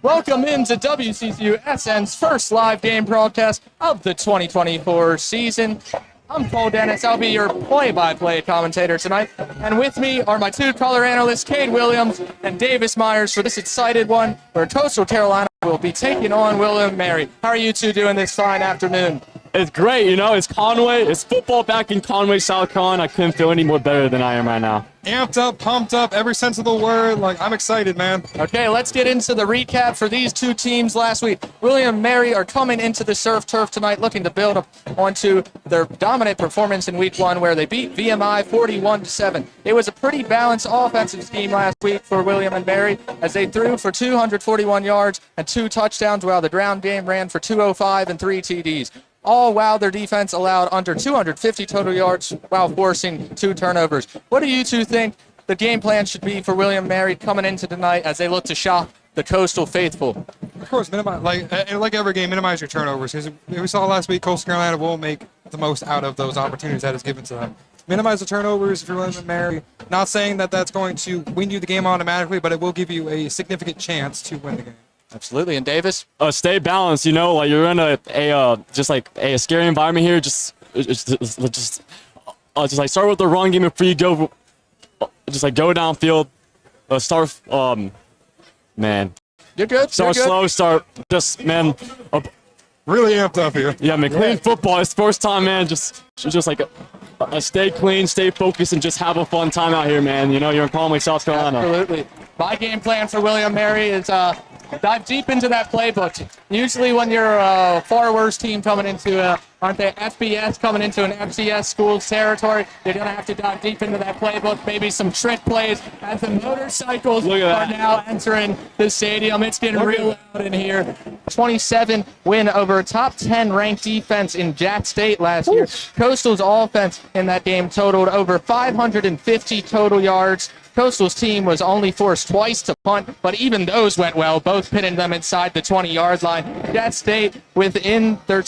Welcome into Wccusn's first live game broadcast of the 2024 season. I'm Cole Dennis. I'll be your play-by-play commentator tonight. And with me are my two color analysts, Cade Williams and Davis Myers, for this excited one where Coastal Carolina will be taking on William & Mary. How are you two doing this fine afternoon? It's great, it's Conway. It's football back in Conway, South Carolina. I couldn't feel any more better than I am right now. Amped up, pumped up, every sense of the word. I'm excited, man. Okay, let's get into the recap for these two teams last week. William & Mary are coming into the Surf Turf tonight looking to build up onto their dominant performance in week one where they beat VMI 41-7. It was a pretty balanced offensive scheme last week for William & Mary as they threw for 241 yards and 2 touchdowns while the ground game ran for 205 and 3 TDs. All while their defense allowed under 250 total yards while forcing 2 turnovers. What do you two think the game plan should be for William & Mary coming into tonight as they look to shock the Coastal faithful? Of course, minimize like every game, minimize your turnovers. Because we saw last week, Coastal Carolina will make the most out of those opportunities that is given to them. Minimize the turnovers if you're William & Mary. Not saying that that's going to win you the game automatically, but it will give you a significant chance to win the game. Absolutely. And Davis? Stay balanced, you're in a scary environment here. Just start with the run game before you go, go downfield. You're good. Start slow, Really amped up here. Yeah, man, clean football. It's first time, man. Stay clean, stay focused, and just have a fun time out here, man. You're in Conway, South Carolina. Absolutely. My game plan for William & Mary is dive deep into that playbook. Usually when you're a far worse team coming into FBS coming into an FCS school's territory, you're going to have to dive deep into that playbook, maybe some trick plays as the motorcycles are now entering the stadium. It's getting real loud in here. 27 win over a top 10 ranked defense in Jack State last year. Coastal's offense in that game totaled over 550 total yards. Coastal's team was only forced twice to punt, but even those went well, both pinning them inside the 20-yard line. Jack State within their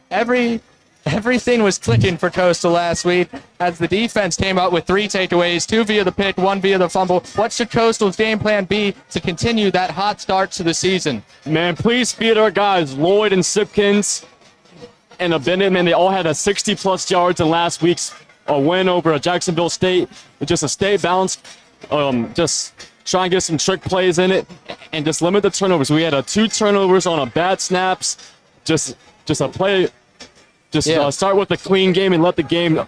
everything was clicking for Coastal last week as the defense came up with 3 takeaways, 2 via the pick, 1 via the fumble. What should Coastal's game plan be to continue that hot start to the season? Man, please feed our guys, Lloyd and Sipkins and Bennett, man. They all had a 60-plus yards in last week's win over Jacksonville State. Just a stay balanced, just try and get some trick plays in it and just limit the turnovers. We had 2 turnovers on a bad snaps. Just a play. Start with a clean game and let the game.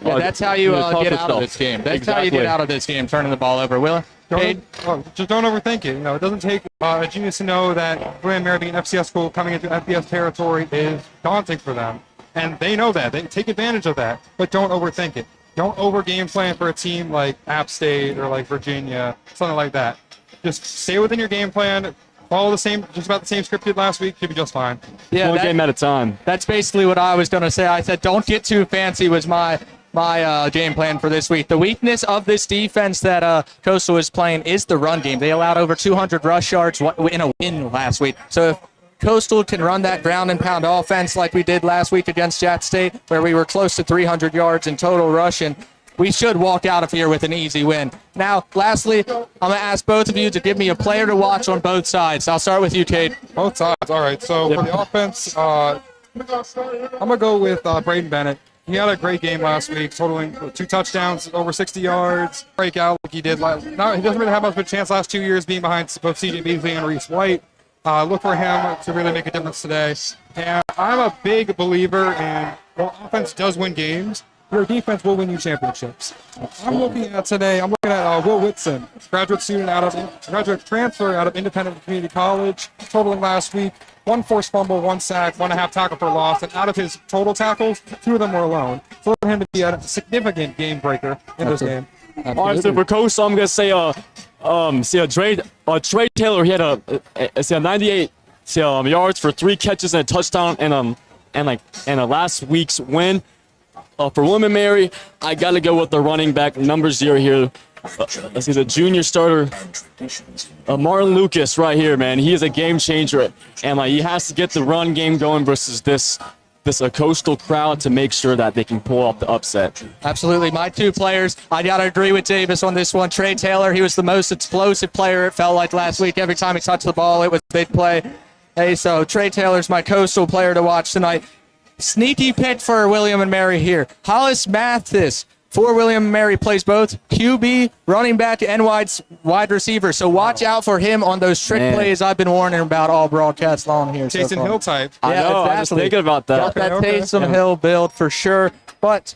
That's how you get out of this game. That's how you get out of this game, turning the ball over. Will? Just don't overthink it. It doesn't take a genius to know that William & Mary being an FCS school coming into FBS territory is daunting for them. And they know that. They take advantage of that. But don't overthink it. Don't over-game plan for a team like App State or like Virginia, something like that. Just stay within your game plan. Follow just about the same script you did last week. You'll be just fine. Yeah, one game at a time. That's basically what I was going to say. I said don't get too fancy was my game plan for this week. The weakness of this defense that Coastal is playing is the run game. They allowed over 200 rush yards in a win last week. So if Coastal can run that ground and pound offense like we did last week against Jack State, where we were close to 300 yards in total rushing, we should walk out of here with an easy win. Now, lastly, I'm going to ask both of you to give me a player to watch on both sides. I'll start with you, Cade. Both sides. All right. So for the offense, I'm going to go with Braden Bennett. He had a great game last week, totaling 2 touchdowns, over 60 yards, breakout like he did. He doesn't really have much of a chance last 2 years being behind both C.J. Beasley and Reese White. Look for him to really make a difference today. And I'm a big believer in, while offense does win games, your defense will win you championships. I'm looking at Will Wccusn, graduate transfer out of Independent Community College, totaling last week 1 forced fumble, 1 sack, 1.5 tackle for loss, and out of his total tackles, 2 of them were alone. So for him to be a significant game breaker in this game. All right, so for Coastal, I'm gonna say Trey Taylor. He had a 98 yards for 3 catches and a touchdown, and last week's win. For William & Mary, I gotta go with the running back number 0 here. He's a junior starter, Martin Lucas, right here, man. He is a game changer, and he has to get the run game going versus this this Coastal crowd to make sure that they can pull off the upset. Absolutely. My two players, I got to agree with Davis on this one. Trey Taylor, he was the most explosive player, it felt like last week. Every time he touched the ball, it was a big play. Hey, so Trey Taylor's my Coastal player to watch tonight. Sneaky pick for William and Mary here. Hollis Mathis for William and Mary plays both QB, running back, and wide receiver. So watch out for him on those trick plays I've been warning about all broadcast long here. Jason Hill type. I know, I was thinking about that. Got that Okay. Taysom Hill build for sure. But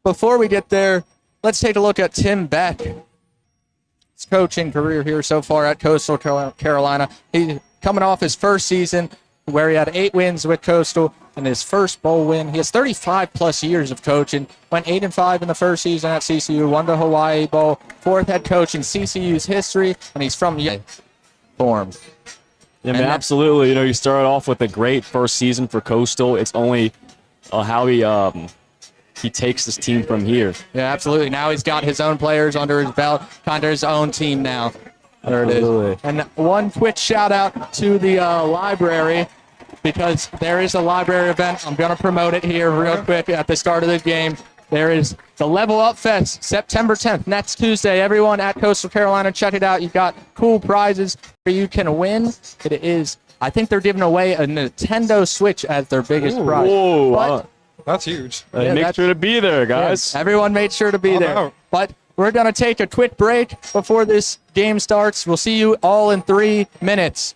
before we get there, let's take a look at Tim Beck. His coaching career here so far at Coastal Carolina. He's coming off his first season where he had 8 wins with Coastal and his first bowl win. He has 35 plus years of coaching. Went 8-5 in the first season at CCU, won the Hawaii Bowl, 4th head coach in CCU's history, and he's from form. Yeah, man, absolutely. You know, you started off with a great first season for Coastal. It's only how he takes this team from here. Yeah, absolutely. Now he's got his own players under his belt, kind of his own team now. There it is. And one quick shout out to the library, because there is a library event. I'm going to promote it here real quick at the start of the game. There is the Level Up Fest, September 10th, next Tuesday. Everyone at Coastal Carolina, check it out. You've got cool prizes where you can win. It is, I think they're giving away a Nintendo Switch as their biggest prize. Whoa, But, That's huge. make sure to be there, guys. everyone made sure to be there. out. But we're going to take a quick break before this game starts. We'll see you all in 3 minutes.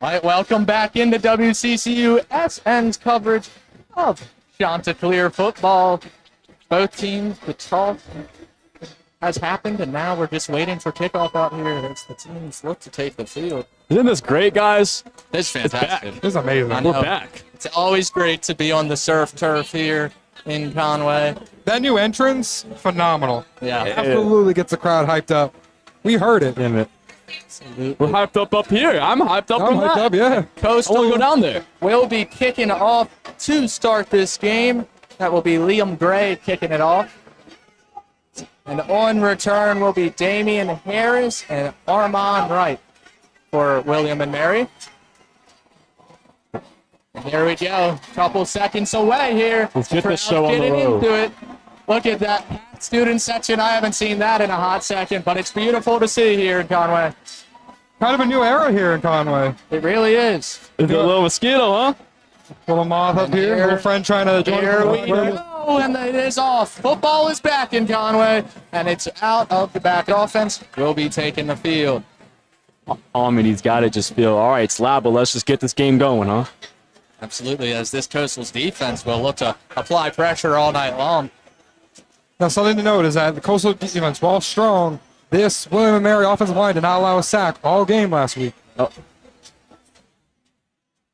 All right, welcome back into WCCU SN's coverage of Chanticleer football. Both teams, the talk has happened, and now we're just waiting for kickoff out here as the teams look to take the field. Isn't this great, guys? It's fantastic. This is amazing. I know. We're back. It's always great to be on the surf turf here in Conway. That new entrance, phenomenal. Yeah. Absolutely gets the crowd hyped up. We heard it. Damn it. We're hyped up here. I'm hyped up. I'm hyped up, yeah. I want to Coastal go down there. will be kicking off to start this game. That will be Liam Gray kicking it off. And on return will be Damian Harris and Armand Wright for William and Mary. And here we go. Couple seconds away here. Let's get this Crowd show on the getting road. into it. Look at that student section. I haven't seen that in a hot second, but it's beautiful to see here in Conway. Kind of a new era here in Conway. It really is. Is it a little mosquito, huh? Little moth up here. Little friend trying to join Here we us. go, and it is off. Football is back in Conway, and it's out of the back. Offense will be taking the field. He's got to just feel, all right, it's loud, but let's just get this game going, huh? Absolutely, as this Coastal's defense will look to apply pressure all night long. Now, something to note is that the Coastal defense, while strong, this William & Mary offensive line did not allow a sack all game last week. Oh.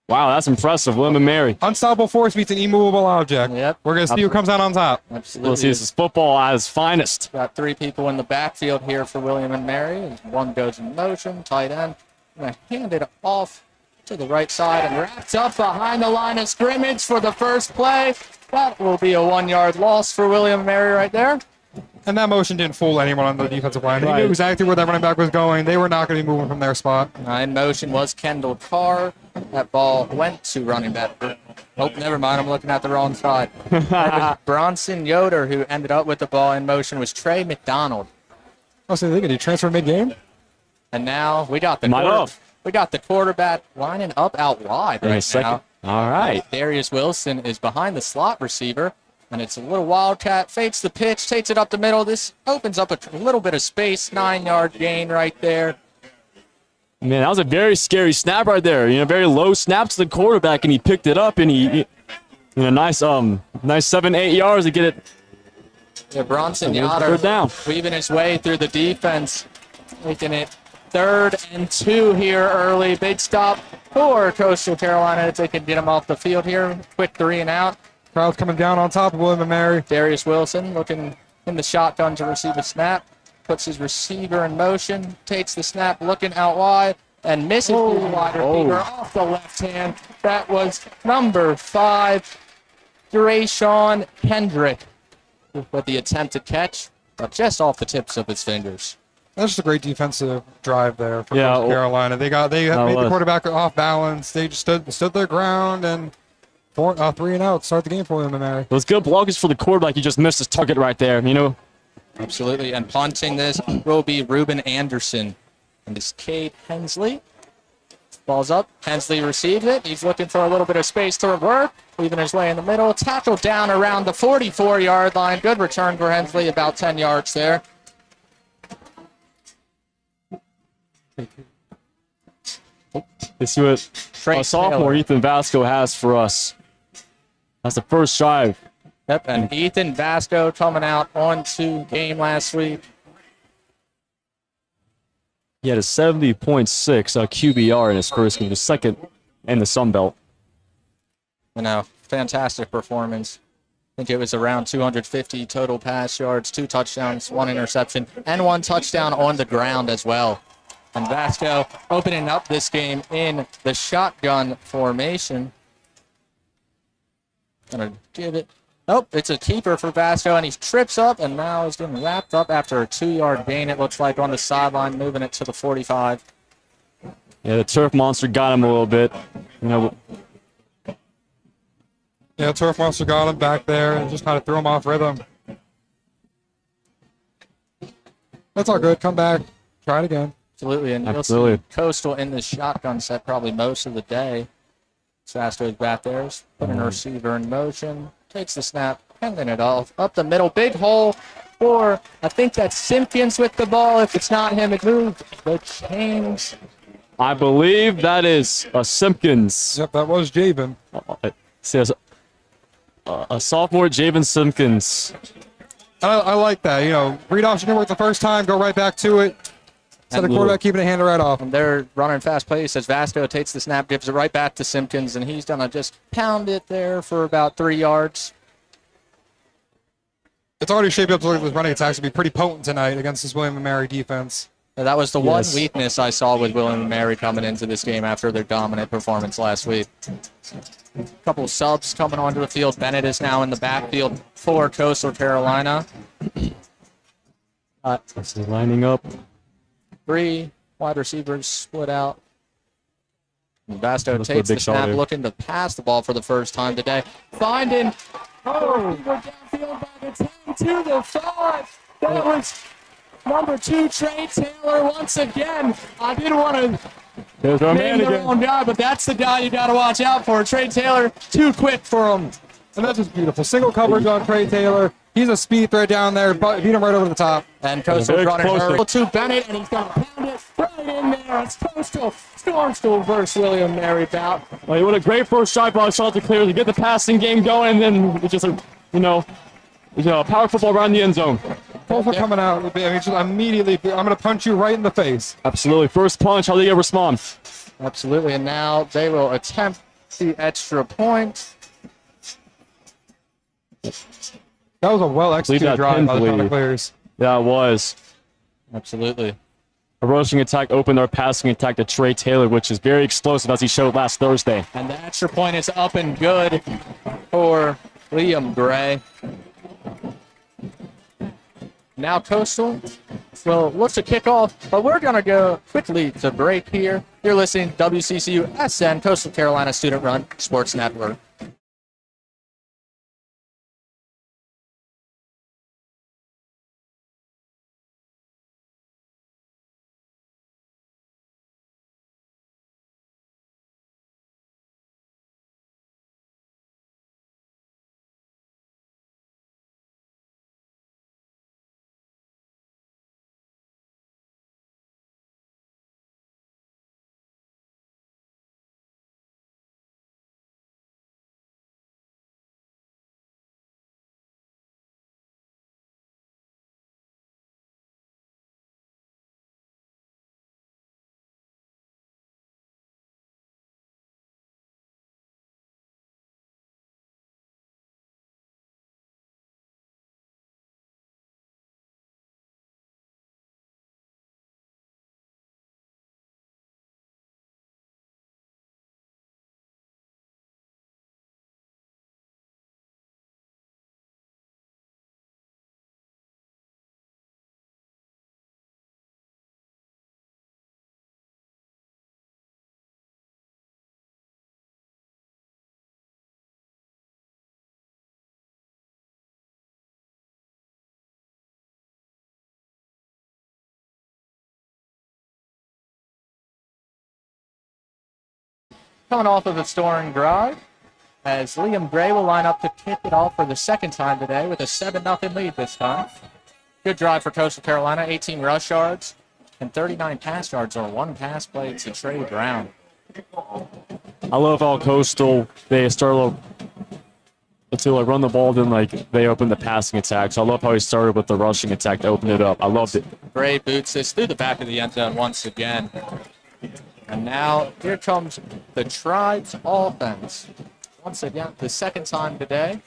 Wow, that's impressive. William & Mary. Unstoppable force beats an immovable object. Yep. We're going to see who comes out on top. Absolutely. Let's see, this is football at its finest. Got three people in the backfield here for William and Mary. One goes in motion, tight end. Gonna hand it off to the right side and wrapped up behind the line of scrimmage for the first play. That will be a 1-yard loss for William and Mary right there. And that motion didn't fool anyone on the defensive line. They Right. knew exactly where that running back was going. They were not going to be moving from their spot. In motion was Kendall Carr. That ball went to running back. Oh, never mind. I'm looking at the wrong side. It was Bronson Yoder who ended up with the ball in motion was Trey McDonald. Oh, so they could do transfer mid-game? And now we got the Might have. we got the quarterback lining up out wide In a right second. now. All right. Darius Wilson is behind the slot receiver, and it's a little wildcat. Fakes the pitch, takes it up the middle. This opens up a little bit of space. 9-yard gain right there. Man, that was a very scary snap right there. Very low snap to the quarterback, and he picked it up, and he nice 7-8 yards to get it. Yeah, Bronson Third Yoder down. weaving his way through the defense, making it 3rd and 2 here early. Big stop for Coastal Carolina if they can get him off the field here. Quick 3 and out. Crowd's coming down on top of William & Mary. Darius Wilson looking in the shotgun to receive a snap. Puts his receiver in motion, takes the snap, looking out wide, and misses the wide receiver off the left hand. That was number 5, Drayshawn Kendrick, with the attempted catch, but just off the tips of his fingers. That's just a great defensive drive there for Yeah, Coastal Carolina. They made the was. quarterback off balance. They just stood their ground and 3 and out. Start the game for William & Mary. It was good blockage for the quarterback. He just missed his target right there. Absolutely, and punting this will be Ruben Anderson. And this Cade Hensley. Ball's up. Hensley receives it. He's looking for a little bit of space to work. Weaving his way in the middle. Tackled down around the 44-yard line. Good return for Hensley, about 10 yards there. Let's see what Trey sophomore Taylor. Ethan Vasco has for us. That's the first drive. Yep, and Ethan Vasco coming out onto game last week. He had a 70.6 QBR in his first game, the second in the Sun Belt. Fantastic performance. I think it was around 250 total pass yards, 2 touchdowns, 1 interception, and 1 touchdown on the ground as well. And Vasco opening up this game in the shotgun formation. Gonna give it. Oh, it's a keeper for Vasco, and he trips up, and now he's getting wrapped up after a 2-yard gain, it looks like, on the sideline, moving it to the 45. Yeah, the turf monster got him a little bit. Yeah, Turf Monster got him back there and just kind of threw him off rhythm. That's all good. Come back. Try it again. Absolutely, and you'll Absolutely. see Coastal in the shotgun set probably most of the day. Vasco's back there, putting a receiver in motion, takes the snap, handing it off up the middle, big hole for, I think that's Simpkins with the ball. If it's not him, it moved the chains. I believe that is Simpkins. Yep, that was Javen. It says a sophomore Javen Simpkins. I like that. Read option didn't work the first time. Go right back to it. Instead of quarterback keeping it handed right off. And they're running fast plays as Vasco takes the snap, gives it right back to Simpkins, and he's going to just pound it there for about 3 yards. It's already shaped up to look like this running attack to be pretty potent tonight against this William & Mary defense. That was the one Yes. weakness I saw with William and Mary coming into this game after their dominant performance last week. A couple subs coming onto the field. Bennett is now in the backfield for Coastal Carolina. So lining up. 3 wide receivers split out. Basto Looks for a takes the big shot snap, here. looking to pass the ball for the first time today. Finding downfield by the 10 to the 5. That was number 2, Trey Taylor, once again. I didn't want to There's our name man the again. wrong guy, but that's the guy you got to watch out for. Trey Taylor, too quick for him. And that's just beautiful. Single coverage on Trey Taylor. He's a speed threat down there, but beat him right over the top. And Coastal's Very running explosive. her to Bennett, and he's going to pound it right in there. It's Coastal. Storm School versus William Mary bout. Well, what a great first drive by Chanticleer to get the passing game going, and then it's just a, power football around the end zone. Coastal coming out. I mean, just immediately, I'm going to punch you right in the face. Absolutely. First punch, how do you respond? Absolutely, and now they will attempt the extra point. That was a well-executed that drive by the pin, Chanticleers. Yeah, it was. Absolutely. A rushing attack opened our passing attack to Trey Taylor, which is very explosive as he showed last Thursday. And the extra point is up and good for Liam Gray. Now Coastal will look to kick off, but we're going to go quickly to break here. You're listening to WCCU SN, Coastal Carolina Student Run Sports Network. Coming off of the Storm drive, as Liam Gray will line up to kick it off for the second time today with a 7-0 lead this time. Good drive for Coastal Carolina, 18 rush yards and 39 pass yards, or 1 pass play to Trey Brown. I love how Coastal, they start to run the ball, then they open the passing attack. So I love how he started with the rushing attack to open it up. I loved it. Gray boots this through the back of the end zone once again. And now here comes the Tribe's offense. Once again, the second time today.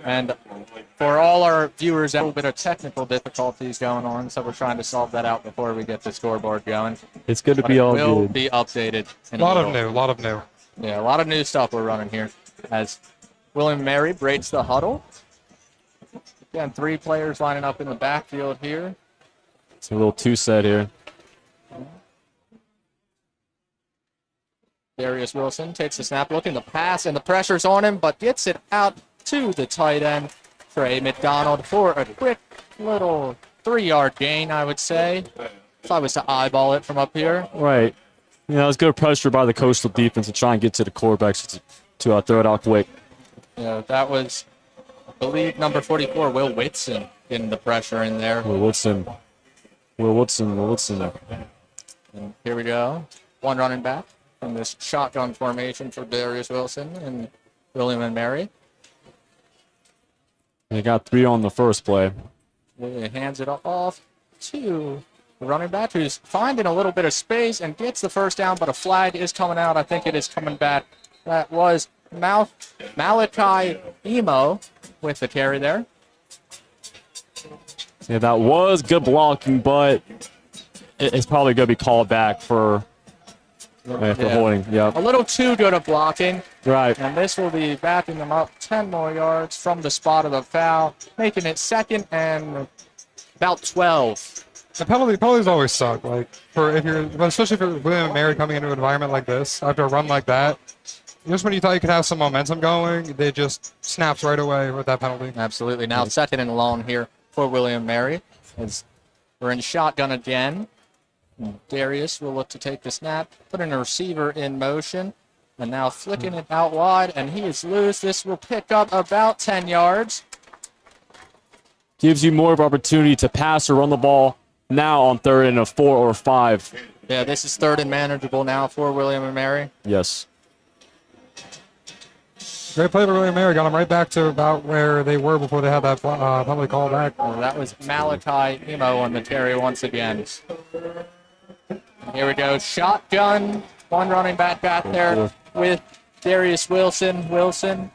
And for all our viewers, a little bit of technical difficulties going on, so we're trying to solve that out before we get the scoreboard going. It's good to But be it all will good. be updated. In A lot little. of new. Yeah, a lot of new stuff we're running here. As William Mary breaks the huddle. Again, 3 players lining up in the backfield here. It's a little 2-set here. Darius Wilson takes the snap, looking to pass, and the pressure's on him, but gets it out to the tight end, Trey McDonald, for a quick little 3-yard gain, I would say, if I was to eyeball it from up here. Right. It was good pressure by the Coastal defense to try and get to the quarterbacks to throw it out quick. Yeah, that was, I believe, number 44, Will Whitson, getting the pressure in there. Will Woodson. And here we go. 1 running back from this shotgun formation for Darius Wilson and William and Mary. They got 3 on the first play. He hands it off to the running back, who's finding a little bit of space and gets the first down, but a flag is coming out. I think it is coming back. That was Malachi Emo with the carry there. Yeah, that was good blocking, but it's probably going to be called back for holding. Yeah. A little too good at blocking. Right. And this will be backing them up 10 more yards from the spot of the foul, making it 2nd and about 12. The penalties always suck. Like especially if you're William and Mary coming into an environment like this after a run like that. Just when you thought you could have some momentum going, they just snaps right away with that penalty. Absolutely. Now 2nd and long here for William Mary. As we're in shotgun again. Darius will look to take the snap, putting a receiver in motion, and now flicking it out wide, and he is loose. This will pick up about 10 yards. Gives you more of opportunity to pass or run the ball now on 3rd and a 4 or 5. Yeah, this is 3rd and manageable now for William and Mary. Yes. Great play by William and Mary. Got them right back to about where they were before they had that penalty call back. Well, that was Malachi Emo on the carry once again. Here we go. Shotgun. One running back there with Darius Wilson. Wilson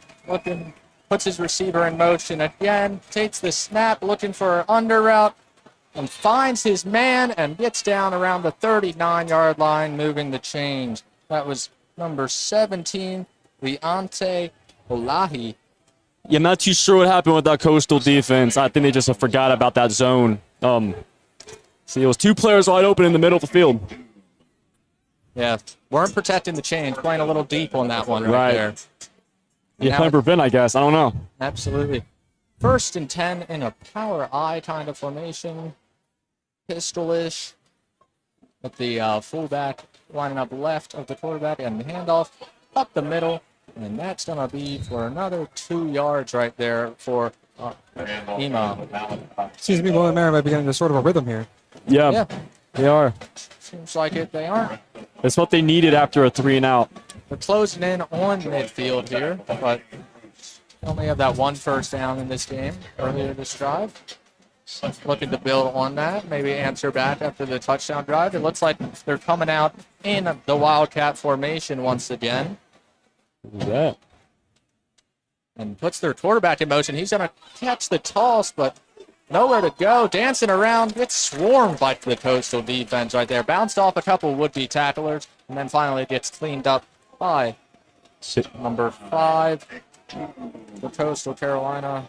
puts his receiver in motion again. Takes the snap, looking for an under route, and finds his man and gets down around the 39-yard line, moving the change. That was number 17, Leonte Olahi. Yeah, I'm not too sure what happened with that Coastal defense. I think they just forgot about that zone. See, it was 2 players wide open in the middle of the field. Yeah, weren't protecting the change, playing a little deep on that one right there. Yeah, playing prevent, I guess. I don't know. Absolutely. 1st and 10 in a power I kind of formation, pistol-ish, with the fullback lining up left of the quarterback and the handoff up the middle, and that's going to be for another 2 yards right there for Ema. Seems to me William and Mary might be getting into sort of a rhythm here. Yeah, they are. Seems like it. They aren't. It's what they needed after a 3 and out. They're closing in on midfield here, but only have that 1 first down in this game earlier this drive. Looking to build on that, maybe answer back after the touchdown drive. It looks like they're coming out in the Wildcat formation once again. Who's that? And puts their quarterback in motion. He's going to catch the toss, but nowhere to go. Dancing around, gets swarmed by the Coastal defense right there. Bounced off a couple would-be tacklers, and then finally gets cleaned up by number 5, the Coastal Carolina.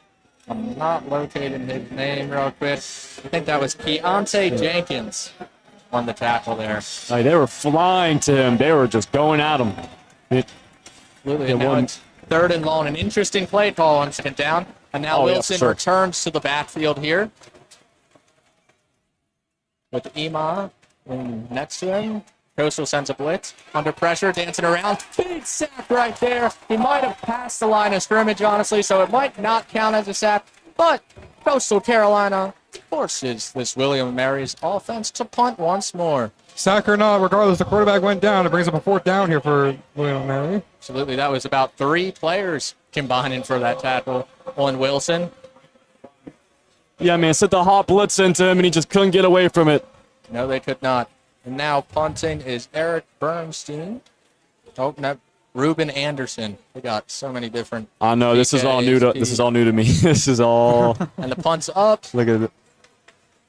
I'm not locating his name real quick. I think that was Keontae Jenkins on the tackle there. Like, they were flying to him. They were just going at him. Absolutely. And now it's 3rd and long. An interesting play call on 2nd down. And now Wilson returns to the backfield here with Ema next to him. Coastal sends a blitz. Under pressure, dancing around. Big sack right there. He might have passed the line of scrimmage, honestly, so it might not count as a sack. But Coastal Carolina forces this William & Mary's offense to punt once more. Sack or not, regardless, the quarterback went down. It brings up a 4th down here for William & Mary. Absolutely. That was about 3 players combining for that tackle on Wilson. Yeah, man, sent the hot blitz into him, and he just couldn't get away from it. No, they could not. And now punting is Eric Bernstein. Oh, no, Ruben Anderson. They got so many different. I know this is all new to me. This is all. And the punt's up. Look at it.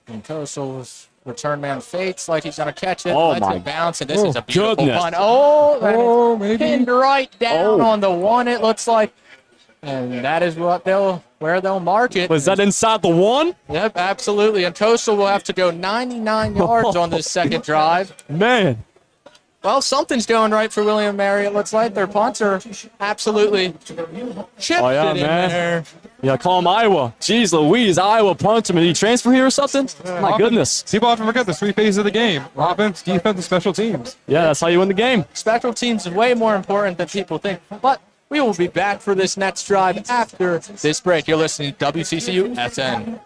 And Coastal's return man fakes like he's gonna catch it. Oh, lets my it bounce, and this is a beautiful goodness. punt. Oh, that is maybe. pinned right down on the 1. It looks like, and that is where they'll mark it. Was that inside the 1? Yep, absolutely. And Coastal will have to go 99 yards on this 2nd drive. Man. Well, something's going right for William & Mary. It looks like their punts are absolutely chipped in there. Yeah, call him Iowa. Jeez Louise, Iowa punched him. Did he transfer here or something? My goodness. People often forget the 3 phases of the game: offense, defense, and special teams. Yeah, that's how you win the game. Special teams is way more important than people think. But we will be back for this next drive after this break. You're listening to WCCU SN.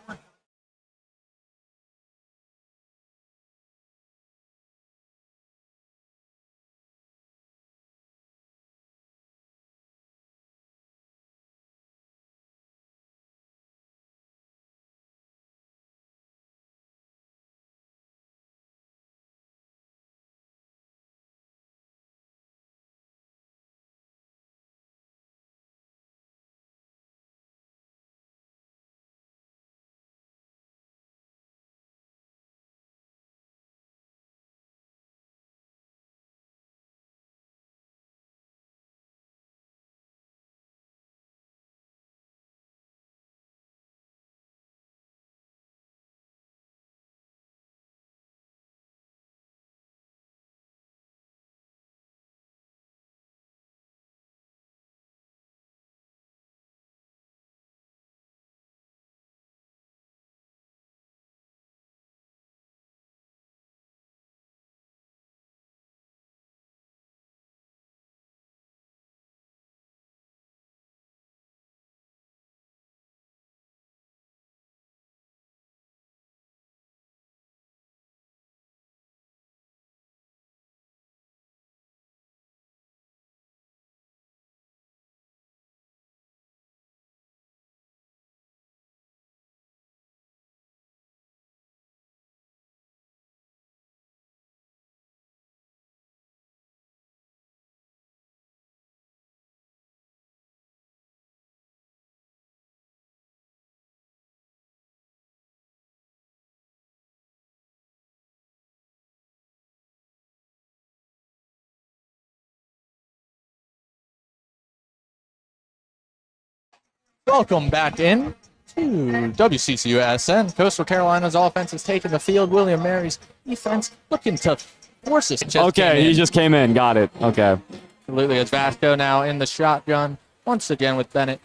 Welcome back in to WCCUSN. Coastal Carolina's offense has taken the field. William Mary's defense looking to force this. Okay, he just came in. Got it. Okay. Absolutely. It's Vasco now in the shotgun. Once again with Bennett.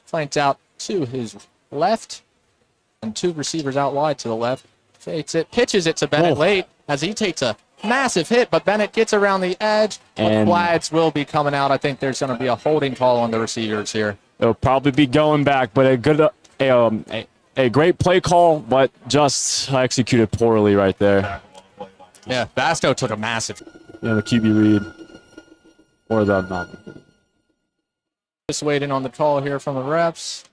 Flanked out to his left. And two receivers out wide to the left. Fakes it. Pitches it to Bennett late as he takes a massive hit. But Bennett gets around the edge. And flags will be coming out. I think there's going to be a holding call on the receivers here. It'll probably be going back, but a great play call, but just executed poorly right there. Yeah, Vasco took a massive. Yeah, the QB read. Or the not. Just waiting on the call here from the refs.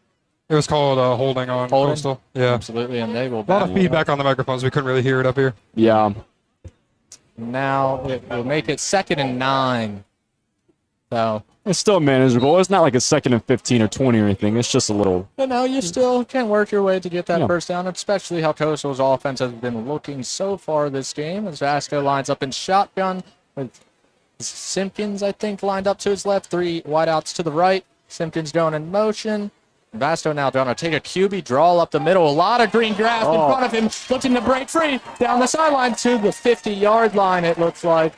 It was called holding on Coastal. Yeah. Absolutely, and they will. A lot of feedback on the microphones. We couldn't really hear it up here. Yeah. Now it will make it 2nd and 9. So it's still manageable. It's not like a 2nd and 15 or 20 or anything. It's just a little. But no, you still can work your way to get that first down, especially how Coastal's offense has been looking so far this game. As Vasco lines up in shotgun with Simpkins, I think, lined up to his left. 3 wideouts to the right. Simpkins going in motion. Vasco now going to take a QB draw up the middle. A lot of green grass in front of him, looking to break free down the sideline to the 50-yard line, it looks like.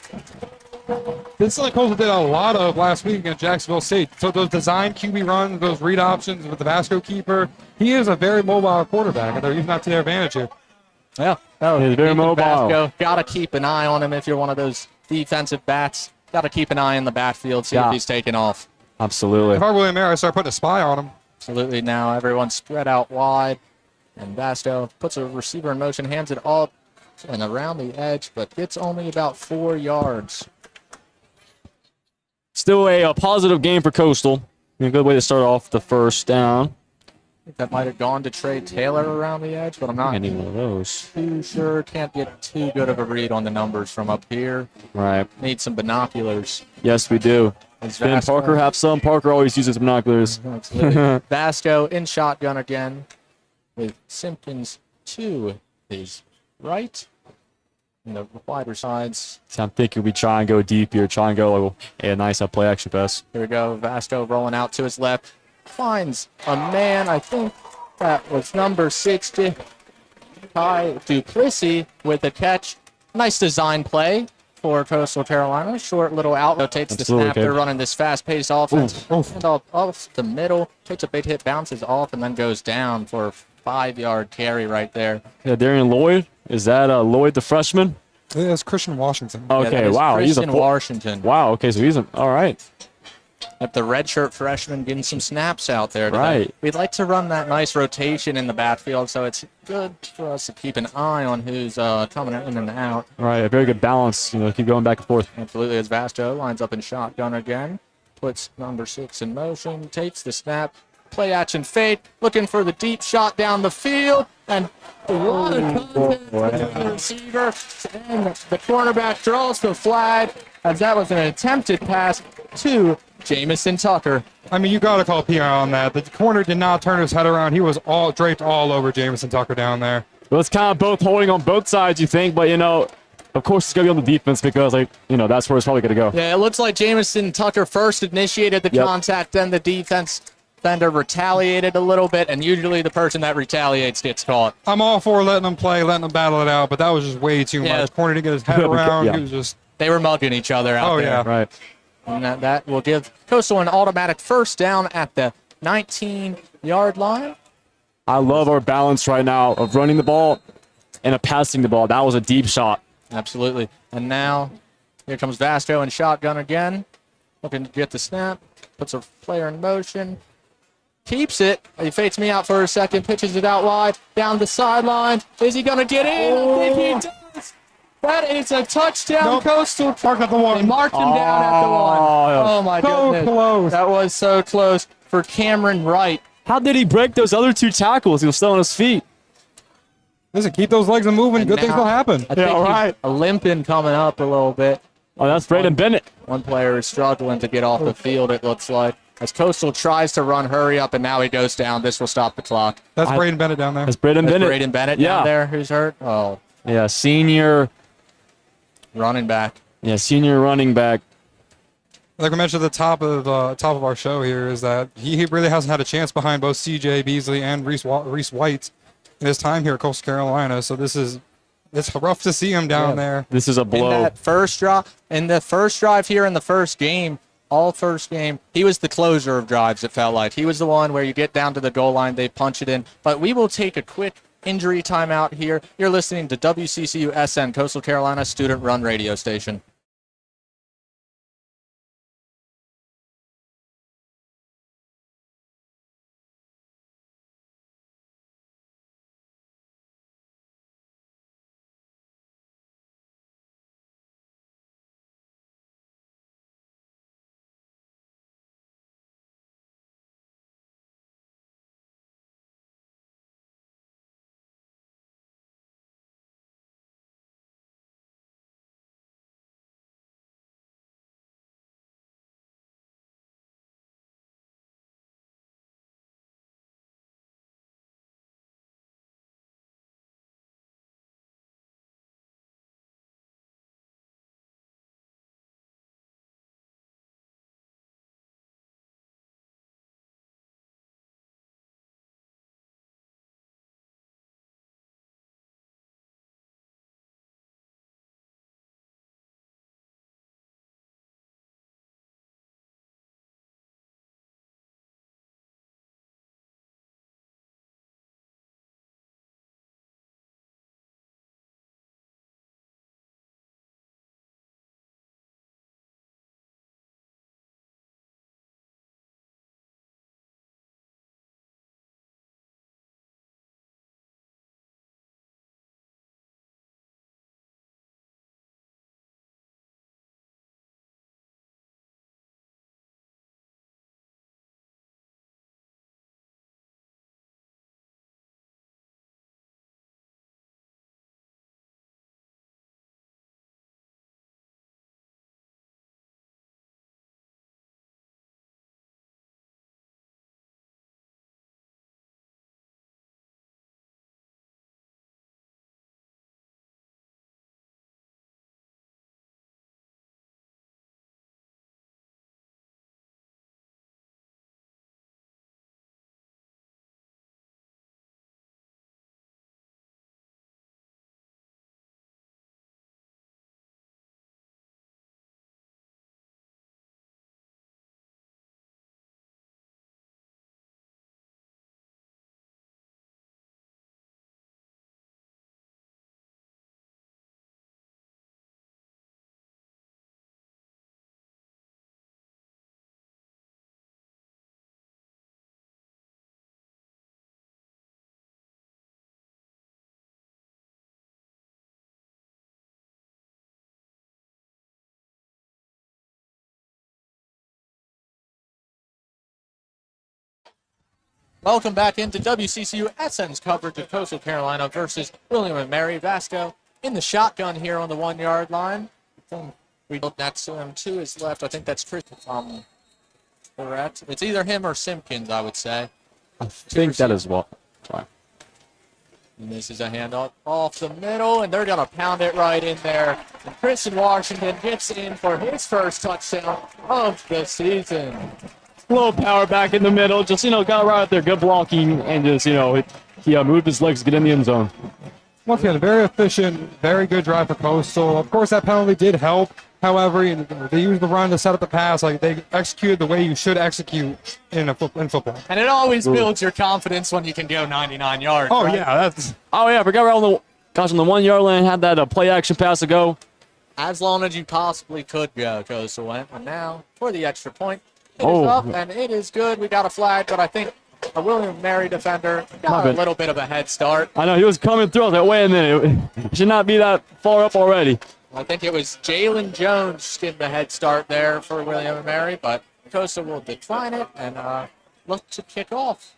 This is like Coastal did a lot of last week against Jacksonville State. So those design QB runs, those read options with the Vasco keeper, he is a very mobile quarterback, and they're using that to their advantage here. Yeah, no, he's very mobile. Vasco, got to keep an eye on him if you're one of those defensive backs. Got to keep an eye in the backfield, see if he's taking off. Absolutely. If I were William Mayer, I'd start putting a spy on him. Absolutely. Now everyone's spread out wide, and Vasco puts a receiver in motion, hands it up and around the edge, but gets only about 4 yards. Still a positive game for Coastal. A good way to start off the first down. I think that might have gone to Trey Taylor around the edge, but I'm not any one of those. Too sure. Can't get too good of a read on the numbers from up here. Right. Need some binoculars. Yes, we do. Ben Parker have some. Parker always uses binoculars. Vasco in shotgun again with Simpkins to his right. And the wider sides. So I'm thinking we try and go deep here. Try and go a nice play action pass. Here we go. Vasco rolling out to his left. Finds a man, I think that was number 60, Ty Duplessis with a catch. Nice design play for Coastal Carolina. Short little out. Rotates the snap. They're running this fast-paced offense. And off the middle. Takes a big hit, bounces off, and then goes down for a 5-yard carry right there. Yeah, Darian Lloyd. Is that Lloyd the freshman? Yeah, it's Christian Washington. Okay, wow. Christian Washington. Wow, okay, so he's all right. At the redshirt freshman getting some snaps out there today. Right. We'd like to run that nice rotation in the backfield, so it's good for us to keep an eye on who's coming in and out. Right, a very good balance. Keep going back and forth. Absolutely, as Vasco lines up in shotgun again. Puts number 6 in motion, takes the snap, play action fade, looking for the deep shot down the field, and a lot of contact with the receiver, and the cornerback draws the flag, as that was an attempted pass to Jamison Tucker. I mean, you got to call PI on that. The corner did not turn his head around. He was all draped all over Jamison Tucker down there. Well, it's kind of both holding on both sides, you think, but, of course, it's going to be on the defense because, that's where it's probably going to go. Yeah, it looks like Jamison Tucker first initiated the contact, then the defender retaliated a little bit, and usually the person that retaliates gets caught. I'm all for letting them play, letting them battle it out, but that was just way too much. Corner didn't get his head around. He was just... They were mugging each other out there. Oh, yeah. Right. And that will give Coastal an automatic first down at the 19-yard line. I love our balance right now of running the ball and passing the ball. That was a deep shot. Absolutely. And now here comes Vasco in shotgun again. Looking to get the snap. Puts a player in motion. Keeps it. He fakes me out for a second. Pitches it out wide. Down the sideline. Is he going to get in? I think he does. That is a touchdown, Coastal. Mark at the one. They marked him down at the one. Oh, my goodness. So close. That was so close for Cameron Wright. How did he break those other 2 tackles? He was still on his feet. Listen, keep those legs moving. And good things will happen. I think he's limping coming up a little bit. Oh, that's Braden Bennett. One player is struggling to get off the field, it looks like. As Coastal tries to run hurry up, and now he goes down. This will stop the clock. That's Braden Bennett down there. That's Braden Bennett. Braden Bennett down there who's hurt. Oh. Yeah, senior running back. Yeah, senior running back. like we mentioned at the top of our show here, is that he really hasn't had a chance behind both C.J. Beasley and Reese White in his time here at Coastal Carolina. So it's rough to see him down there. This is a blow. In the first drive here in the first game, he was the closer of drives, it felt like. He was the one where you get down to the goal line, they punch it in. But we will take a quick injury timeout here. You're listening to WCCU-SN, Coastal Carolina student-run radio station. Welcome back into WCCU-SN's coverage of Coastal Carolina versus William & Mary. Vasco in the shotgun here on the 1-yard line. We look next to him to his left. I think that's Chris. Correct. It's either him or Simpkins, I would say. I think that is what. Sorry. And this is a handoff off the middle, and they're going to pound it right in there. And Christian Washington gets in for his first touchdown of the season. Little power back in the middle, just, got right out there, good blocking, and just, he moved his legs to get in the end zone. Once again, very efficient, very good drive for Coastal. Of course, that penalty did help. However, they used the run to set up the pass. Like, they executed the way you should execute in football. And it always builds your confidence when you can go 99 yards. Oh, right? yeah. I forgot we're on the 1-yard line, had that play action pass to go. As long as you possibly could go, Coastal went. And now, for the extra point, it is up, and it is good. We got a flag, but I think a William & Mary defender got a little bit of a head start. I know, he was coming through. I was like, wait a minute. It should not be that far up already. I think it was Jalen Jones getting the head start there for William & Mary, but Coastal will decline it and look to kick off.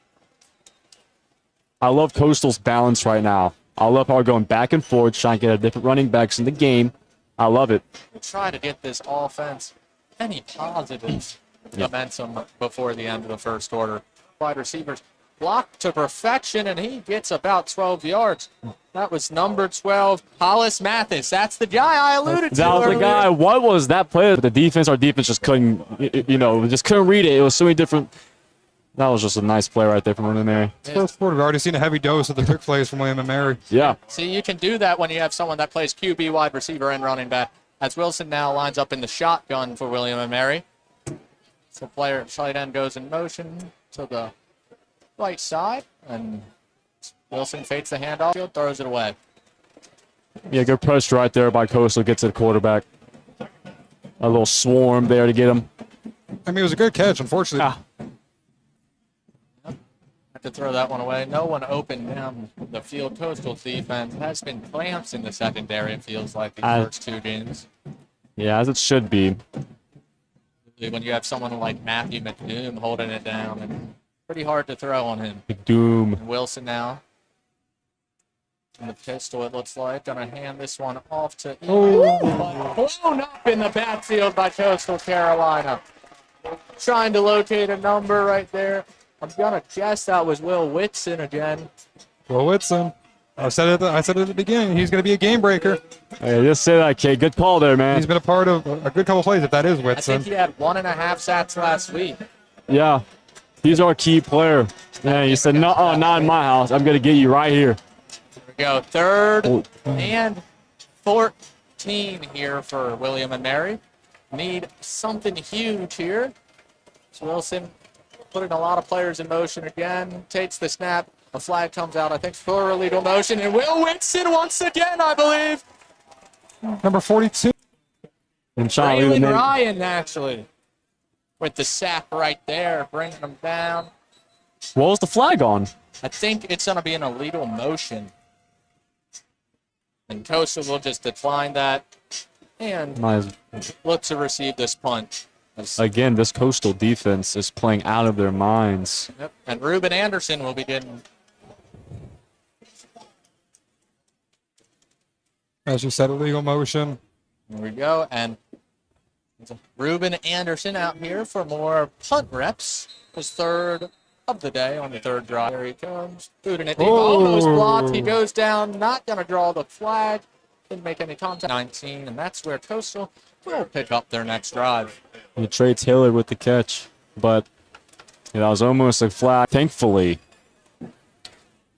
I love Coastal's balance right now. I love how we're going back and forth, trying to get a different running backs in the game. I love it. We'll try to get this offense any positive momentum before the end of the first quarter. Wide receivers blocked to perfection, and he gets about 12 yards. That was number 12, Hollis Mathis. That's the guy I alluded to That was the earlier. guy. What was that play? The defense, our defense just couldn't, just couldn't read it. It was so many different. That was just a nice play right there from William and Mary. First quarter, we've already seen a heavy dose of the trick plays from William and Mary. Yeah. See, you can do that when you have someone that plays QB, wide receiver, and running back. As Wilson now lines up in the shotgun for William and Mary. So player at tight end goes in motion to the right side, and Wilson fakes the handoff, throws it away. Yeah, good push right there by Coastal. Gets to the quarterback. A little swarm there to get him. I mean, it was a good catch, unfortunately. Have to throw that one away. No one open down the field. Coastal's defense has been clamps in the secondary, it feels like, these first two games. Yeah, as it should be. When you have someone like Matthew McDoom holding it down, and pretty hard to throw on him. Doom. And Wilson now. And the pistol, it looks like, gonna hand this one off to blown up in the backfield by Coastal Carolina. Trying to locate a number right there. I'm gonna guess that was Wccusn again. Whitson. I said it at the beginning. He's going to be a game breaker. Hey, just say that, kid. Good call there, man. He's been a part of a good couple plays if that is I think Whitson. he had 1.5 sacks last week. Yeah. He's our key player. Yeah, he said, no, not in my house. I'm going to get you right here. Here we go. 3rd and 14 here for William and Mary. Need something huge here. So Wilson putting a lot of players in motion again. Takes the snap. A flag comes out, I think, for illegal motion. And Wccusn once again, I believe. Number 42. And trying to lead Braylon them in. Ryan, actually. With the sack right there, bringing them down. What was the flag on? I think it's going to be an illegal motion. And Coastal will just decline that and Nice. look to receive this punt. Again, this Coastal defense is playing out of their minds. Yep. And Ruben Anderson will be getting. As you said, illegal motion. There we go. And Ruben Anderson out here for more punt reps. His 3rd of the day on the 3rd drive. Here he comes. Booting it deep. Almost blocked. He goes down. Not going to draw the flag. Didn't make any contact. 19. And that's where Coastal will pick up their next drive. Trey Taylor with the catch. But that was almost a flag. Thankfully.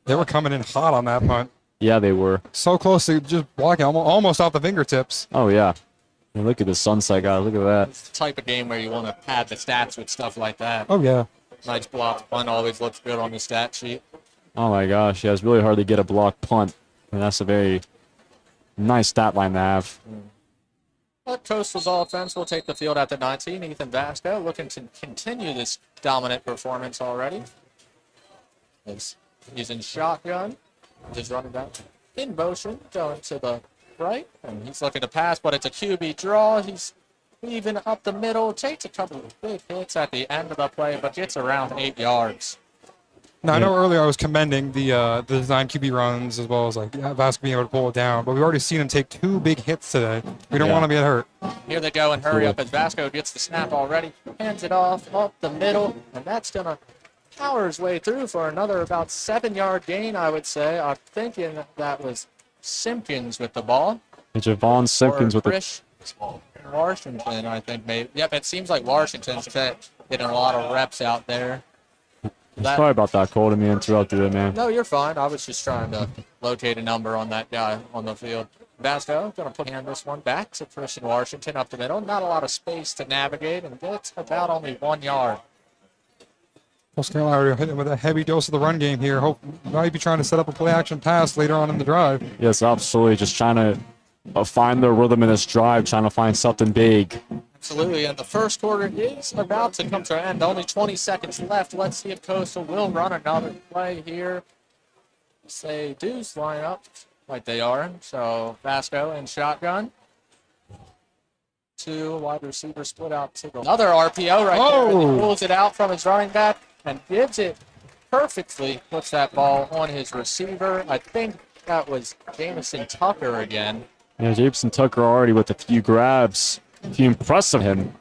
They were coming in hot on that punt. Yeah, they were. So close to just blocking, almost off the fingertips. Oh, yeah. And look at the sunset, guys. Look at that. It's the type of game where you want to pad the stats with stuff like that. Oh, yeah. Nice blocked punt always looks good on the stat sheet. Oh, my gosh. Yeah, it's really hard to get a blocked punt. And that's a very nice stat line to have. But Coastal's offense will take the field at the 19. Ethan Vasco looking to continue this dominant performance already. He's in shotgun. Just running back in motion, going to the right. And he's looking to pass, but it's a QB draw. He's weaving up the middle. Takes a couple of big hits at the end of the play, but gets around 8 yards. Now, I know earlier I was commending the design QB runs as well as like Vasco being able to pull it down, but we've already seen him take 2 big hits today. We don't want him to get hurt. Here they go and hurry up as Vasco gets the snap already. Hands it off up the middle, and that's going to power his way through for another about 7-yard gain, I would say. I'm thinking that was Simpkins with the ball. And Javon Simpkins with the. Chris Washington, I think maybe. Yep, it seems like Washington's getting a lot of reps out there. Sorry about that, Cole. Me interrupted it, man. No, you're fine. I was just trying to locate a number on that guy on the field. Vasco going to hand this one back to Christian Washington up the middle. Not a lot of space to navigate, and gets about only 1 yard. Coastal Carolina hitting with a heavy dose of the run game here. Hope might be trying to set up a play action pass later on in the drive. Yes, absolutely. Just trying to find their rhythm in this drive, trying to find something big. Absolutely, and the first quarter is about to come to an end. Only 20 seconds left. Let's see if Coastal will run another play here. Say Deuce line up like they are. So Vasco in shotgun. 2 wide receiver split out to the another RPO right there. And he pulls it out from his running back and gives it perfectly. Puts that ball on his receiver. I think that was Jamison Tucker again. Yeah, Jameson Tucker already with a few grabs. A few impressive him.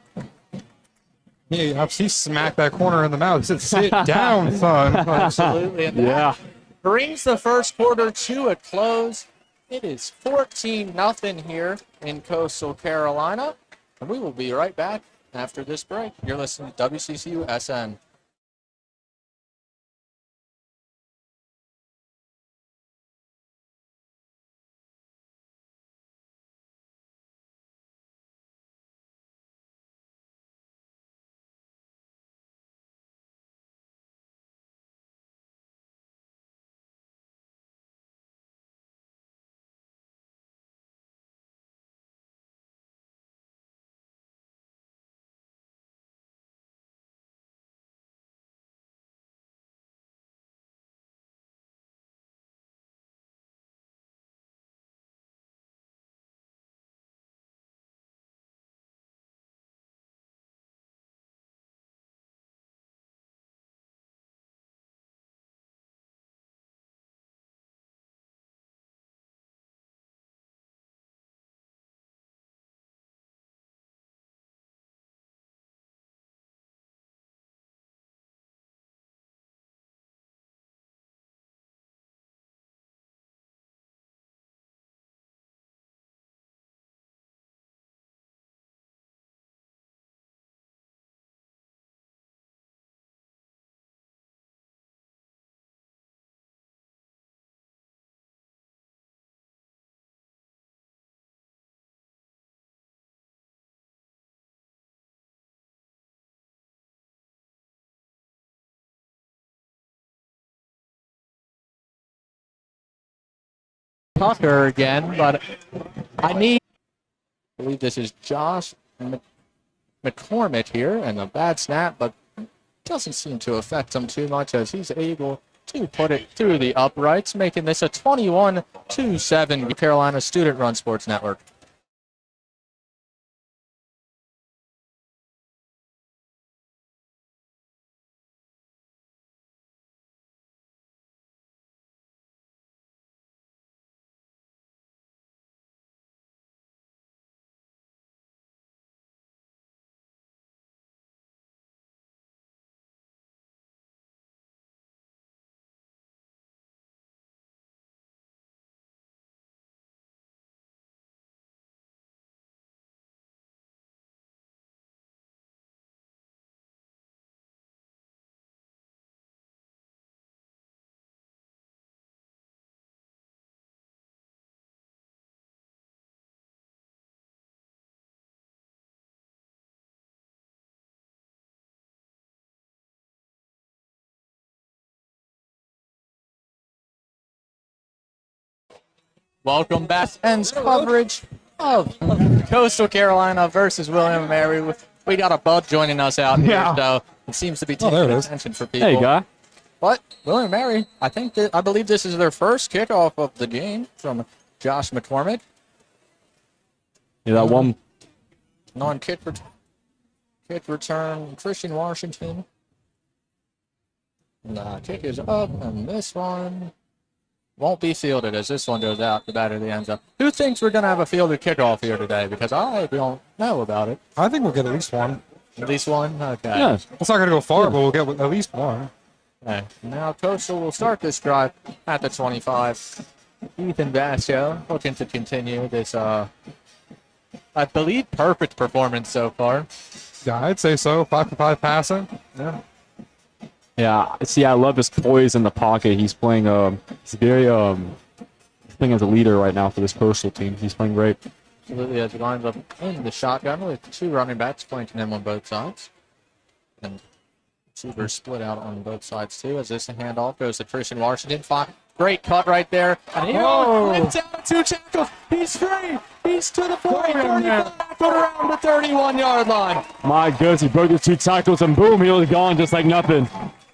He smacked that corner in the mouth. He said, "Sit down, son." Absolutely. And Yeah. that brings the first quarter to a close. It is 14-0 here in Coastal Carolina. And we will be right back after this break. You're listening to WCCU-SN. Tucker again, but I believe this is Josh McCormick here, and a bad snap, but doesn't seem to affect him too much as he's able to put it through the uprights, making this a 21-7 Carolina Student-Run Sports Network. Welcome back to Ends coverage of Coastal Carolina versus William & Mary. We got a bug joining us out here, Yeah. so it seems to be there taking it is. attention for people. Hey, guy. But William & Mary, I believe this is their first kickoff of the game from Josh McCormick. Yeah, that one. Non-kick return, Christian Washington. And the kick is up, and this one won't be fielded as this one goes out the back of the end zone. Who thinks we're going to have a fielded kickoff here today? Because I don't know about it. I think we'll get at least one. At least one? Okay. Yeah. It's not going to go far, but we'll get at least one. Okay. Now Coastal will start this drive at the 25. Ethan Basio looking to continue this, I believe, perfect performance so far. Yeah, I'd say so. 5 for 5 passing. Yeah. Yeah, see, I love his poise in the pocket. He's playing, he's very, he's playing as a leader right now for this Coastal team. He's playing great. Absolutely, as he lines up in the shotgun with two running backs flanking him on both sides. And receivers split out on both sides, too, as this handoff goes to Christian Washington. Great cut right there. And he wins out of two tackles. He's free. He's to the 40, 35, put around the 31-yard line. My goodness, he broke his two tackles and boom, he was gone just like nothing.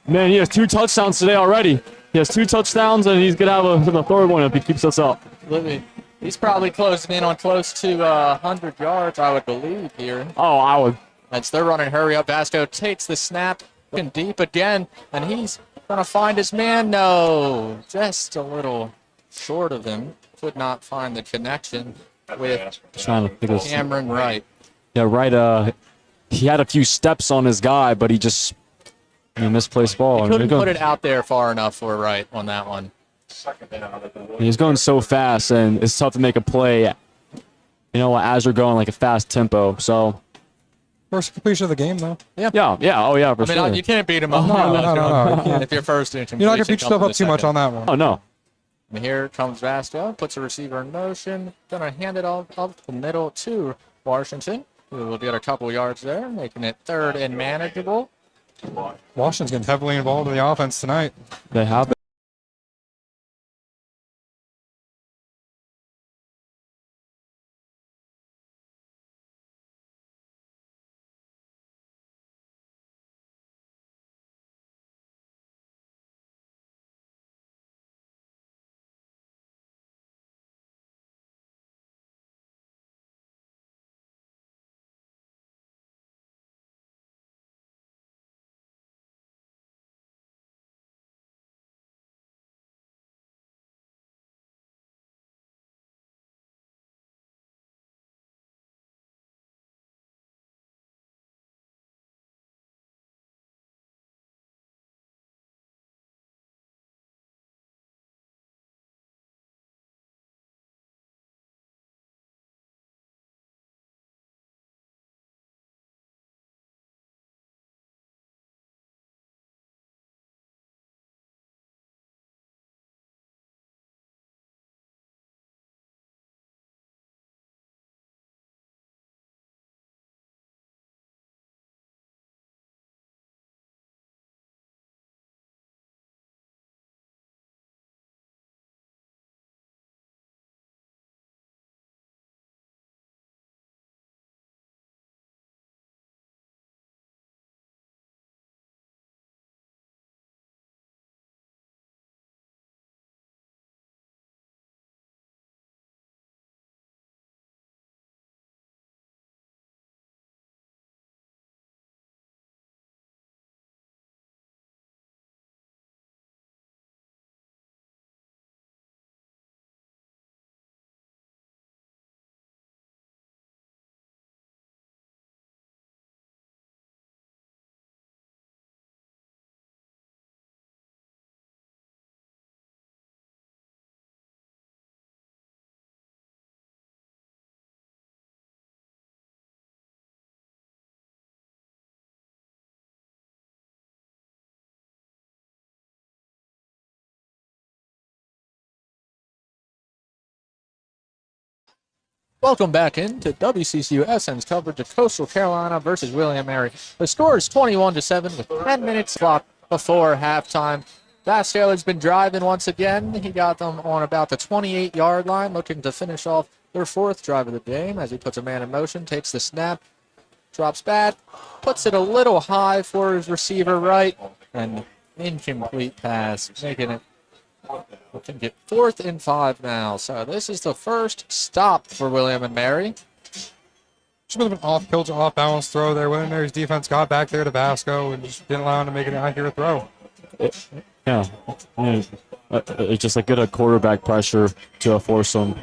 Man, he has 2 touchdowns today already. He has 2 touchdowns, and he's going to have the third one if he keeps us up. Absolutely. He's probably closing in on close to 100 yards, I would believe, here. Oh, I would. As they're running hurry up, Vasco takes the snap, looking deep again, and he's going to find his man. No, just a little short of him. Could not find the connection with Trying to figure Cameron Wright. Yeah, right. he had a few steps on his guy, but he misplaced ball. He couldn't put it out there far enough for right on that one. He's going so fast, and it's tough to make a play, as you're going like a fast tempo. So First completion of the game, though. yeah. Oh yeah, for sure. You can't beat him up. No, you can't. If you're first in completion, You're not gonna beat yourself up too much on that one. Oh no. And here comes Vasco, puts a receiver in motion, gonna hand it off up the middle to Washington, who will get a couple yards there, making it 3rd and manageable. Washington's getting heavily involved in the offense tonight. They have it. Welcome back into Wccusn's coverage of Coastal Carolina versus William Mary. The score is 21-7 with 10 minutes clock before halftime. Bass Taylor's been driving once again. He got them on about the 28-yard line, looking to finish off their 4th drive of the game as he puts a man in motion, takes the snap, drops back, puts it a little high for his receiver right, and incomplete pass, making it we can get 4th and 5 now. So this is the first stop for William and Mary. Should have been an off-balance throw there. William Mary's defense got back there to Vasco and just didn't allow him to make an accurate throw. Yeah. It's just like good quarterback pressure to force them.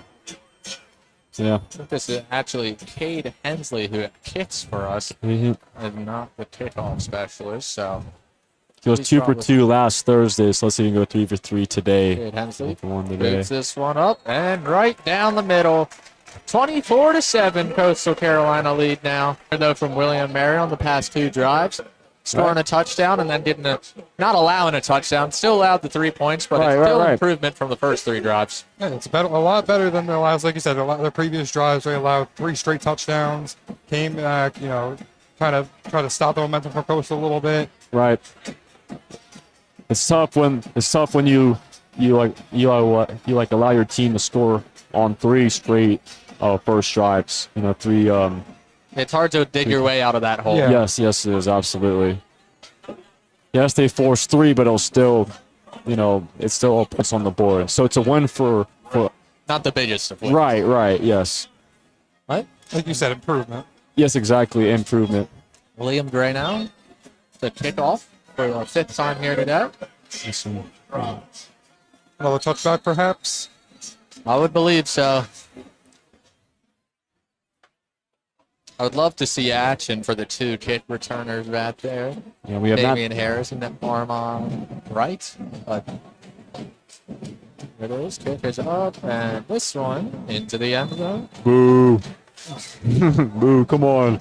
Yeah. This is actually Cade Hensley who kicks for us, and not the kickoff specialist. So he was 2 for 2 last Thursday, so let's see if he can go 3 for 3 today. Cade Hensley picks this one up and right down the middle. 24-7, Coastal Carolina lead now. Though from William Mary on the past 2 drives, scoring a touchdown and then not allowing a touchdown. Still allowed the 3 points, but it's still an improvement from the first 3 drives. Yeah, it's a lot better than their last, like you said, their previous drives. They allowed 3 straight touchdowns. Came back, try to stop the momentum from Coastal a little bit. Right. It's tough when you allow your team to score on 3 straight first drives. 3. It's hard to dig your way out of that hole. Yeah. Yes, it is absolutely. Yes, they forced 3, but it'll still, it's still a points on the board. So it's a win for not the biggest of wins. Right, yes. Right? Like you said, improvement. Yes, exactly, improvement. William Gray now, the kickoff for the 5th time here today. Another touchback, perhaps? I would believe so. I would love to see action for the two kick returners back there. Yeah, we have Damian Harris and then Armand Wright. But it is. Kick is up, and this one into the end zone. Boo. Boo, come on.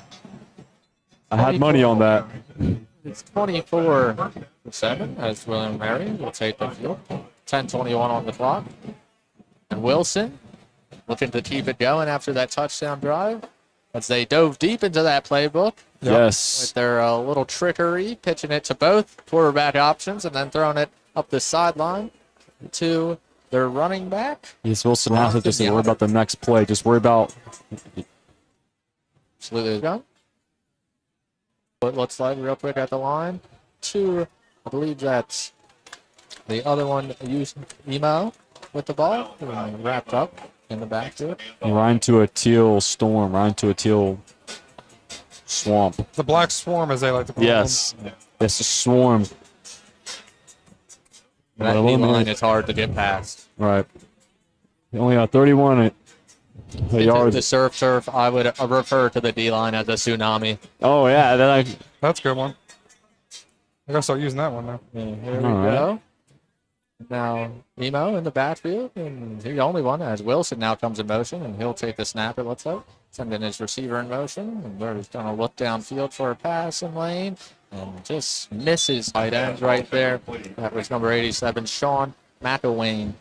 I had money on that. It's 24-7 as William Mary will take the field. 10:21 on the clock. And Wilson looking to keep it going after that touchdown drive as they dove deep into that playbook. Yes. With their little trickery, pitching it to both quarterback options and then throwing it up the sideline to their running back. Yes, Wilson has to just worry about the next play. Just worry about. Absolutely gun. What looks like real quick at the line. Two, I believe that's the other one used emo with the ball. Wrapped up in the backfield. Right into a teal storm, right into a teal swamp. The black swarm, as they like to call Yes. It's a swarm. That D-line is hard to get past. Right. He only got 31 yards. The surf turf, I would refer to the D-line as a tsunami. Oh, yeah. That's a good one. I gotta start using that one now. Yeah, here we go. Now, Emo in the backfield, and the only one as Wilson now comes in motion, and he'll take the snap, it looks like. Sending his receiver in motion, and we're just going to look downfield for a pass in lane, and just misses tight ends right there. That was number 87, Sean McElwain,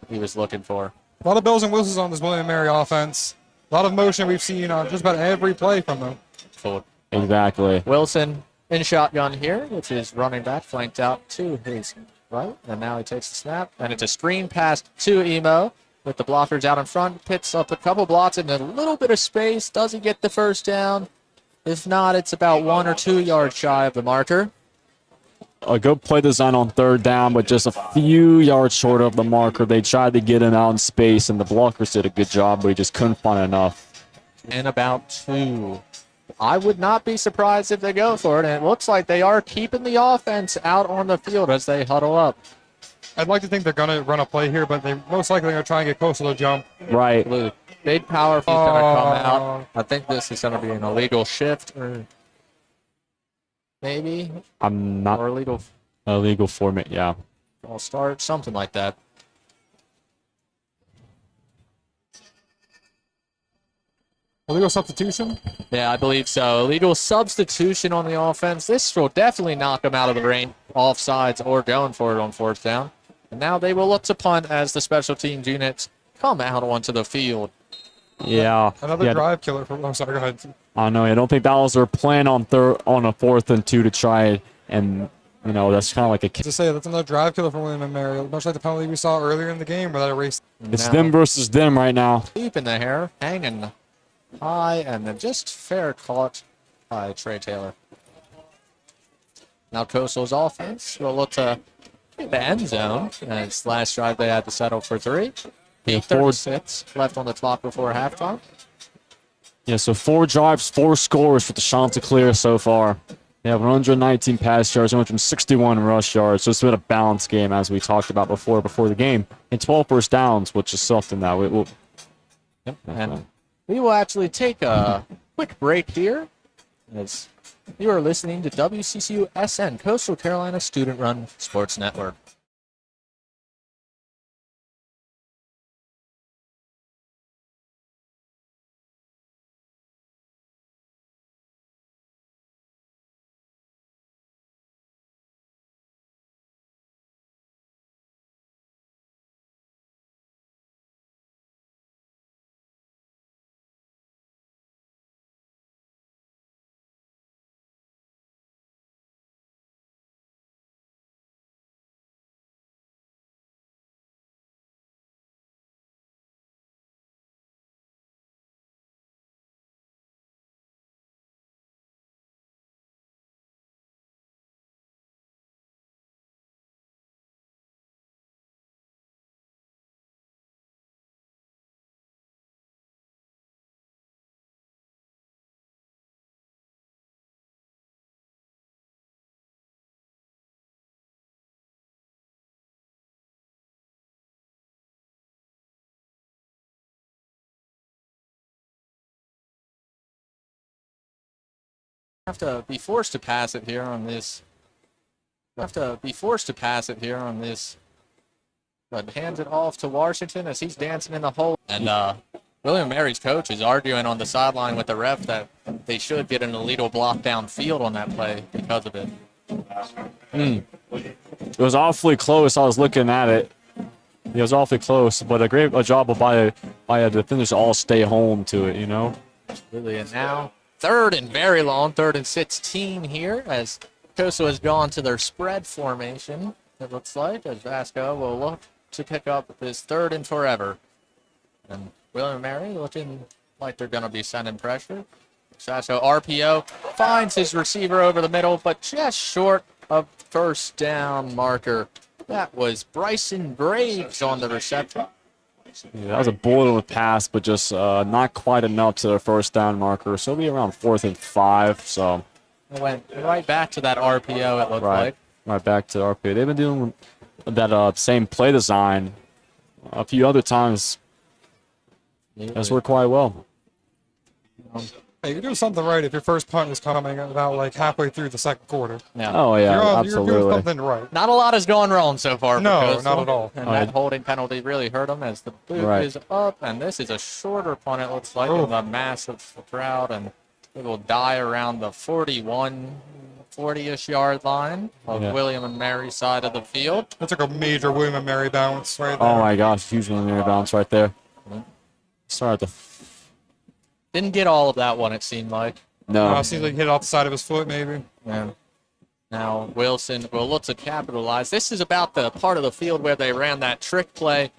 he was looking for. A lot of bells and whistles on this William Mary offense. A lot of motion we've seen on just about every play from them. Forward. Exactly. Wilson in shotgun here, which is running back, flanked out to his right, and now he takes the snap, and it's a screen pass to Emo with the blockers out in front, picks up a couple blocks in a little bit of space, doesn't get the first down. If not, it's about 1 or 2 yards shy of the marker. A good play design on third down, but just a few yards short of the marker. They tried to get him out in space, and the blockers did a good job, but he just couldn't find enough. And about 2. I would not be surprised if they go for it, and it looks like they are keeping the offense out on the field as they huddle up. I'd like to think they're going to run a play here, but they most likely are going to try and get close to the jump. Right. Big power feed's going to come out. I think this is going to be an illegal shift, or maybe. I'm not. Or illegal. Illegal format, yeah. I'll start, something like that. Illegal substitution? Yeah, I believe so. Illegal substitution on the offense. This will definitely knock them out of the range, offsides, or going for it on fourth down. And now they will look to punt as the special teams units come out onto the field. Yeah. Another drive killer from. Oh, sorry, go ahead. I know. I don't think that was their plan on a 4th and 2 to try it, and that's kind of like a. To say that's another drive killer for William and Mary, much like the penalty we saw earlier in the game where that erased. It's them versus them right now. Deep in the hair, hanging high, and then just fair caught by Trey Taylor. Now Coastal's offense will look to hit the end zone. As last drive they had to settle for 3. 36 left on the clock before halftime. Yeah, so 4 drives, 4 scores for the Chanticleer so far. They have 119 pass yards, 161 rush yards. So it's been a balanced game, as we talked about before the game. And 12 first downs, which is something that we will. Yep. And we will actually take a quick break here, as you are listening to WCCU-SN, Coastal Carolina Student-Run Sports Network. Have to be forced to pass it here on this. Have to be forced to pass it here on this. But hands it off to Washington as he's dancing in the hole. And William Mary's coach is arguing on the sideline with the ref that they should get an illegal block downfield on that play because of it. It was awfully close. I was looking at it. It was awfully close, but a job by a defenders to all stay home to it, you know? Really, and now third and very long, 3rd and 16 here as Coastal has gone to their spread formation, it looks like, as Vasco will look to pick up his 3rd and forever. And William Mary looking like they're going to be sending pressure. Vasco RPO finds his receiver over the middle, but just short of first down marker. That was Bryson Graves on the reception. Yeah, that was a bullet on the pass, but just not quite enough to the first down marker. So it'll be around 4th and 5. So It went right back to that RPO, it looked like. Right back to RPO. They've been doing that same play design a few other times. That's worked quite well. Hey, you're doing something right if your first punt is coming about like halfway through the 2nd quarter. Yeah. Oh, yeah, You're absolutely. doing something right. Not a lot has gone wrong so far. For No, Coastal, not at all. And that holding penalty really hurt him as the boot is up. And this is a shorter punt, it looks like, in the massive crowd. And it will die around the 40-ish yard line of William and Mary's side of the field. That took a major William and Mary bounce right there. Oh, my gosh. Huge one there bounce right there. Sorry. Didn't get all of that one, it seemed like. No. Seems like he hit it off the side of his foot, maybe. Yeah. Now Wilson will look to capitalize. This is about the part of the field where they ran that trick play,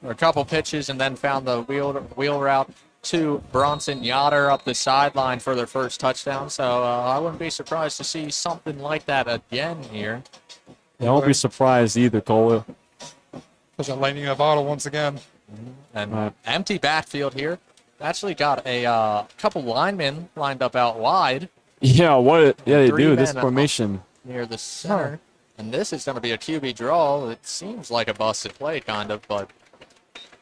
or a couple pitches, and then found the wheel route to Bronson Yoder up the sideline for their first touchdown. So I wouldn't be surprised to see something like that again here. I won't be surprised either, Cole. Such a lightning in a bottle once again. And empty backfield here. Actually got a couple linemen lined up out wide. Yeah, they do. This men formation. Near the center. And this is going to be a QB draw. It seems like a busted play, kind of, but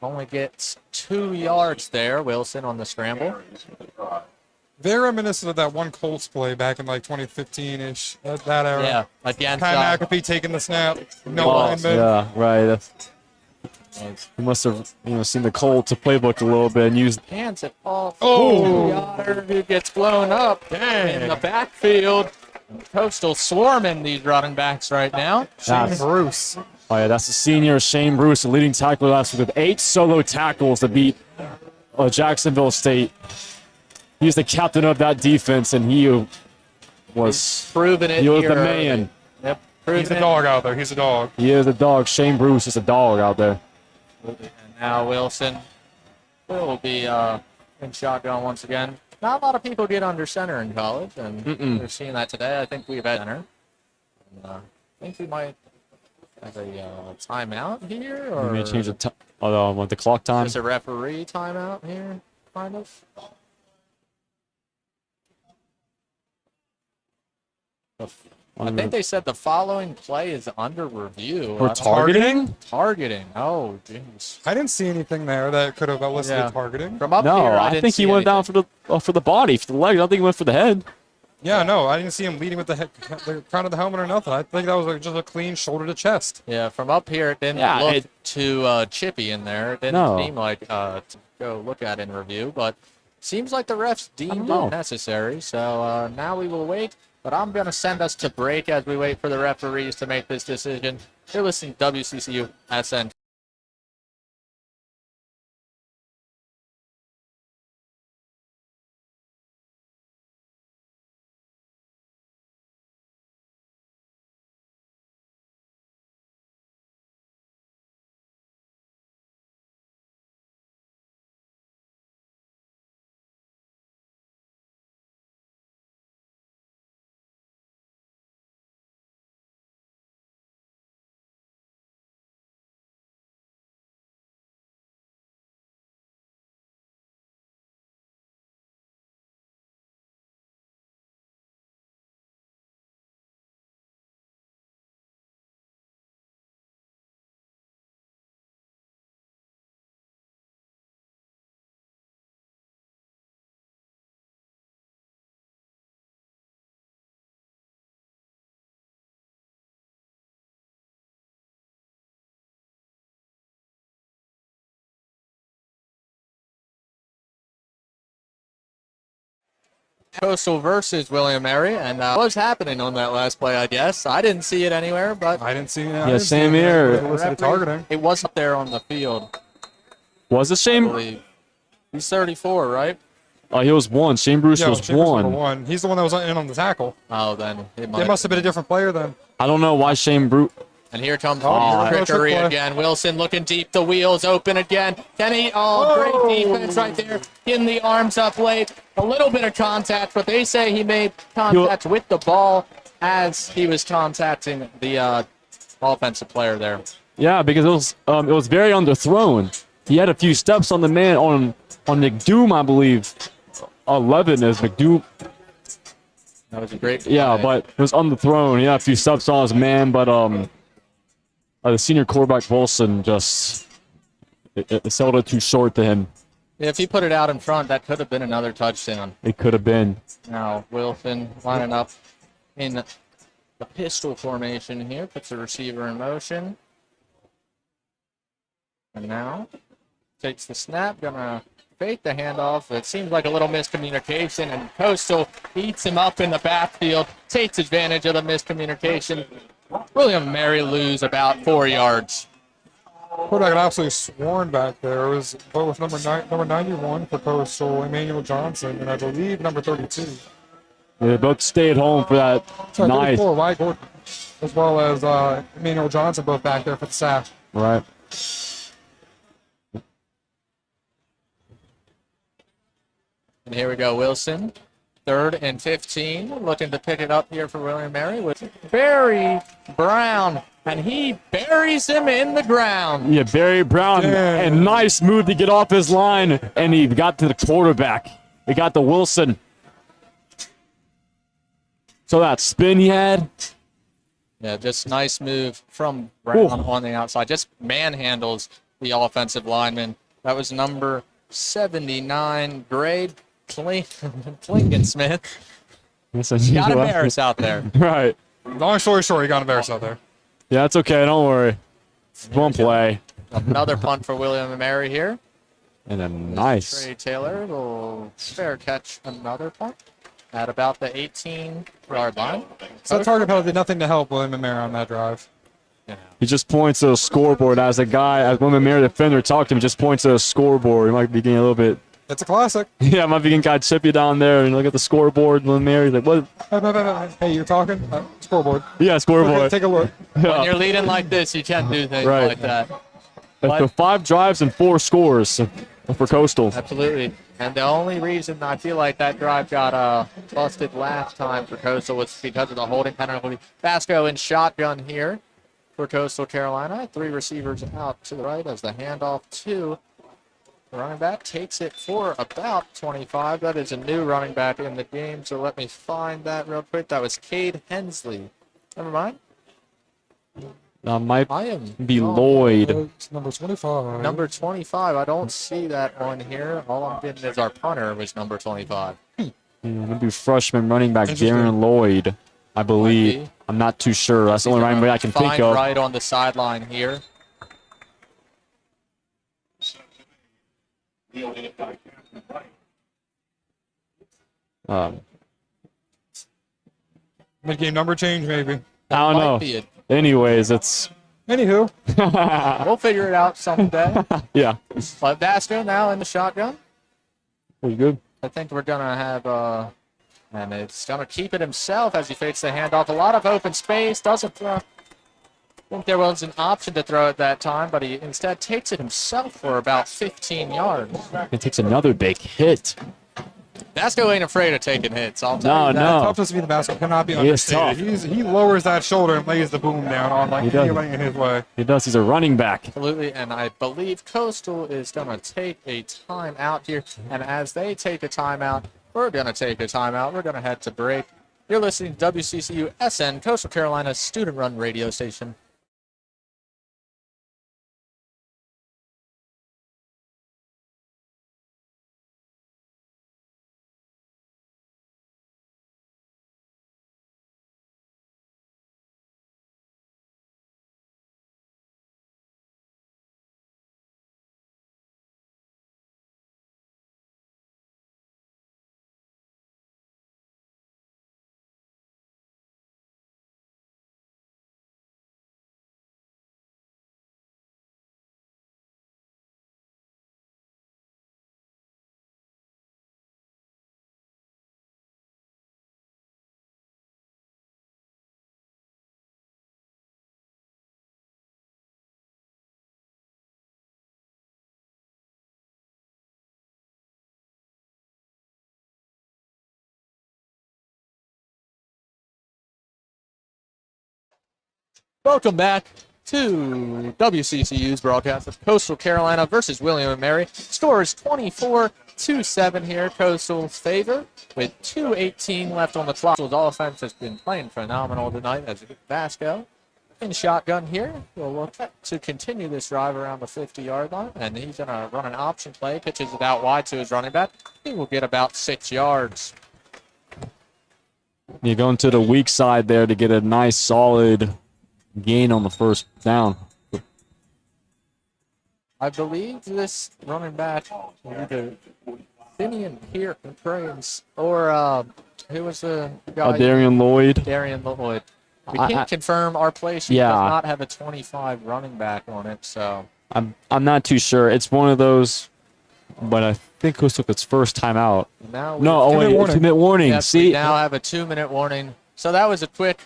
only gets 2 yards there. Wilson on the scramble. Very reminiscent of that one Colts play back in like 2015-ish, that era. Yeah, against Pat McAfee taking the snap. No lineman. Yeah, right. He must have seen the Colts playbook a little bit and used. hands it off. Oh! Yoder, who gets blown up in the backfield. Coastal swarming these running backs right now. Shane Bruce. Oh yeah, that's the senior Shane Bruce, the leading tackler last week with 8 solo tackles to beat Jacksonville State. He's the captain of that defense, and he was proving it. He was here the man. Yep, He's a dog out there. He's a dog. He is a dog. Shane Bruce is a dog out there. And now Wilson will be in shotgun once again. Not a lot of people get under center in college, and we're seeing that today. I think we've had center. And, I think we might have a timeout here, or Maybe change the clock time. just a referee timeout here, kind of. I think they said the following play is under review. For targeting? Targeting. Oh, jeez. I didn't see anything there that could have elicited targeting. From up No, here, I didn't think he see went anything. down for the body, for the leg. I don't think he went for the head. Yeah, no, I didn't see him leading with the crown of the helmet or nothing. I think that was just a clean shoulder to chest. Yeah, from up here, it didn't look too chippy in there. It didn't seem like to go look at in review, but seems like the refs deemed it necessary. So now we will wait, but I'm going to send us to break as we wait for the referees to make this decision. You're listening to WCCU SN. Coastal versus William Mary, and what was happening on that last play, I guess. I didn't see it anywhere, but I didn't see it. Yeah, same here. Targeting. it wasn't there on the field, Was it I Shane? believe. He's 34, right? Oh, he was 1. Shane Bruce Yeah, was Chambers number 1. 1. He's the one that was in on the tackle. Oh, then it It must have been a different player then. I don't know why Shane Bruce. And here comes Oh, trickery trick play. again. Wilson looking deep. The wheels open again. Kenny, great defense right there. Getting the arms up late. A little bit of contact, but they say he made contact with the ball as he was contacting the offensive player there. Yeah, because it was very underthrown. He had a few steps on the man on McDoom, I believe. 11 is McDoom. That was a great play. Yeah, but it was underthrown. He had a few steps on his man, but the senior quarterback Wilson just it sold it too short to him. If he put it out in front, that could have been another touchdown. It could have been. Now Wilson lining up in the pistol formation here. Puts the receiver in motion. And now takes the snap. Gonna fake the handoff. It seems like a little miscommunication, and Coastal eats him up in the backfield, takes advantage of the miscommunication. William Mary lose about 4 yards. Quarterback got absolutely sworn back there. It was both number 91 for Coastal, Emmanuel Johnson, and I believe number 32. They both stayed home for that. Sorry, Nice. 34, Wyatt Gordon, as well as Emmanuel Johnson, both back there for the sack. Right. And here we go, Wilson. 3rd and 15, looking to pick it up here for William Mary with Barry Brown, and he buries him in the ground. Yeah, Barry Brown, a nice move to get off his line, and he got to the quarterback. He got to Wilson. So that spin he had. Yeah, just nice move from Brown on the outside. Just manhandles the offensive lineman. That was number 79, Grade Plinken Smith. Got embarrassed out there. Right. Long story short, he got embarrassed out there. Yeah, it's okay. Don't worry. One play. Another punt for William and Mary here. And a nice. Trey Taylor will fair catch another punt at about the 18-yard line. So that target penalty did nothing to help William and Mary on that drive. He just points to the scoreboard as a guy, as William Mary defender talked to him, just points to the scoreboard. He might be getting a little bit. It's a classic. Yeah, might be getting kind of chippy down there and look at the scoreboard. William Mary's like, what? Hey, you're talking? Scoreboard. Yeah, scoreboard. Okay, take a look. When you're leading like this, you can't do things Right. like that. So 5 drives and 4 scores for Coastal. Absolutely. And the only reason I feel like that drive got busted last time for Coastal was because of the holding penalty. Vasco in shotgun here for Coastal Carolina. 3 receivers out to the right as the handoff to the running back. Takes it for about 25. That is a new running back in the game, so let me find that real quick. That was Cade Hensley. Never mind. Might I am be wrong. Lloyd. It's number 25. Number 25. I don't see that on here. All I'm getting is our punter was number 25. Maybe freshman running back Interesting. Darren Lloyd, I believe. Might be. I'm not too sure. That's the only running back I can think Find of. right on the sideline here. Mid-game number change, maybe. I don't Might know. be it. Anyways, it's Anywho, We'll figure it out someday. yeah, But Vasco now in the shotgun. pretty good. I think we're going to have, and it's going to keep it himself as he fakes the handoff. A lot of open space. Doesn't throw. I think there was an option to throw it that time, but he instead takes it himself for about 15 yards. It takes another big hit. Vasco ain't afraid of taking hits. I'll tell you that. No. toughness to be the basket cannot be He is understated. He lowers that shoulder and lays the boom down on like He does. anything in his way. He does. He's a running back. Absolutely, and I believe Coastal is going to take a timeout here. And as they take a timeout, we're going to take a timeout. We're going to head to break. You're listening to Wccusn, Coastal Carolina's student-run radio station. Welcome back to WCCU's broadcast of Coastal Carolina versus William & Mary. Score is 24-7 here, Coastal's favor, with 2:18 left on the clock. Coastal's offense has been playing phenomenal tonight as Vasco in shotgun here. We'll look to continue this drive around the 50-yard line, and he's going to run an option play, pitches it out wide to his running back. He will get about 6 yards. You're going to the weak side there to get a nice, solid gain on the first down. I believe this running back, either Finian here Cranes or who was the guy? Darian Lloyd. Darian Lloyd. We can't confirm our play sheet does not have a 25 running back on it, so I'm not too sure. It's one of those, but I think Coastal took its first time out. now No, oh wait, 2-minute warning. yes, See, we now have a 2-minute warning. So that was a quick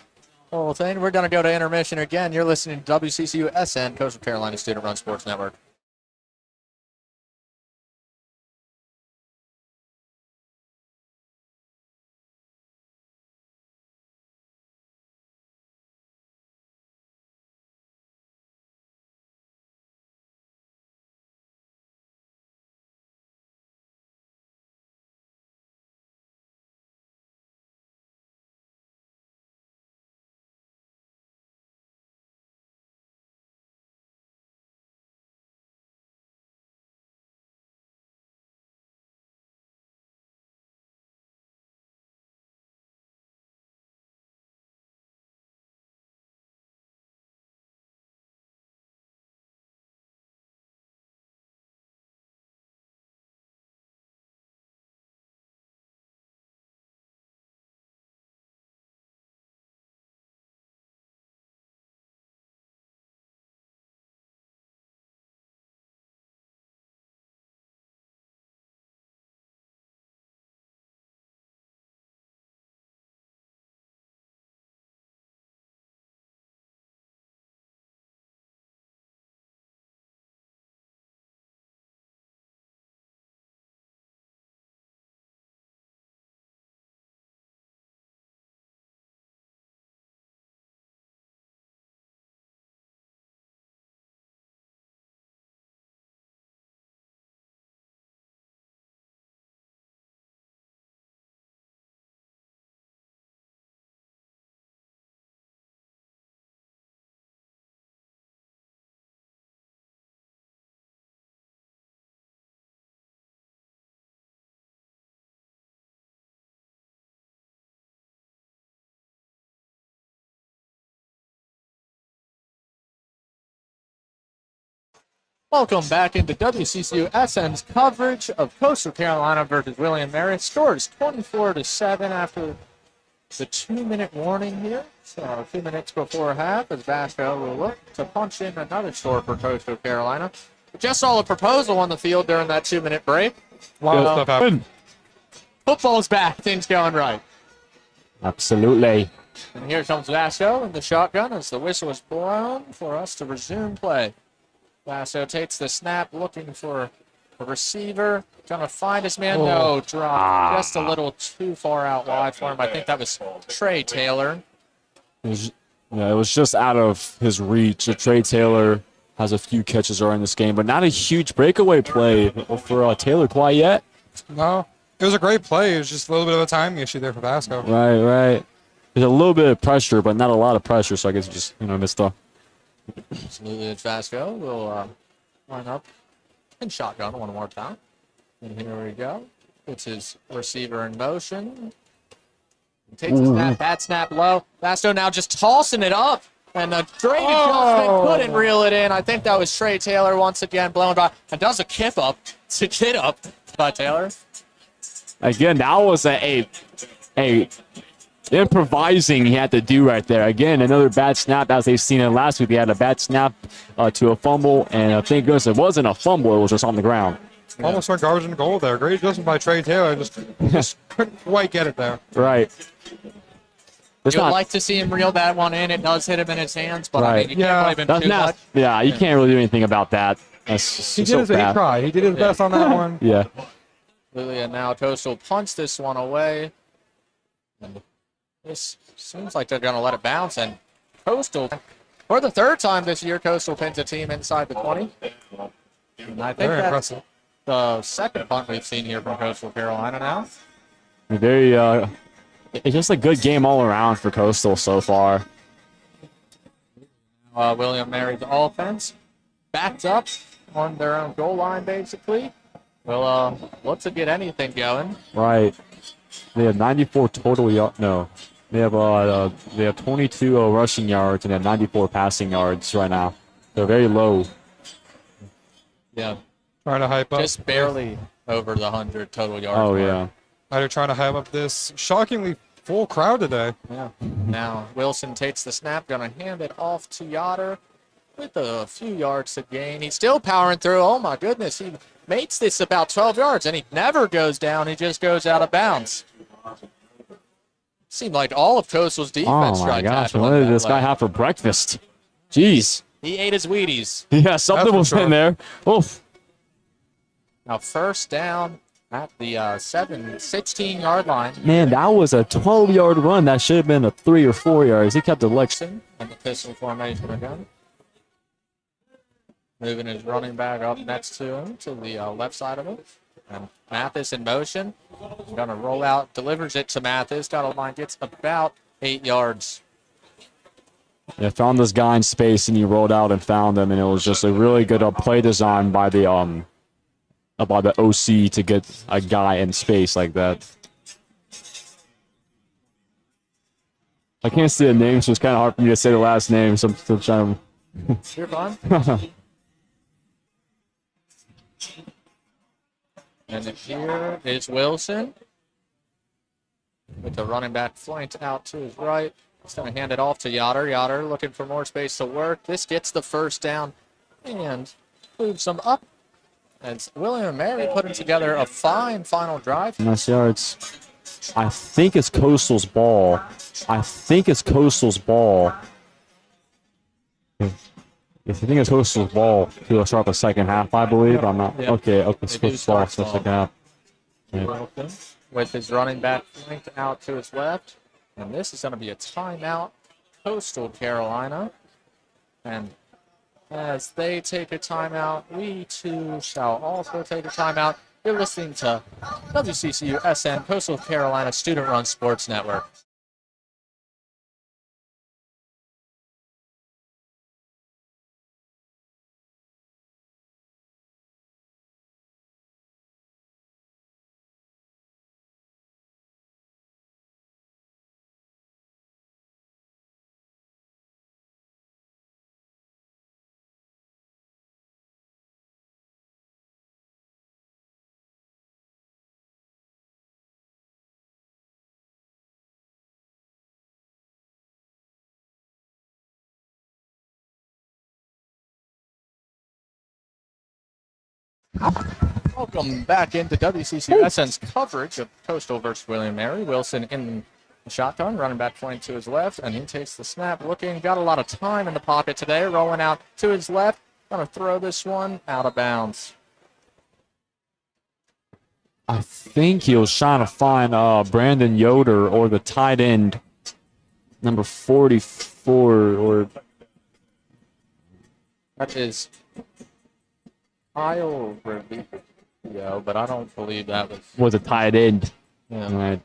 little thing. We're going to go to intermission again. You're listening to WCCU SN, Coastal Carolina Student Run Sports Network. Welcome back into WCCU SN's coverage of Coastal Carolina versus William & Mary. Score is 24-7 after the 2-minute warning here. So 2 minutes before half as Vasco will look to punch in another score for Coastal Carolina. We just saw a proposal on the field during that 2-minute break. A lot of stuff happened. Football's back. Things going right. absolutely. And here comes Vasco in the shotgun as the whistle is blown for us to resume play. Vasco takes the snap, looking for a receiver. Going to find his man. No, drop. Just a little too far out wide for him. I think that was Trey Taylor. It was just out of his reach. Trey Taylor has a few catches already in this game, but not a huge breakaway play for Taylor quite yet. No, it was a great play. It was just a little bit of a timing issue there for Vasco. Right. There's a little bit of pressure, but not a lot of pressure, so I guess just, missed off. Absolutely, it's Vasco. We'll line up in shotgun one more time. And here we go. It's his receiver in motion. He takes a snap, bad snap low. Vasco now just tossing it up. And a great adjustment, couldn't reel it in. I think that was Trey Taylor once again blown by. And does a kip up to get up by Taylor. Again, that was a improvising he had to do right there. Again, another bad snap as they've seen it last week. They had a bad snap to a fumble, and thank goodness it wasn't a fumble. It was just on the ground. Yeah. Almost went garbage and goal there. Great adjustment by Trey Taylor. Just couldn't quite get it there. Right. You'd like to see him reel that one in. It does hit him in his hands, but I mean, you can't blame him too much. Yeah, you can't really do anything about that. That's He tried. He did his best on that one. Yeah. Lilia now Coastal punts this one away. And this seems like they're going to let it bounce, and Coastal For the third time this year, Coastal pins a team inside the 20. And I think Very that's impressive. the second punt we've seen here from Coastal Carolina now. Very, it's just a good game all around for Coastal so far. William Mary's offense backed up on their own goal line, basically. Will look to get anything going. Right. They have 94 total yards. No. They have 22 rushing yards and they have 94 passing yards right now. They're very low. Yeah, Trying to hype up. just barely over the 100 total yards. Oh, mark. yeah. They're trying to hype up this shockingly full crowd today. Yeah. Now Wilson takes the snap, gonna hand it off to Yoder with a few yards to gain. He's still powering through. Oh my goodness, he makes this about 12 yards and he never goes down. He just goes out of bounds. Seemed like all of Coastal's defense Oh, my tried gosh. tackling What did that this guy play. have for breakfast? Jeez. He ate his Wheaties. Yeah, something for was sure. in there. Oof. Now first down at the 16-yard line. Man, that was a 12-yard run. That should have been a 3 or 4 yards. He kept it like. And the pistol formation again. Moving his running back up next to him to the left side of him. And Mathis in motion. Going to roll out, delivers it to Mathis. Got a line, gets about 8 yards. Yeah, found this guy in space and he rolled out and found him, and it was just a really good play design by the OC to get a guy in space like that. I can't say the name, so it's kind of hard for me to say the last name, so I'm still trying You're fine. to. And here is Wilson with the running back flanked out to his right. He's going to hand it off to Yoder. Yoder looking for more space to work. This gets the first down and moves them up. And William and Mary putting together a fine final drive. Nice yards. I think it's Coastal's ball. If you think it's Coastal's ball, he'll start the second half, I believe. I'm not. Yeah. Okay, They it's do Coastal's ball, start so small. second half. Yeah. Wilson with his running back flanked out to his left. And this is going to be a timeout, Coastal Carolina. And as they take a timeout, we too shall also take a timeout. You're listening to Wccusn Coastal Carolina Student-Run Sports Network. Welcome back into WCCUSN's coverage of Coastal versus William Mary. Wilson in the shotgun, running back flank to his left, and he takes the snap, looking, got a lot of time in the pocket today, rolling out to his left, gonna throw this one out of bounds. I think he was trying to find Brandon Yoder or the tight end, number 44, or That is Kyle Rubio, but I don't believe that was. a tight end. Yeah. Right.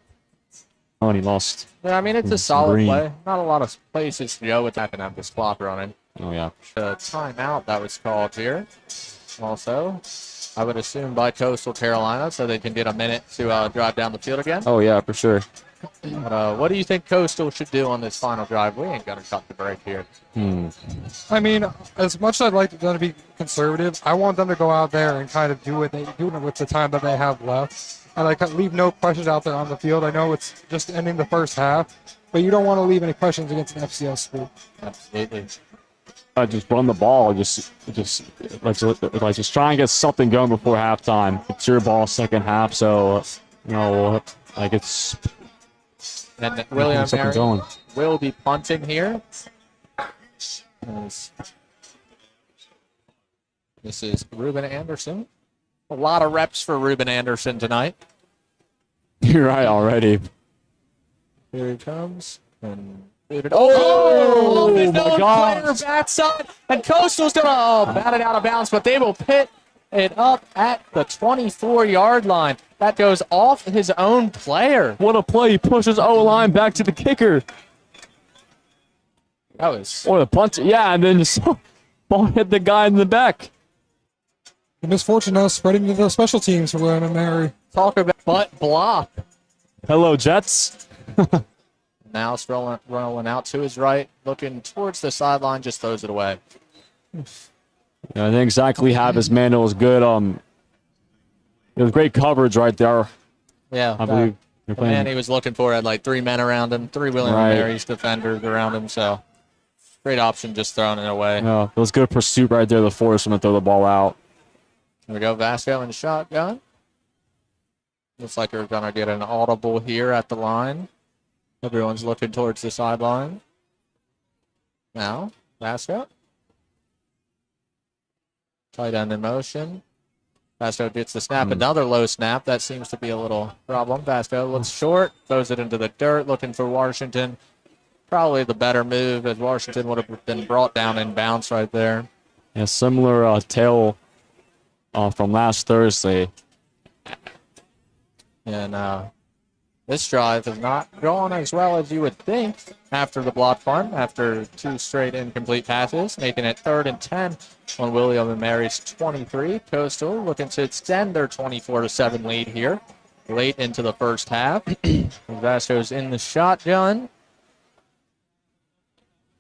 Oh, and he lost. Yeah, I mean, it's a It's solid green. play. Not a lot of places to go with that and have this clock running. Oh, yeah. The timeout that was called here. Also, I would assume by Coastal Carolina, so they can get a minute to drive down the field again. Oh, yeah, for sure. But, what do you think Coastal should do on this final drive? We ain't gonna cut the break here. I mean, as much as I'd like them to be conservative, I want them to go out there and kind of do what they do with the time that they have left, and like leave no questions out there on the field. I know it's just ending the first half, but you don't want to leave any questions against an FCS school. Absolutely. Just run the ball. Just try and get something going before halftime. It's your ball second half, so it's And William something Mary going. will be punting here. This is Ruben Anderson. A lot of reps for Ruben Anderson tonight. You're right already. Here he comes. And Oh, my Known gosh. player backside, and Coastal's gonna bat it out of bounds, but they will pit it up at the 24-yard line. That goes off his own player. What a play. He pushes O-line back to the kicker. That was Or the punter. Yeah, and then just ball hit the guy in the back. The misfortune now spreading to the special teams for William and Mary. talk about butt block. Hello, Jets. Now it's rolling out to his right, looking towards the sideline, just throws it away. Yeah, I think exactly how his manual was good. It was great coverage right there. Yeah, I believe they're the man playing. he was looking for had like 3 men around him, 3 William Right. and Mary's defenders around him, so great option just throwing it away. Yeah, it was good pursuit right there to force him to throw the ball out. Here we go, Vasco in the shotgun. Looks like we're going to get an audible here at the line. Everyone's looking towards the sideline. Now, Vasco. Tight end in motion. Vasco gets the snap. Another low snap. That seems to be a little problem. Vasco looks short, throws it into the dirt, looking for Washington. Probably the better move, as Washington would have been brought down in bounds right there. Yeah, similar tail from last Thursday. And this drive is not going as well as you would think after the block punt, after 2 straight incomplete passes, making it 3rd and 10 on William and Mary's 23. Coastal looking to extend their 24-7 lead here late into the first half. Vasco's in the shotgun.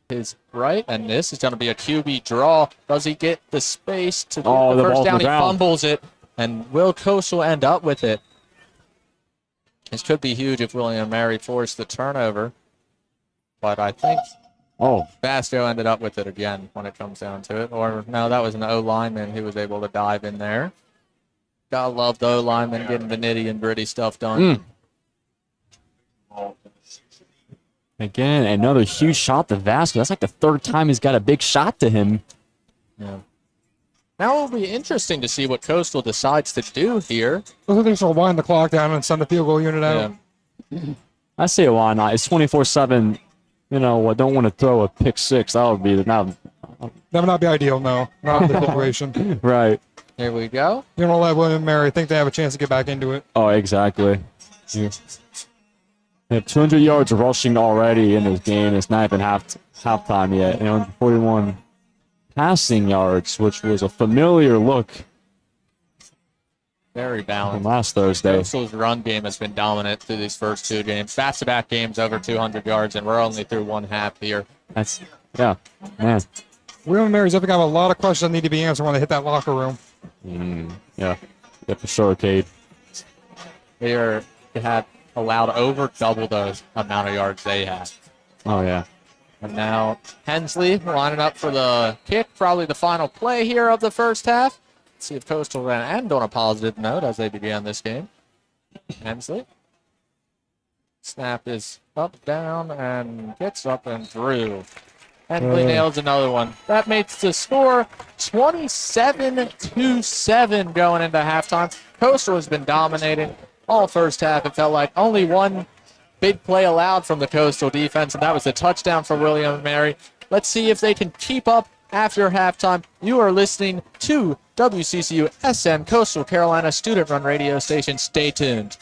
His right, and this is going to be a QB draw. Does he get the space to get the the first ball's down? on He the ground. fumbles it, and will Coastal end up with it? This could be huge if William and Mary force the turnover, but I think Vasco ended up with it again when it comes down to it. Or, no, that was an O-lineman who was able to dive in there. Gotta love the O-lineman getting the nitty and gritty stuff done. Again, another huge shot to Vasco. That's like the 3rd time he's got a big shot to him. Yeah. Now it'll be interesting to see what Coastal decides to do here. Those things will wind the clock down and send the field goal unit out. Yeah. I say why not? It's 24/7. You know, I don't want to throw a pick 6. That would be That would not be ideal, no. Not in the situation. right. Here we go. You don't let William and Mary think they have a chance to get back into it. Oh, exactly. Yeah. They have 200 yards rushing already in this game. It's not even halftime yet. And 41 passing yards, which was a familiar look Very from balanced. last Thursday. Coastal's run game has been dominant through these first 2 games. Back-to-back games over 200 yards, and we're only through 1 half here. Yeah, man. William and Mary's definitely got a lot of questions that need to be answered when they hit that locker room. Yeah, for sure, Cade. They had allowed over double the amount of yards they had. Oh, yeah. And now Hensley lining up for the kick, probably the final play here of the first half. Let's see if Coastal will end on a positive note as they began this game. Hensley. Snap is up, down, and gets up and through. Hensley nails another one. That makes the score 27-7 going into halftime. Coastal has been dominating all first half. It felt like only one big play allowed from the Coastal defense, and that was a touchdown for William and Mary. Let's see if they can keep up after halftime. You are listening to WCCU SN Coastal Carolina student-run radio station. Stay tuned.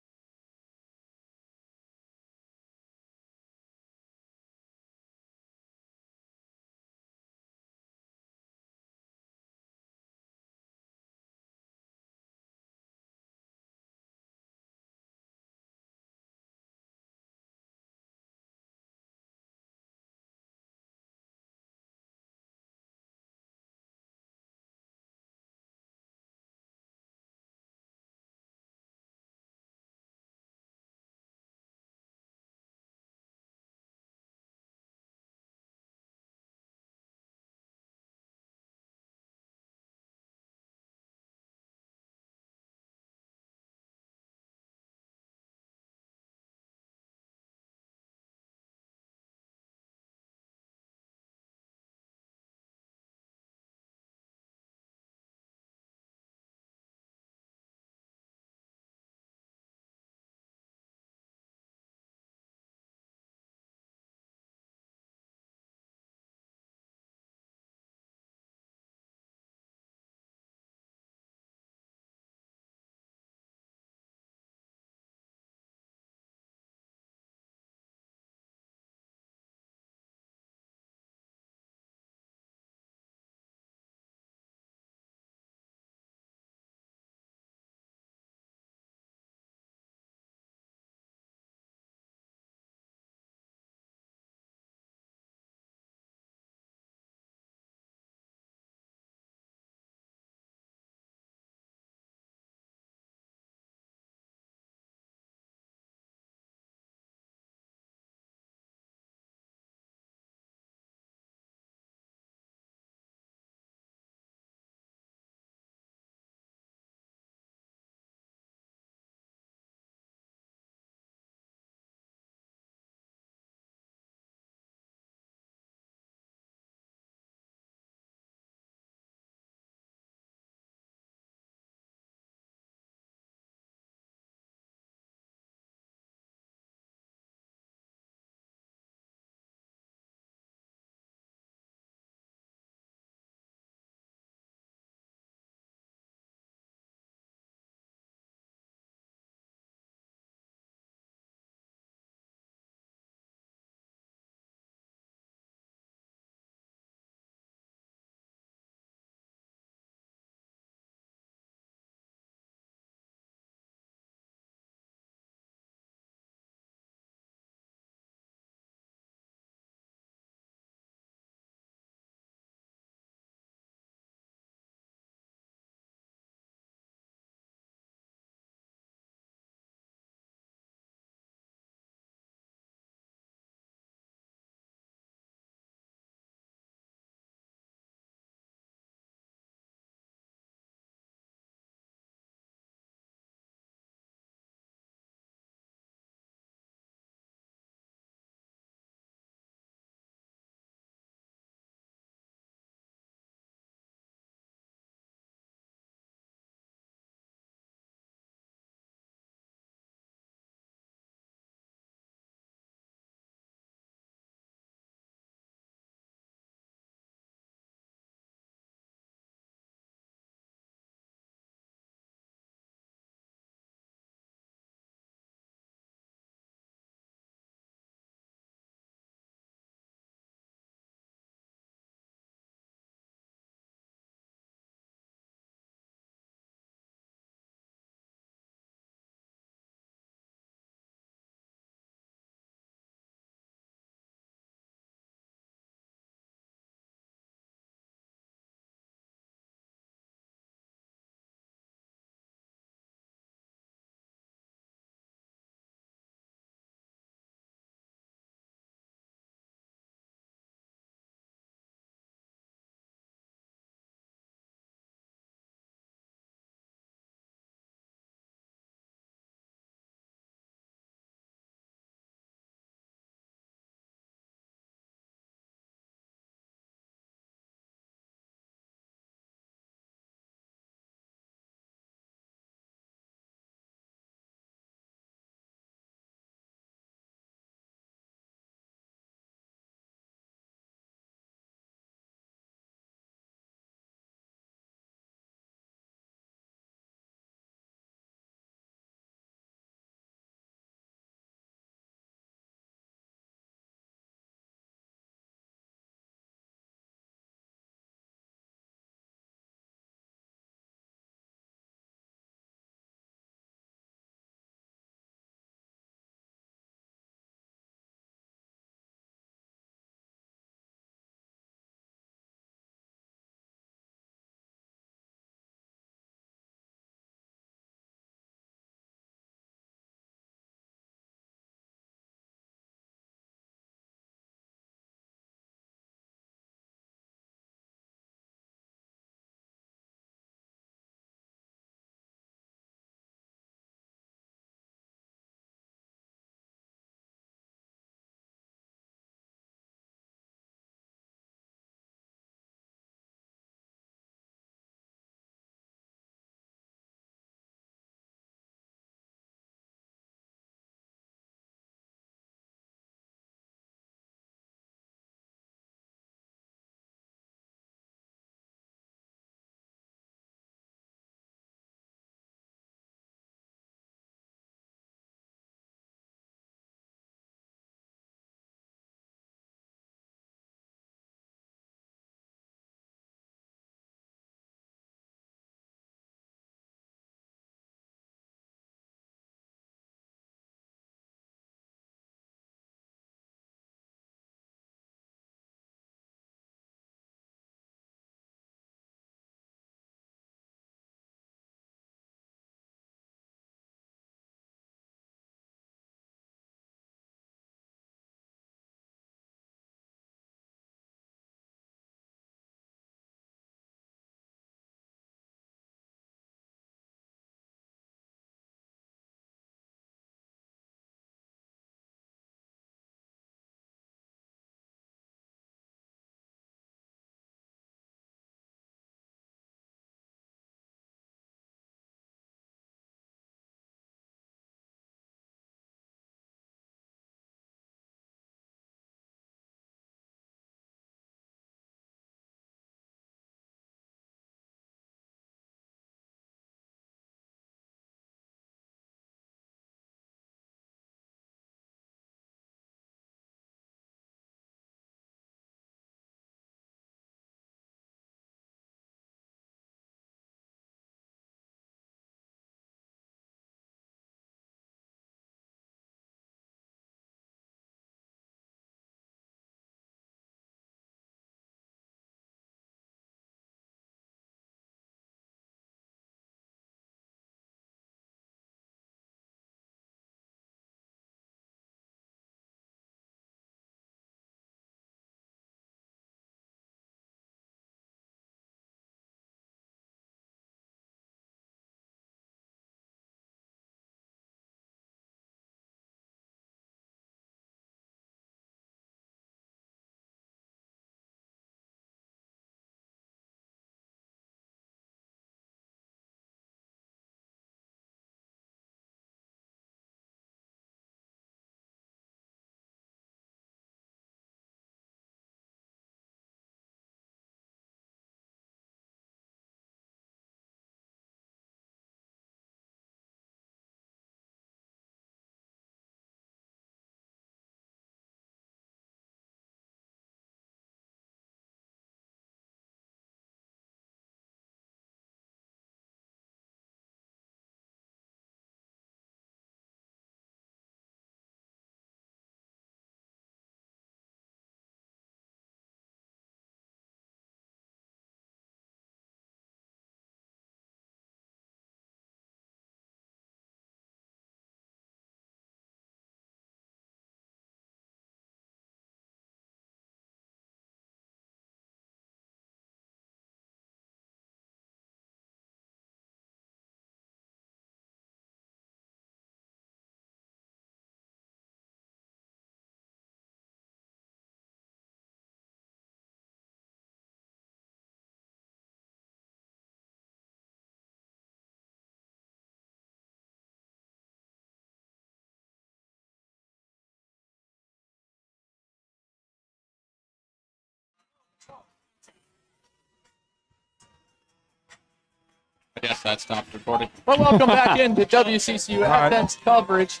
Yes, that stopped recording. Well, welcome back into WCCU Right. FN's coverage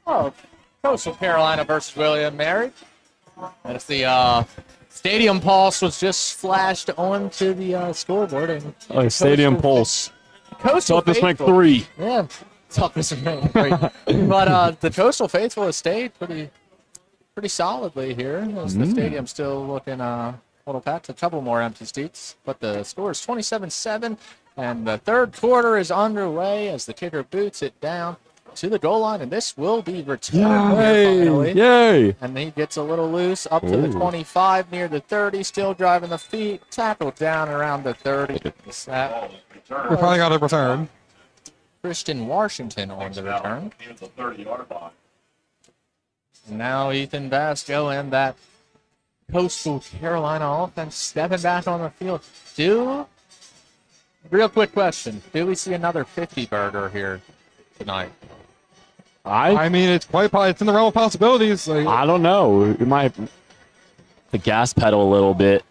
of Coastal Carolina versus William Mary. As the stadium pulse was just flashed onto the scoreboard. And Stadium Pulse. Coastal Toughest ranked faithful- 3. Yeah, toughest ranked 3. But the Coastal faithful has stayed pretty solidly here. As the stadium's still looking a little packed. A couple more empty seats. But the score is 27-7. And the third quarter is underway as the kicker boots it down to the goal line. And this will be returned here finally. Yay! And he gets a little loose up to the 25, near the 30, still driving the feet, tackled down around the 30. That We probably got a return. Christian Washington on the return. And now Ethan Vasco and that Coastal Carolina offense stepping back on the field. Real quick question. Do we see another 50 burger here tonight? I mean, it's it's in the realm of possibilities. Like, I don't know. We might the gas pedal a little bit.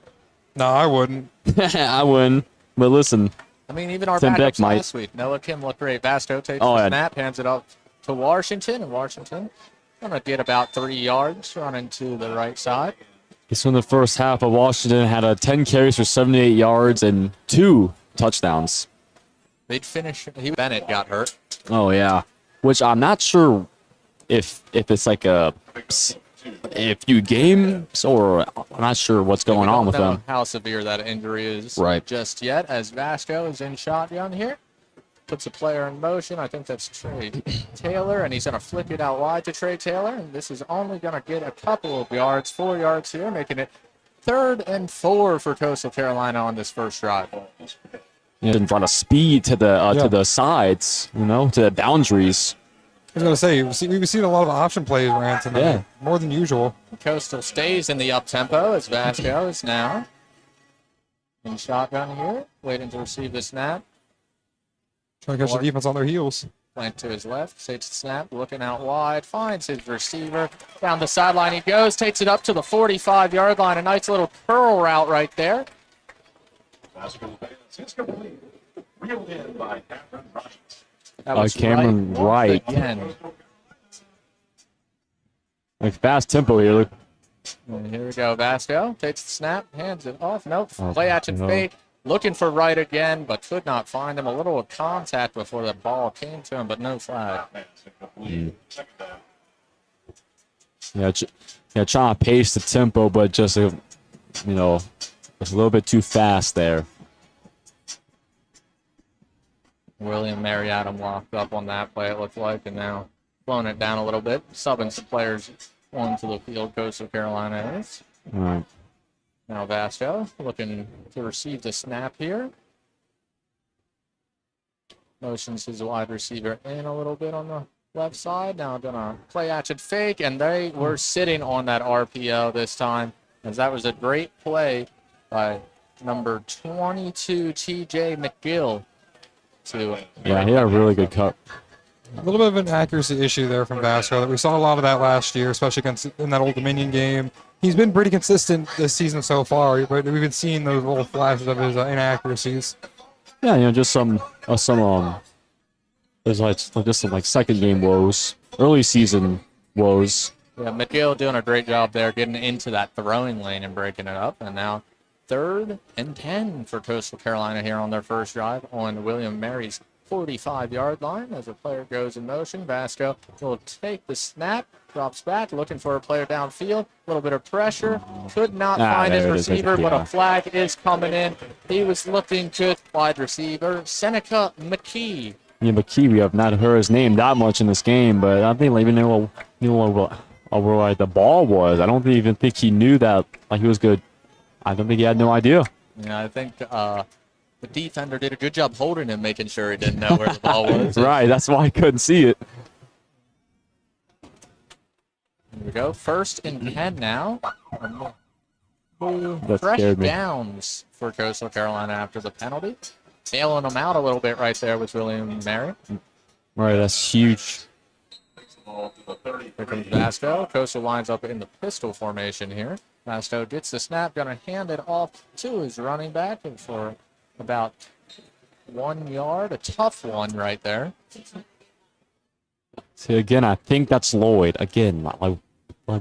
no, I wouldn't. I wouldn't. But listen, I mean, even our Tim Beck backups might. last week. Noah Kim looked great. Vasco takes Oh, the yeah. snap, hands it up to Washington, and Washington gonna get about 3 yards running to the right side. this one, the first half of Washington had 10 carries for 78 yards and 2 touchdowns. They'd finish. Bennett got hurt. Oh yeah, which I'm not sure if it's like a few games or I'm not sure what's going on with Don't know them. how severe that injury is Right. just yet. As Vasco is in shotgun here, puts a player in motion. I think that's Trey Taylor, and he's gonna flick it out wide to Trey Taylor, and this is only gonna get a couple of yards, 4 yards here, making it 3rd and 4 for Coastal Carolina on this first drive. And a lot of speed to the sides, to the boundaries. I was going to say, we've seen a lot of option plays ran tonight. Yeah. More than usual. Coastal stays in the up-tempo as Vasco is now in shotgun here, waiting to receive the snap. Trying to catch the defense on their heels. Flank to his left, takes the snap, looking out wide, finds his receiver. Down the sideline he goes, takes it up to the 45-yard line. A nice little curl route right there. That was Cameron Wright. Again. Like fast tempo here. Look. And here we go. Vasco takes the snap, hands it off. Nope. Oh, Play action no. fake. Looking for Wright again, but could not find him. A little contact before the ball came to him, but no flag. Yeah, trying to pace the tempo, but just it's a little bit too fast there. William Mariadam locked up on that play, it looked like, and now slowing it down a little bit. Subbing some players onto the field, Coastal Carolina is. All right. Now Vasco looking to receive the snap here. Motions his wide receiver in a little bit on the left side. Now gonna play action fake, and they were sitting on that RPO this time, as that was a great play by number 22, TJ McGill. Yeah, he had a really good cut. A little bit of an accuracy issue there from Vasco. We saw a lot of that last year, especially in that Old Dominion game. He's been pretty consistent this season so far, but we've been seeing those little flashes of his inaccuracies. Yeah, just some there's just some second game woes, early season woes. Yeah, McGill doing a great job there, getting into that throwing lane and breaking it up. And now 3rd and 10 for Coastal Carolina here on their first drive on William Mary's 45-yard line. As a player goes in motion, Vasco will take the snap, drops back, looking for a player downfield. A little bit of pressure. Could not find his there it is. receiver, but Yeah. a flag is coming in. He was looking good. Wide receiver, Seneca McKee. Yeah, McKee, we have not heard his name that much in this game, but I don't even know where the ball was. I don't even think he knew that he was good. I don't think he had no idea. Yeah, I think the defender did a good job holding him, making sure he didn't know where the ball was. Right, that's why I couldn't see it. Here we go. 1st and 10 now. That Fresh scared me. downs for Coastal Carolina after the penalty. Tailing them out a little bit right there with William Mary. Right, that's huge. Here comes Vasco. Coastal lines up in the pistol formation here. Vasco gets the snap, going to hand it off to his running back, and for about 1 yard. A tough one right there. See, again, I think that's Lloyd. Again, like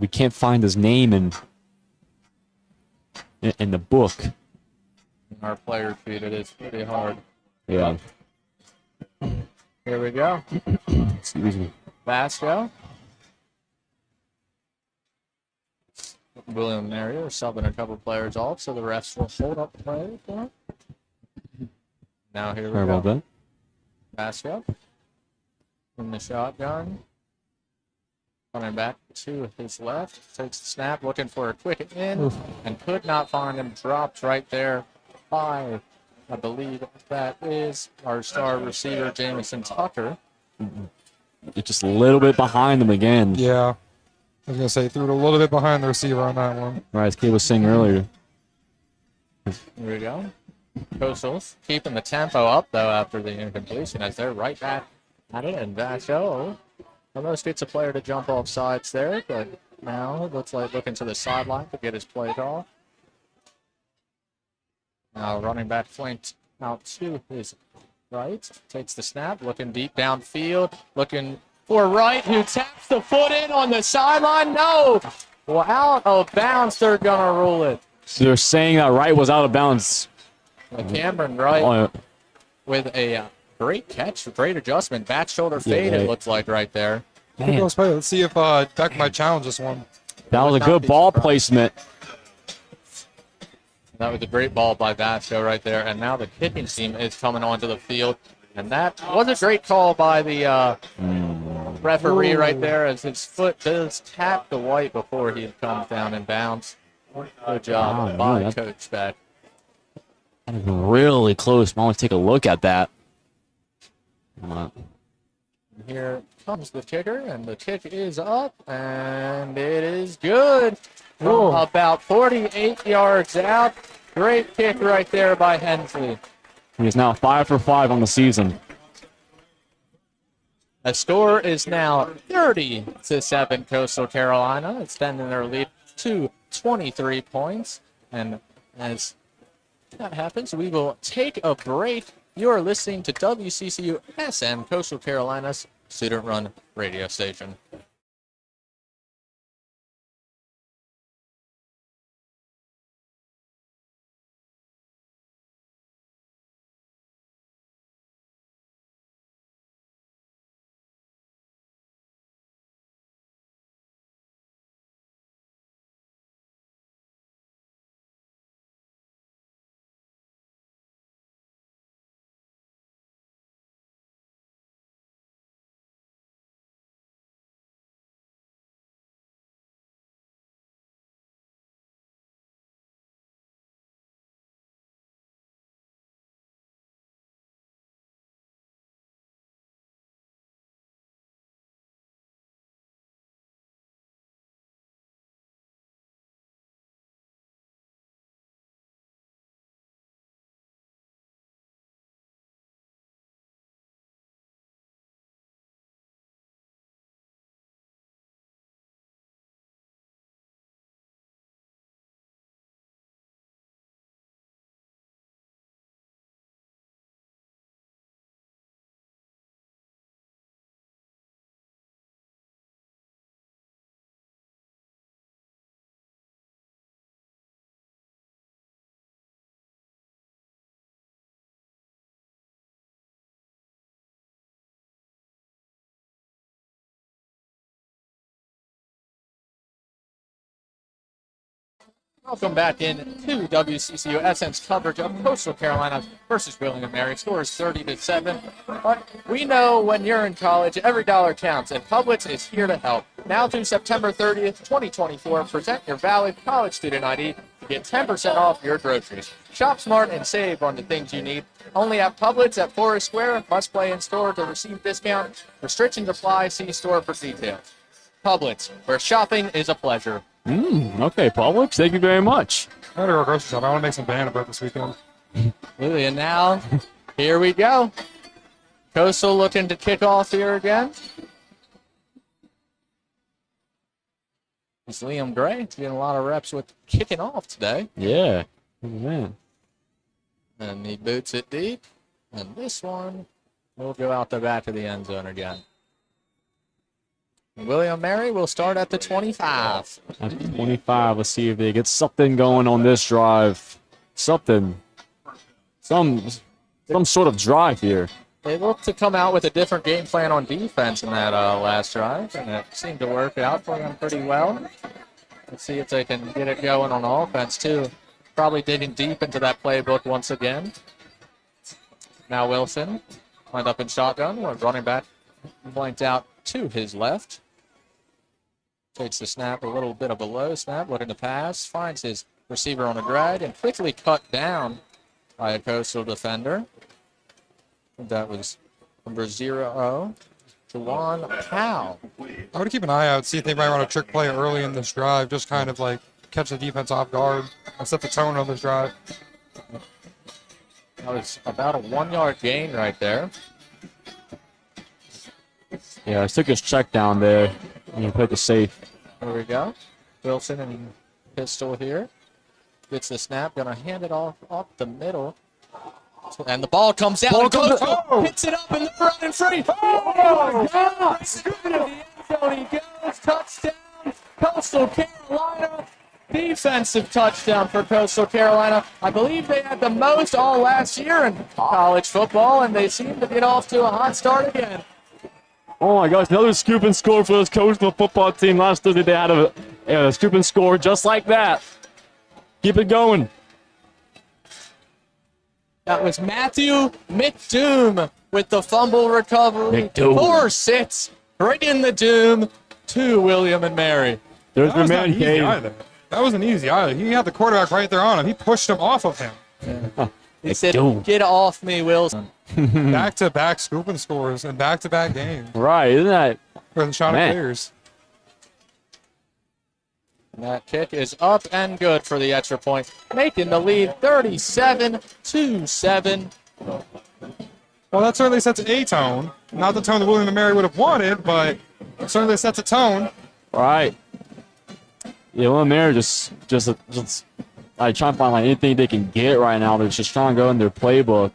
we can't find his name in the book. Our player feed, it is pretty hard. Yeah. Here we go. Excuse me. Vasco. William Mary are subbing a couple players off, so the refs will hold up play for him. Now here we Sorry go. about that. Vasco in the shotgun. Running back to his left. Takes the snap, looking for a quick in, and could not find him. Dropped right there by, I believe that is our star receiver, Jamison Tucker. It's just a little bit behind him again. Yeah. I was going to say, threw it a little bit behind the receiver on that one. Right, as Kate was saying earlier. Here we go. Coastals keeping the tempo up, though, after the incompletion, as they're right back at it. And Vasco almost gets a player to jump off sides there, but now it looks like looking to the sideline to get his play call. Now running back flanked out to his right. Takes the snap, looking deep downfield, looking for Wright, who taps the foot in on the sideline. No! Well, out of bounds, they're going to rule it. So they're saying that Wright was out of bounds. Cameron Wright with a great catch, great adjustment, back shoulder fade, it looks like right there. Man, Let's see if Beck might challenge this one. that was a good ball placement. That was a great ball by Vasco right there. And now the kicking team is coming onto the field. And that was a great call by the referee right there, as his foot does tap the white before he comes down in bounds. Good job by Coach Beck. That is really close. I want to take a look at that. Here comes the kicker, and the kick is up, and it is good. From about 48 yards out. Great kick right there by Hensley. He's now 5 for 5 on the season. The score is now 30-7 Coastal Carolina, extending their lead to 23 points. And as that happens, we will take a break. You are listening to WCCU SM, Coastal Carolina's student-run radio station. Welcome back in to WCCU SM's coverage of Coastal Carolina versus William & Mary. Score is 30-7. But we know when you're in college, every dollar counts, and Publix is here to help. Now through September 30th, 2024, present your valid college student ID to get 10% off your groceries. Shop smart and save on the things you need. Only at Publix at Forest Square. Must play in store to receive discount. Restrictions apply. See store for details. Publix, where shopping is a pleasure. Okay, Publix, thank you very much. I gotta go grocery shop. I want to make some banana bread this weekend. And now, here we go. Coastal looking to kick off here again. It's Liam Gray. He's getting a lot of reps with kicking off today. Yeah. Man. And he boots it deep. And this one will go out the back of the end zone again. William Mary will start at the 25. At 25, let's see if they get something going on this drive. Something. Some sort of drive here. They look to come out with a different game plan on defense in that last drive, and it seemed to work out for them pretty well. Let's see if they can get it going on offense, too. Probably digging deep into that playbook once again. Now Wilson lined up in shotgun, running back blanked out to his left. Takes the snap, a little bit of a low snap, looking to pass, finds his receiver on a drag, and quickly cut down by a Coastal defender. That was number 0, Juwan Powell. I would keep an eye out, see if they might run a trick play early in this drive, just kind of like catch the defense off guard and set the tone of this drive. That was about a 1-yard gain right there. Yeah, I took his check down there, and he played the safe. There we go. Wilson and pistol here. Gets the snap, gonna hand it off up the middle. And the ball comes out. Hits it up in the front and free. Oh, God! Straight to the end zone he goes. Touchdown, Coastal Carolina. Defensive touchdown for Coastal Carolina. I believe they had the most all last year in college football, and they seem to get off to a hot start again. Oh my gosh, another scoop and score for this Coastal football team. Last Thursday they had a scoop and score just like that. Keep it going. That was Matthew McDoom with the fumble recovery. McDoom. 4-6, bringing the doom to William and Mary. There's your man, Cade. That wasn't easy either. He had the quarterback right there on him. He pushed him off of him. Yeah. He said, "Get off me, Wilson." Back-to-back scooping scores and back-to-back games Right, isn't that? for the Shawnee players. And that kick is up and good for the extra point, making the lead 37-7. Well, that certainly sets a tone. Not the tone that William and Mary would have wanted, but it certainly sets a tone. Right. Yeah, well, Mary just like trying to find like anything they can get right now. They're just trying to go in their playbook.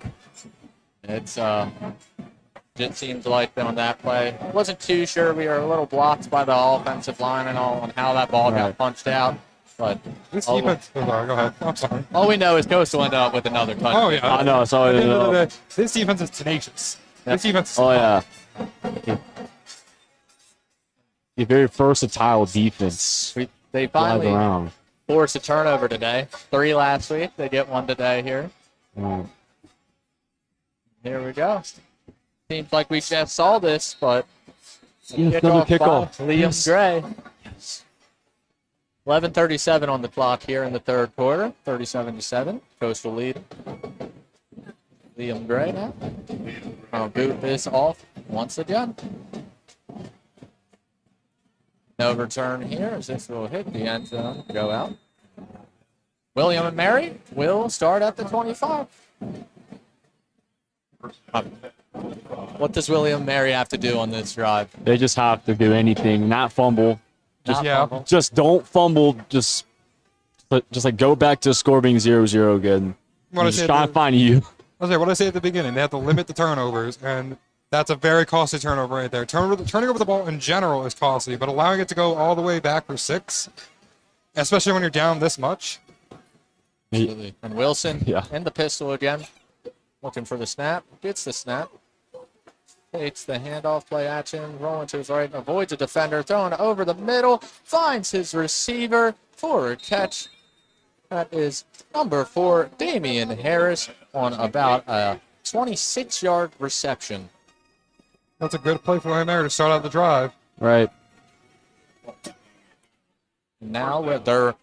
It seems like on that play, wasn't too sure. We were a little blocked by the offensive line and all on how that ball got punched out. But This defense. Oh, go ahead. I'm sorry. all we know is Coastal ended up with another touchdown. Oh, yeah. I know. So At the end of the day, this defense is tenacious. This defense is oh yeah. A very versatile defense. They Drive finally around. forced a turnover today. 3 last week. They get 1 today here. Here we go. Seems like we just saw this, but Another kickoff. Liam Gray. 11:37 on the clock here in the third quarter. 37-7. Coastal lead. Liam Gray now. I'll boot this off once again. No return here as this will hit the end zone, go out. William and Mary will start at the 25. What does William and Mary have to do on this drive? They just have to do anything, not fumble. Not yeah. fumble. Just don't fumble. Just like go back to score being 0-0 again. Just try to find you. What I say at the beginning, they have to limit the turnovers, and that's a very costly turnover right there. Turning over the ball in general is costly, but allowing it to go all the way back for 6, especially when you're down this much. Absolutely. And Wilson Yeah. in the pistol again. Looking for the snap. Gets the snap. Takes the handoff, play action, rolling to his right, avoids a defender, throwing over the middle, finds his receiver for a catch. That is number 4, Damian Harris, on about a 26-yard reception. That's a good play for William Mary to start out the drive. Right. Now they're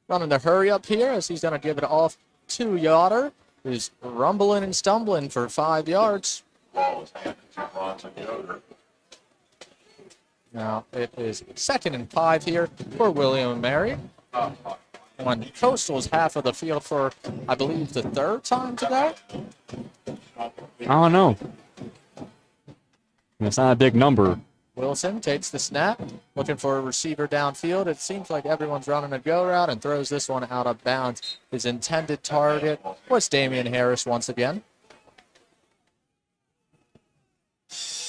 running the hurry up here as he's going to give it off to Yoder, who's rumbling and stumbling for 5 yards. Now it is 2nd and 5 here for William and Mary. When Coastal's half of the field for, I believe, the 3rd time today. I don't know. It's not a big number. Wilson takes the snap, looking for a receiver downfield. It seems like everyone's running a go route and throws this one out of bounds. His intended target was Damian Harris once again.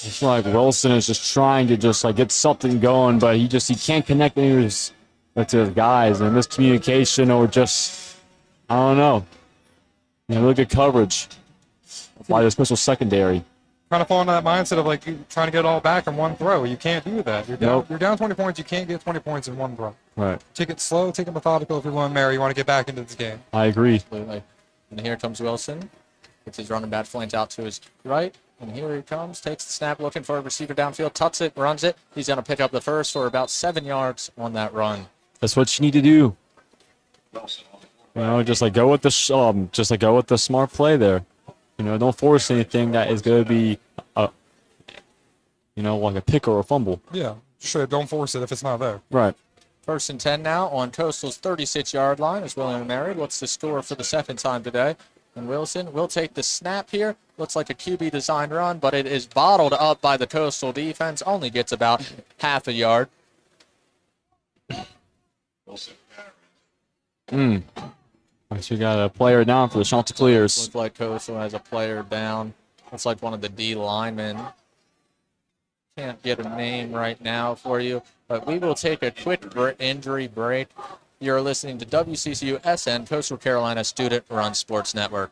It's like Wilson is just trying to just like get something going, but he can't connect any of his to his guys, and miscommunication or just I don't know. Look at coverage by this Crystal secondary. Kind of fall into that mindset of like you trying to get it all back in one throw. You can't do that. You're down 20 points. You can't get 20 points in one throw. Right. Take it slow. Take it methodical. If you're William Mary, you want to get back into this game. I agree. Absolutely. And here comes Wilson. Gets his running back flanked out to his right. And here he comes. Takes the snap, looking for a receiver downfield. Tucks it, runs it. He's going to pick up the first for about 7 yards on that run. That's what you need to do. Just like go with the smart play there. Don't force anything that is going to be, like a pick or a fumble. Yeah, sure. Don't force it if it's not there. Right. 1st and 10 now on Coastal's 36-yard line as William & Mary looks to score for the 2nd time today. And Wilson will take the snap here. Looks like a QB-designed run, but it is bottled up by the Coastal defense. Only gets about half a yard. So we got a player down for the Chanticleers. Looks like Coastal has a player down. Looks like one of the D linemen. Can't get a name right now for you, but we will take a quick injury break. You're listening to WCCU-SN, Coastal Carolina Student-Run Sports Network.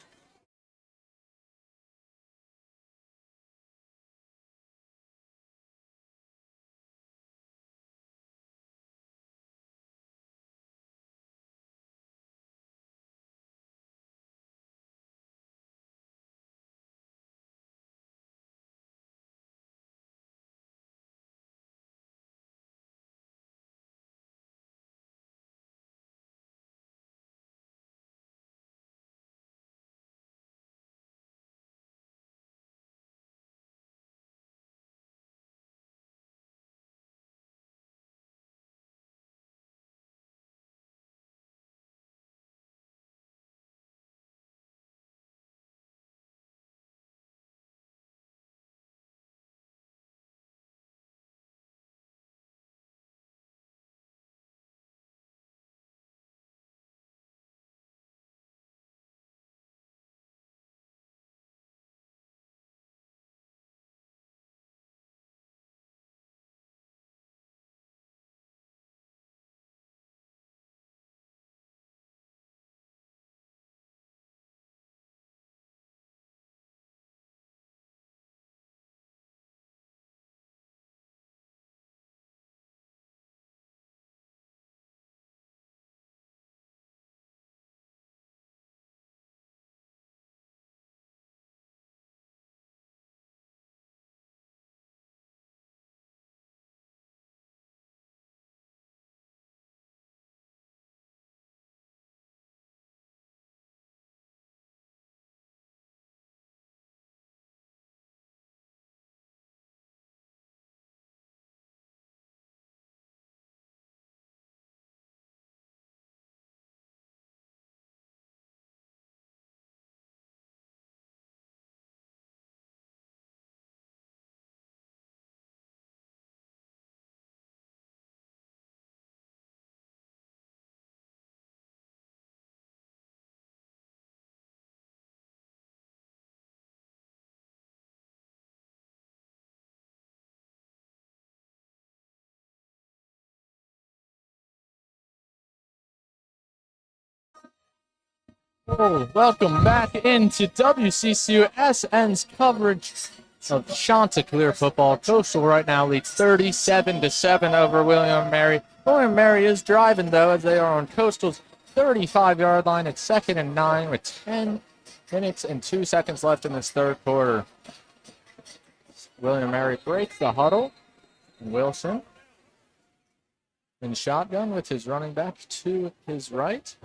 Welcome back into WCCU-SN's coverage of Chanticleer football. Coastal right now leads 37-7 over William & Mary. William & Mary is driving, though, as they are on Coastal's 35-yard line. It's 2nd and 9 with 10 minutes and 2 seconds left in this third quarter. William & Mary breaks the huddle. Wilson in shotgun with his running back to his right.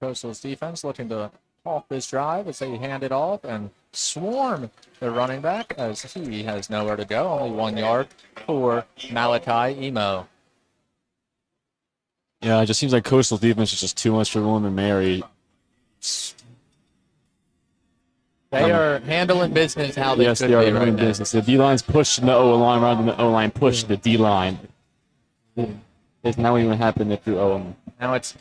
Coastal's defense looking to halt this drive as they hand it off and swarm the running back as he has nowhere to go. Only 1 yard for Malachi Emo. Yeah, it just seems like Coastal defense is just too much for William & Mary. They are handling business how they should they are be right handling now. business. The D-line's pushing the O-line rather than the O-line pushing the D-line. It's not even happen if you're O-line. Now it's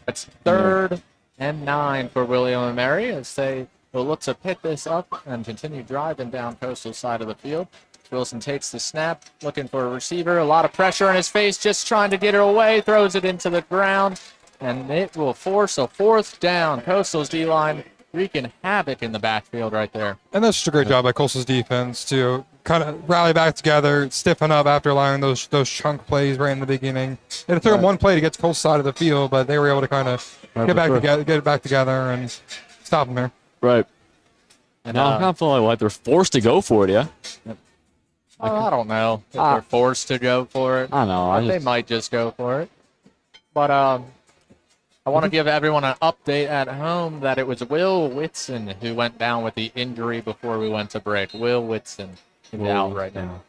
3rd and 9 for William & Mary as they will look to pick this up and continue driving down Coastal's side of the field. Wilson takes the snap, looking for a receiver. A lot of pressure in his face, just trying to get it away. Throws it into the ground, and it will force a 4th down. Coastal's D-line wreaking havoc in the backfield right there. And that's just a great job by Coastal's defense to kind of rally back together, stiffen up after allowing those chunk plays right in the beginning. And it took them one play to get to Coastal's side of the field, but they were able to kind of get it back together and stop them there. Right. And Now I kind of feel like they're forced to go for it, yeah? I don't know if they're forced to go for it. I know. They might just go for it. But I want to give everyone an update at home that it was Will Whitson who went down with the injury before we went to break. Will Whitson is out right now.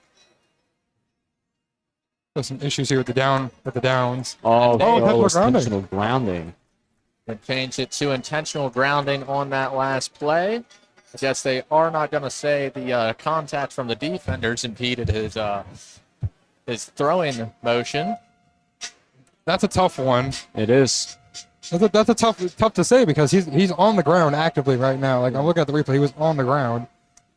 There's some issues here with the downs. Intentional grounding. They changed it to intentional grounding on that last play. I guess they are not going to say the contact from the defenders impeded his throwing motion. That's a tough one. It is. That's a tough to say because he's on the ground actively right now. Like I'm looking at the replay, he was on the ground.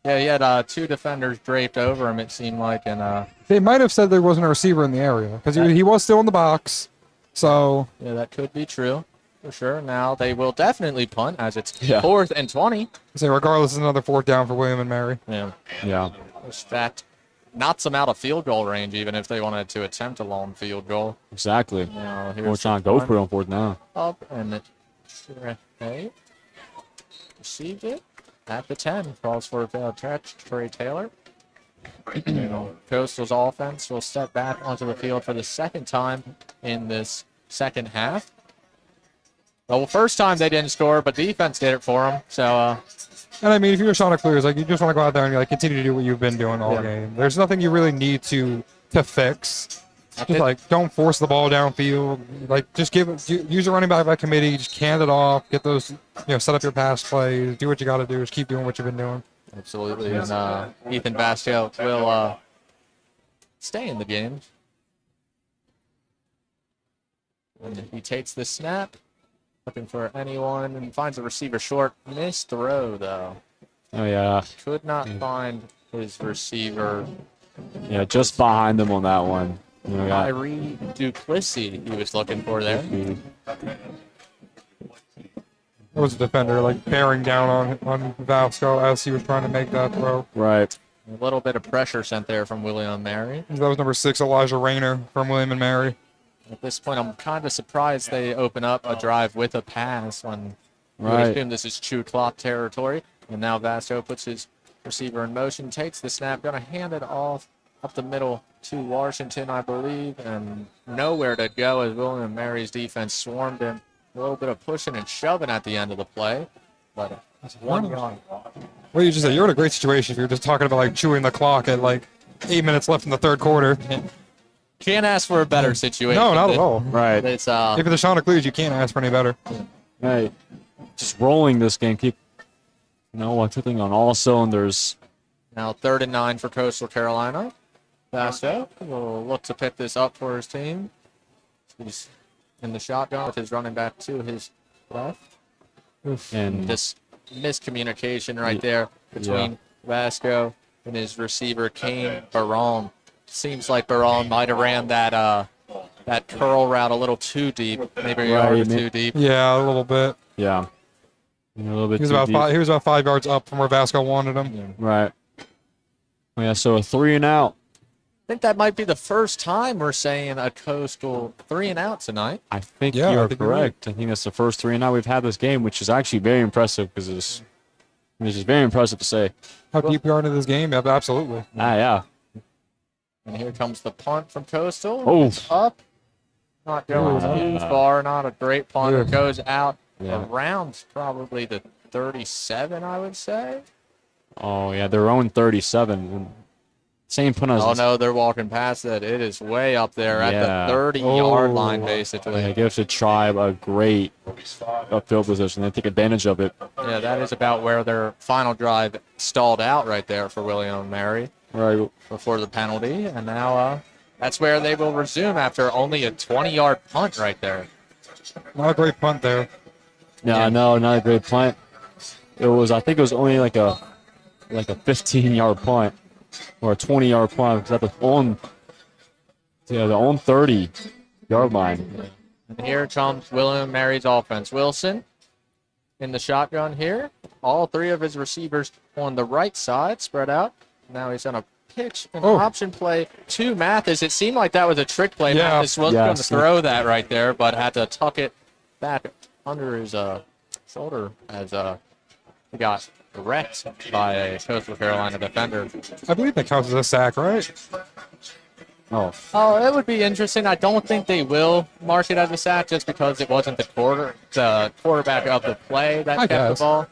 Yeah, he had 2 defenders draped over him. It seemed like, and they might have said there wasn't a receiver in the area because he was still in the box. So yeah, that could be true for sure. Now they will definitely punt as it's 4th and 20. So regardless, it's another 4th down for William and Mary. Yeah. That knocks them out of field goal range, even if they wanted to attempt a long field goal. Exactly. Now, We're trying to go for it on 4th down. Up and received it at the 10. Calls for a failed catch. Trey Taylor. Coastal's offense will step back onto the field for the 2nd time in this 2nd half. Well, first time they didn't score, but defense did it for them. So, and I mean, if you're Santa Cruz, like you just want to go out there and like continue to do what you've been doing all game. There's nothing you really need to fix. Just like don't force the ball downfield. Like just use a running back by committee. Just can it off. Get those, set up your pass plays. Do what you got to do. Just keep doing what you've been doing. Absolutely. And Ethan Bascio will stay in the game. And he takes the snap. Looking for anyone and finds a receiver short. Missed throw, though. Oh, yeah. Could not find his receiver. Yeah, just behind them on that one. Kyrie Duplessis he was looking for there. There was a defender like bearing down on Vasco as he was trying to make that throw. Right. A little bit of pressure sent there from William Mary. That was number 6, Elijah Rayner from William and Mary. At this point, I'm kind of surprised they open up a drive with a pass when you assume this is true clock territory. And now Vasco puts his receiver in motion, takes the snap, going to hand it off up the middle to Washington, I believe, and nowhere to go as William Mary's defense swarmed him. A little bit of pushing and shoving at the end of the play, but it's 1 yard. Well, you just said you're in a great situation if you're just talking about like chewing the clock at like 8 minutes left in the 3rd quarter. Can't ask for a better situation. No, not at all. Right. It's if you're the Santa Cruz, you can't ask for any better. Right. Just rolling this game. Keep clicking on all cylinders. Now 3rd and 9 for Coastal Carolina. Basso will look to pick this up for his team. He's in the shotgun with his running back to his left. And this miscommunication right there between Vasco and his receiver, Kane Barone. Seems like Barone might have ran that curl route a little too deep, maybe a yard or too deep. Yeah, a little bit. Yeah, a little bit. He was about 5 yards up from where Vasco wanted him. Yeah. Right. Yeah, so a 3 and out. I think that might be the first time we're saying a Coastal 3 and out tonight. I think you're correct. I think that's the first 3 and out we've had this game, which is actually very impressive because it's just very impressive to say. How deep you are into this game? Absolutely. Yeah. And here comes the punt from Coastal. Oh. It's up. Not going too far. Not a great punt. It goes out around probably the 37, I would say. Oh, yeah, their own 37. Same punt as... Oh, no, they're walking past that. It is way up there at the 30-yard line, basically. It gives the Tribe a great field position. They take advantage of it. Yeah, that is about where their final drive stalled out right there for William Mary. Right. Before the penalty, and now that's where they will resume after only a 20-yard punt right there. Not a great punt there. No, not a great punt. I think it was only like a 15-yard punt. or a 20-yard punt. It's at the own 30-yard line. And here comes William Mary's offense. Wilson in the shotgun here. All three of his receivers on the right side spread out. Now he's on a pitch and option play to Mathis. It seemed like that was a trick play. Yeah. Mathis was going to throw that right there, but had to tuck it back under his shoulder as he got wrecked by a Coastal Carolina defender. I believe that counts as a sack, right? Oh, Oh, it would be interesting. I don't think they will mark it as a sack just because it wasn't the quarterback of the play that kept the ball.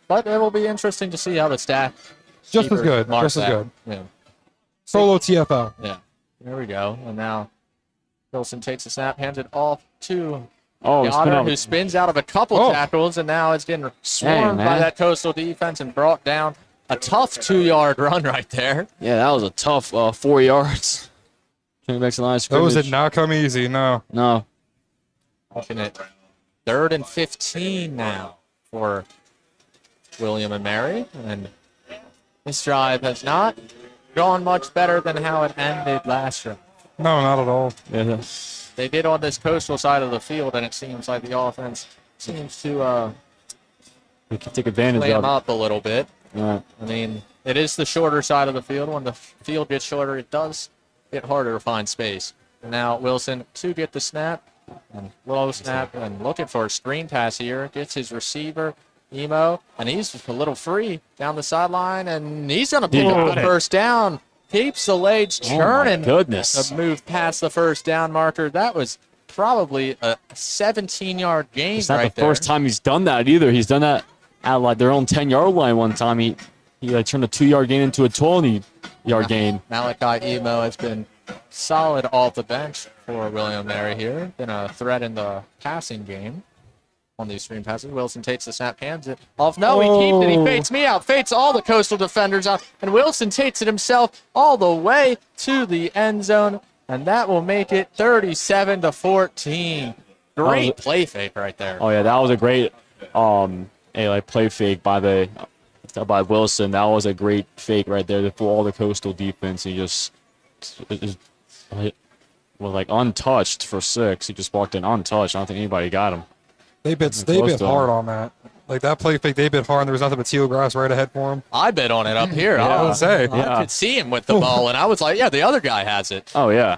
But it will be interesting to see how the stat Just as good. marks Just as that. good. Yeah. Solo TFL. Yeah. There we go. And now Wilson takes the snap, hands it off to oh, who spins out of a couple tackles, and now is getting swarmed by that Coastal defense and brought down. A tough 2-yard run right there. Yeah, that was a tough 4 yards. Trying to make some line of scrimmage. Those did not come easy, no. No. Looking at 3rd and 15 now for William and Mary. And this drive has not gone much better than how it ended last year. No, not at all. Yeah. They did on this Coastal side of the field, and it seems like the offense seems to We can take advantage play them of up a little bit. it. I mean, it is the shorter side of the field. When the field gets shorter, it does get harder to find space. Now Wilson to get the snap, and low snap, and looking for a screen pass here. Gets his receiver, Emo, and he's a little free down the sideline, and he's going to pull up the first down. Keeps the legs churning. Oh, my goodness. To move past the first down marker. That was probably a 17-yard gain It's not right the first time he's done that either. He's done that at like their own 10-yard line one time. He turned a 2-yard gain into a 20-yard gain. Malachi Emo has been solid off the bench for William Mary here. Been a threat in the passing game on these screen passes. Wilson takes the snap, hands it off. No, he keeps it. He fates me out, fates all the Coastal defenders out, and Wilson takes it himself all the way to the end zone, and that will make it 37-14. Great play fake right there. Oh yeah, that was a great play fake by Wilson. That was a great fake right there for all the Coastal defense. He just was like untouched for 6. He just walked in untouched. I don't think anybody got him. They bit hard on that. Like that play fake, they bit hard, and there was nothing but teal grass right ahead for him. I bet on it up here. I would say. I could see him with the ball, and I was like, yeah, the other guy has it. Oh yeah.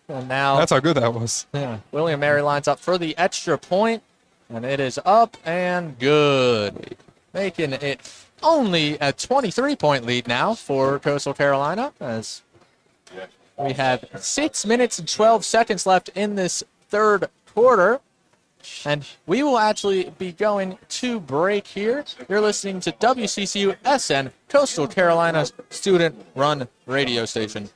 And now That's how good that was. William Mary lines up for the extra point, and it is up and good, making it only a 23-point lead now for Coastal Carolina, as we have 6 minutes and 12 seconds left in this third quarter. And we will actually be going to break here. You're listening to Wccusn, Coastal Carolina's student-run radio station.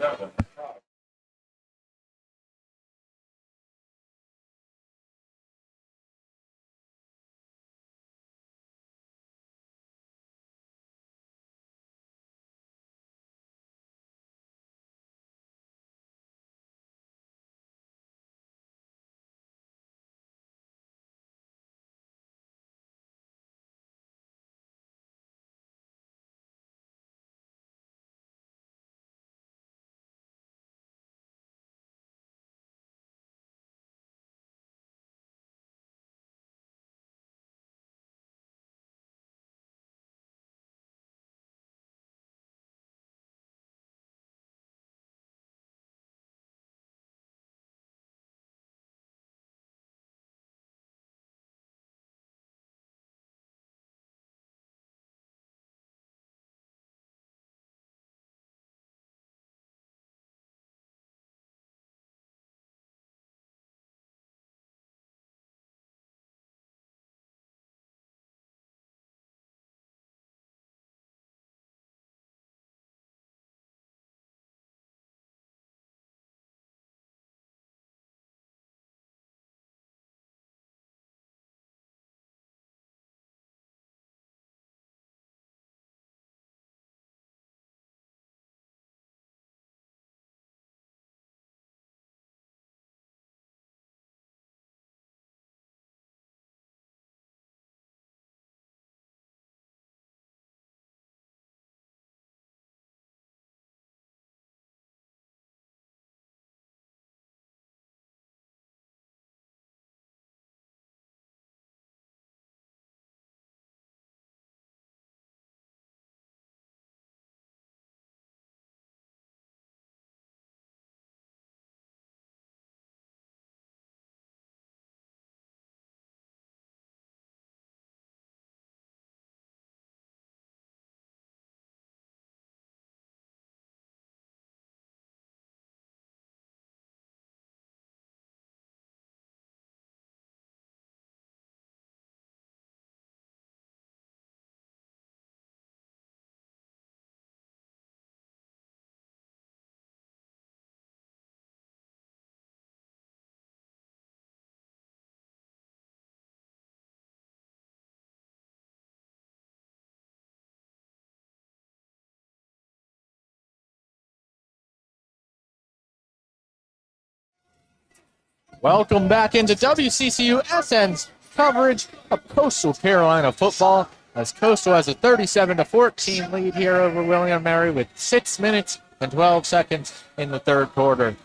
Welcome back into WCCU-SN's coverage of Coastal Carolina football, as Coastal has a 37-14 lead here over William Mary with 6 minutes and 12 seconds in the third quarter.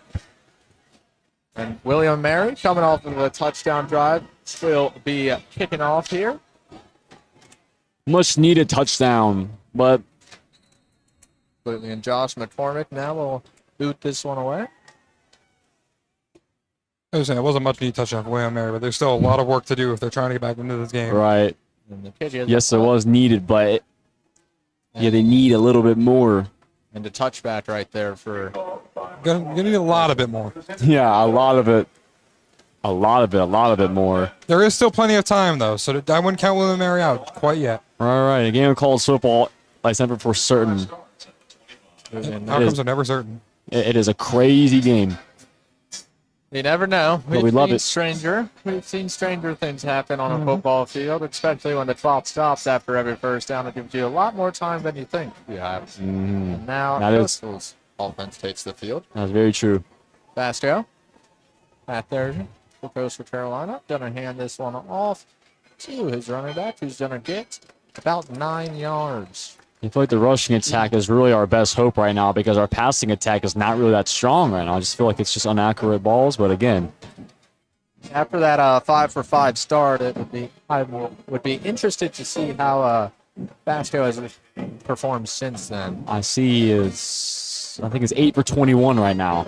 And William Mary, coming off of a touchdown drive, will be kicking off here. Much needed touchdown, but And Josh McCormick now will boot this one away. I was saying it wasn't much neat touchdown for William Mary, but there's still a lot of work to do if they're trying to get back into this game. right. And the kid Yes, it was needed, but yeah, they need a little bit more. And a touchback right there for. Gonna need a lot of it more. Yeah, a lot of it. A lot of it more. There is still plenty of time though, so I wouldn't count William Mary out quite yet. All right, a game of college football, like never for certain. Outcomes are never certain. It is a crazy game. You never know. But we love it. We've seen stranger things happen on a football field, especially when the clock stops after every first down. It gives you a lot more time than you think you have. And now Coastal's offense takes the field. That's very true. Basco at there for Coastal Carolina. Gonna hand this one off to his running back, who's gonna get about 9 yards. I feel like the rushing attack is really our best hope right now because our passing attack is not really that strong right now. I just feel like it's just inaccurate balls, but again. After that 5-for-5 start, I would be interested to see how Basco has performed since then. I think it's 8 for 21 right now.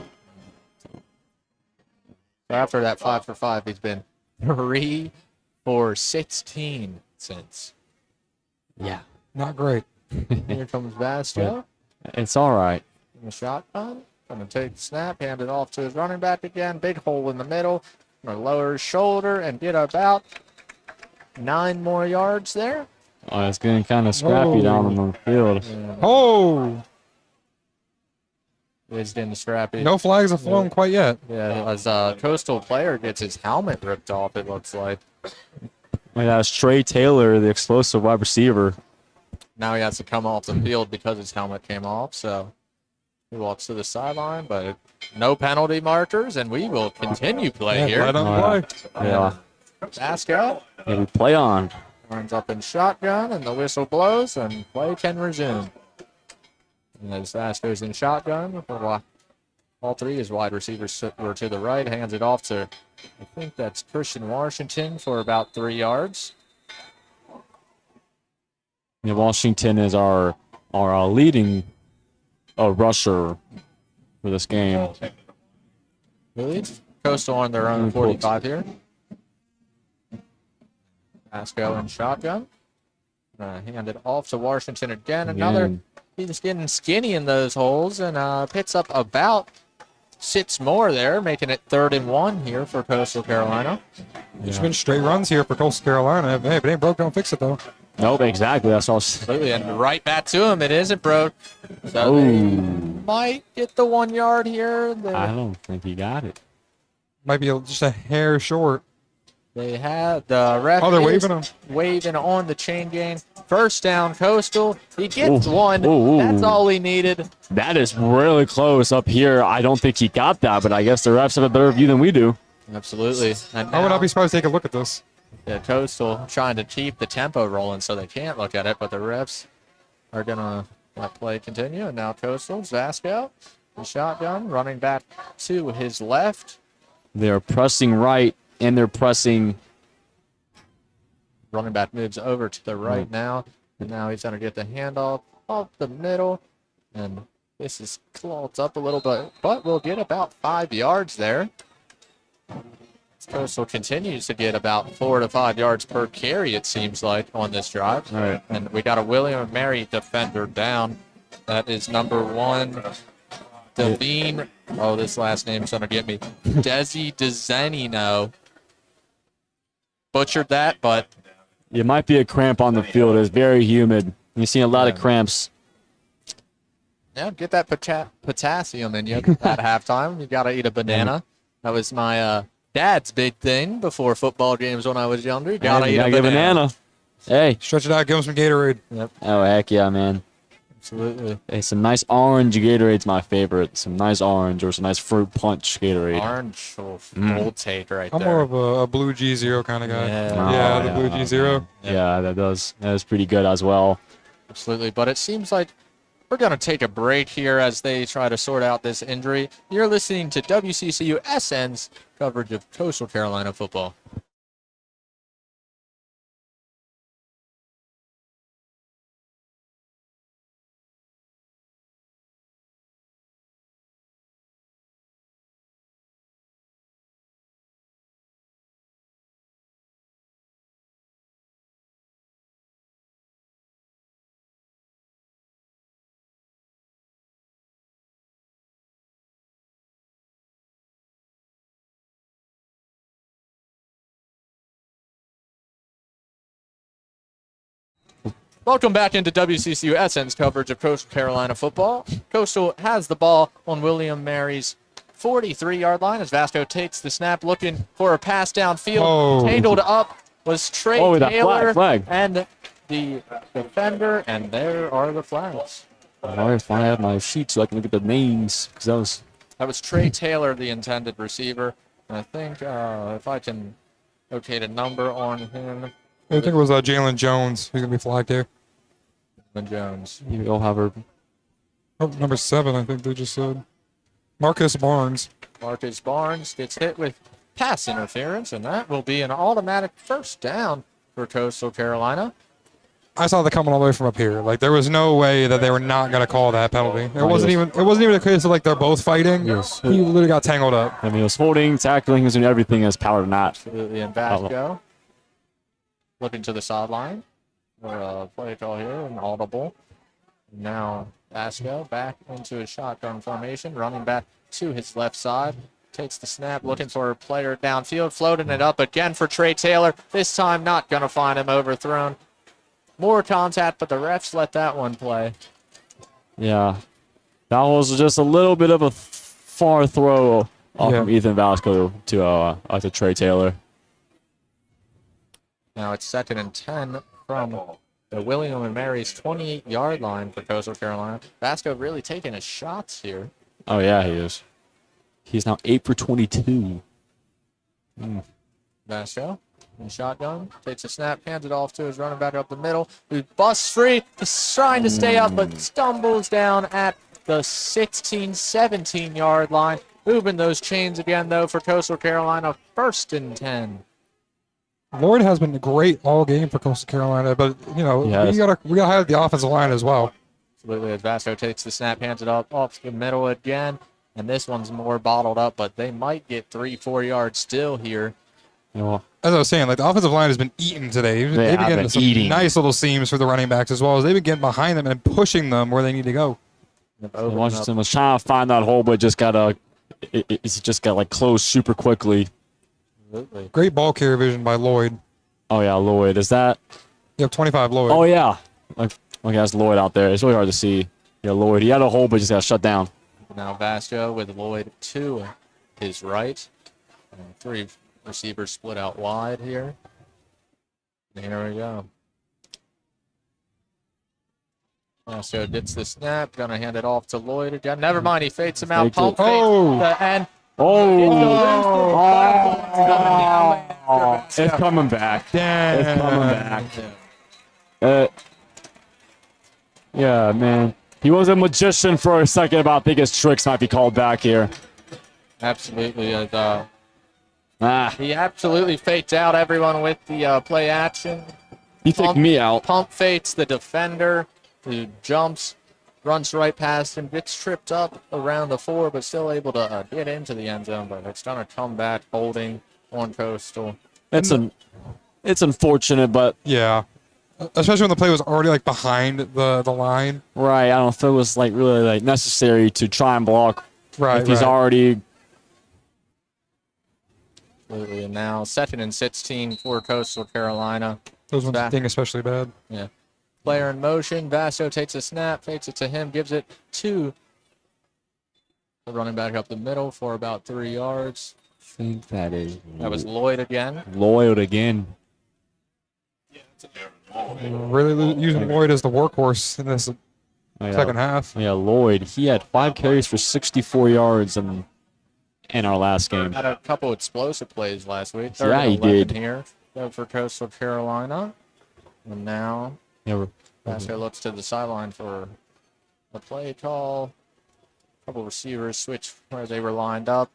So after that 5-for-5, he's been 3 for 16 since. Yeah. Not great. Here comes Basco. It's all right. In the shotgun. Going to take the snap, hand it off to his running back again. Big hole in the middle. Going to lower his shoulder and get about 9 more yards there. Oh, it's getting kind of scrappy down on the field. Oh! It's getting scrappy. No flags have flown quite yet. Yeah, as a Coastal player gets his helmet ripped off, it looks like. Like that's Trey Taylor, the explosive wide receiver. Now he has to come off the field because his helmet came off, so he walks to the sideline, but no penalty markers, and we will continue play here. Right on play. Yeah. Basco Yeah, we play on. runs up in shotgun, and the whistle blows, and play can resume. And as Basco's in shotgun, all three his wide receivers were to the right, hands it off to, I think that's Christian Washington for about 3 yards. Yeah, Washington is our leading rusher for this game. Really? Coastal on their own 45 here. Basco in shotgun. Hand it off to Washington again. He's getting skinny in those holes and picks up about 6 more there, making it 3rd and 1 here for Coastal Carolina. It's been straight runs here for Coastal Carolina. Hey, if it ain't broke, don't fix it though. Nope, exactly. That's all. Absolutely, and right back to him. It isn't broke. So they might get the 1 yard here. I don't think he got it. Might be just a hair short. They had the ref they're waving him. Waving on the chain gang. First down, Coastal. He gets one. Ooh. That's all he needed. That is really close up here. I don't think he got that, but I guess the refs have a better view than we do. Absolutely. And I would now, not be surprised to take a look at this. Coastal trying to keep the tempo rolling so they can't look at it, but the refs are going to let play continue. And now Coastal, Vasco, the shotgun, running back to his left. They're pressing right, and they're pressing. Running back moves over to the right now, and now he's going to get the handoff off the middle. And this is clogged up a little bit, but we'll get about 5 yards there. Coastal continues to get about 4 to 5 yards per carry, it seems like, on this drive. All right. And we got a William & Mary defender down. That is number 1, Devine. Oh, this last name's going to get me. Desi Dezenino. Butchered that, but It might be a cramp on the field. It's very humid. You've seen a lot of cramps. yeah, get that potassium in you at halftime. You got to eat a banana. That was my dad's big thing before football games when I was younger. You got to eat a get banana. Hey. Stretch it out, give him some Gatorade. Yep. Oh, heck yeah, man. Absolutely. Hey, some nice orange Gatorade's my favorite. Some nice orange or some nice fruit punch Gatorade. Orange or gold tape right I'm there. more of a blue G0 kind of guy. Yeah. The blue G0. Yeah, that is pretty good as well. Absolutely. But it seems like we're going to take a break here as they try to sort out this injury. You're listening to WCCU SN's coverage of Coastal Carolina football. Welcome back into WCCU SN's coverage of Coastal Carolina football. Coastal has the ball on William Mary's 43-yard line as Vasco takes the snap, looking for a pass downfield. Oh. Tangled up was Trey that Taylor flag. and the defender, and there are the flags. If I have my sheet so I can look at the names, because That was Trey Taylor, the intended receiver. And I think if I can locate a number on him, I think it was Jalen Jones who's going to be flagged here. Jones. you'll have her. Oh, number 7, I think they just said. Marcus Barnes. Marcus Barnes gets hit with pass interference, and that will be an automatic first down for Coastal Carolina. I saw that coming all the way from up here. Like there was no way that they were not going to call that penalty. It wasn't even a case of like they're both fighting. Yes. He literally got tangled up. I mean, it was holding, tackling, he was doing everything as power or not. Absolutely, and Vasco looking to the sideline for a play call here, an audible. Now Vasco back into a shotgun formation, running back to his left side. Takes the snap, looking for a player downfield, floating it up again for Trey Taylor. This time not going to find him, overthrown. More contact, but the refs let that one play. Yeah. That was just a little bit of a far throw off from Ethan Vasco to Trey Taylor. Now it's 2nd and 10 from the William and Mary's 28-yard line for Coastal Carolina. Vasco really taking his shots here. Oh, yeah, he is. He's now 8 for 22. Vasco in shotgun, takes a snap, hands it off to his running back up the middle, who busts free. He's trying to stay up, but stumbles down at the 16, 17-yard line. Moving those chains again, though, for Coastal Carolina. 1st and 10. Lloyd has been great all game for Coastal Carolina, but we gotta highlight the offensive line as well. Absolutely, as Vasco takes the snap, hands it up off the middle again, and this one's more bottled up, but they might get 3-4 yards still here. As I was saying, like the offensive line has been eaten today. They've been getting some nice little seams for the running backs as well as they've been getting behind them and pushing them where they need to go. Washington was trying to find that hole, but it's just got like closed super quickly. Absolutely. Great ball carrier vision by Lloyd. Oh yeah, Lloyd. Is that? You have 25 Lloyd. Oh yeah. Okay, that's Lloyd out there. It's really hard to see. Yeah, Lloyd. He had a hole, but just got shut down. Now Vasco with Lloyd to his right. And 3 receivers split out wide here. And here we go. Vasco gets the snap. Gonna hand it off to Lloyd again. Never mind. He fades him out. Pump fakes the end. It's coming back. Damn. It's coming back. Yeah, man. He was a magician for a second, but I think his tricks might be called back here. Absolutely. He absolutely faked out everyone with the play action. He faked me out. Pump fakes the defender who jumps, runs right past him, gets tripped up around the 4, but still able to get into the end zone. But it's going to come back holding on Coastal. It's unfortunate, but yeah, especially when the play was already like behind the line. Right. I don't know if it was like really like necessary to try and block. Right. If he's already. Absolutely. And now 2nd and 16 for Coastal Carolina. Those ones sting especially bad. Yeah. Player in motion. Vasco takes a snap, fakes it to him, gives it to the running back up the middle for about 3 yards. I think that was Lloyd again. Lloyd again. Really using Lloyd as the workhorse in this second half. Yeah, Lloyd. He had 5 carries for 64 yards in our last game. Had a couple explosive plays last week. Yeah, he 11 did. here for Coastal Carolina. And now Yeah, Vasco looks to the sideline for the play call. Couple receivers switch where they were lined up.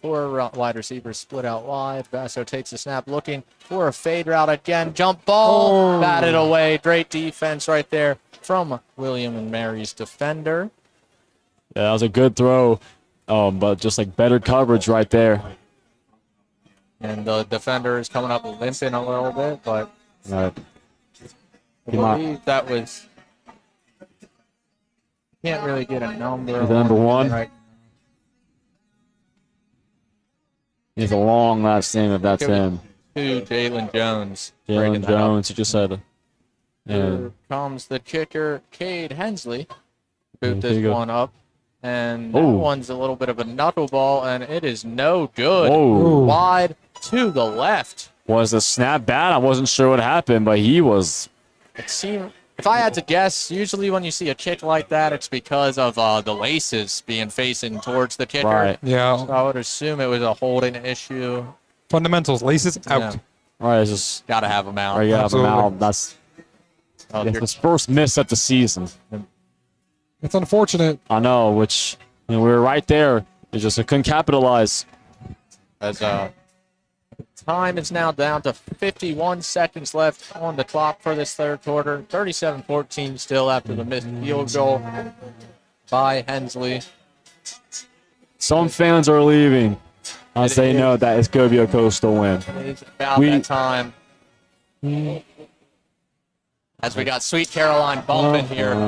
4 wide receivers split out wide. Vasco takes the snap, looking for a fade route again. Jump ball, batted away. Great defense right there from William and Mary's defender. Yeah, that was a good throw, but just like better coverage right there. And the defender is coming up limping a little bit, but Right. I believe that was. Can't really get a number. The number 1. Right. He's a long last name if that's him. To Jalen Jones. Jalen Jones, he just said. Here comes the kicker, Cade Hensley. Boot Yeah, this one up. And that Ooh. one's a little bit of a knuckleball, and it is no good. Whoa. Wide to the left. Was the snap bad? I wasn't sure what happened, but he was. It seemed, if I had to guess, usually when you see a kick like that, it's because of the laces being facing towards the kicker. Right. Yeah. So I would assume it was a holding issue. Fundamentals, laces out. Yeah. Right, it's just. Got to have them out. Right, you have him Absolutely. out. That's You're- his first miss of the season. It's unfortunate. I know, which we were right there. It just couldn't capitalize. As time is now down to 51 seconds left on the clock for this third quarter. 37-14 still after the missed field goal by Hensley. Some fans are leaving. I It say is. no, that is going to be a Coastal win. It's about We- that time. As we got Sweet Caroline bumping here in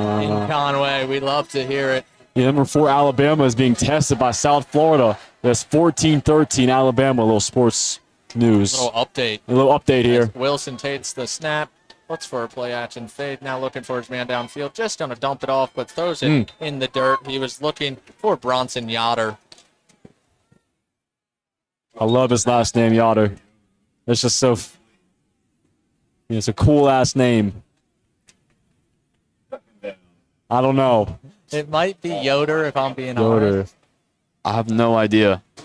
Conway. We love to hear it. Yeah, number 4 Alabama is being tested by South Florida. That's 14-13 Alabama. A little sports news. Little update. A little update here. Wilson takes the snap, looks for a play action fade, now looking for his man downfield, just going to dump it off, but throws it in the dirt. He was looking for Bronson Yoder. I love his last name, Yoder. It's just so. It's a cool ass name. I don't know. It might be Yoder if I'm being Yoder. honest. I have no idea. It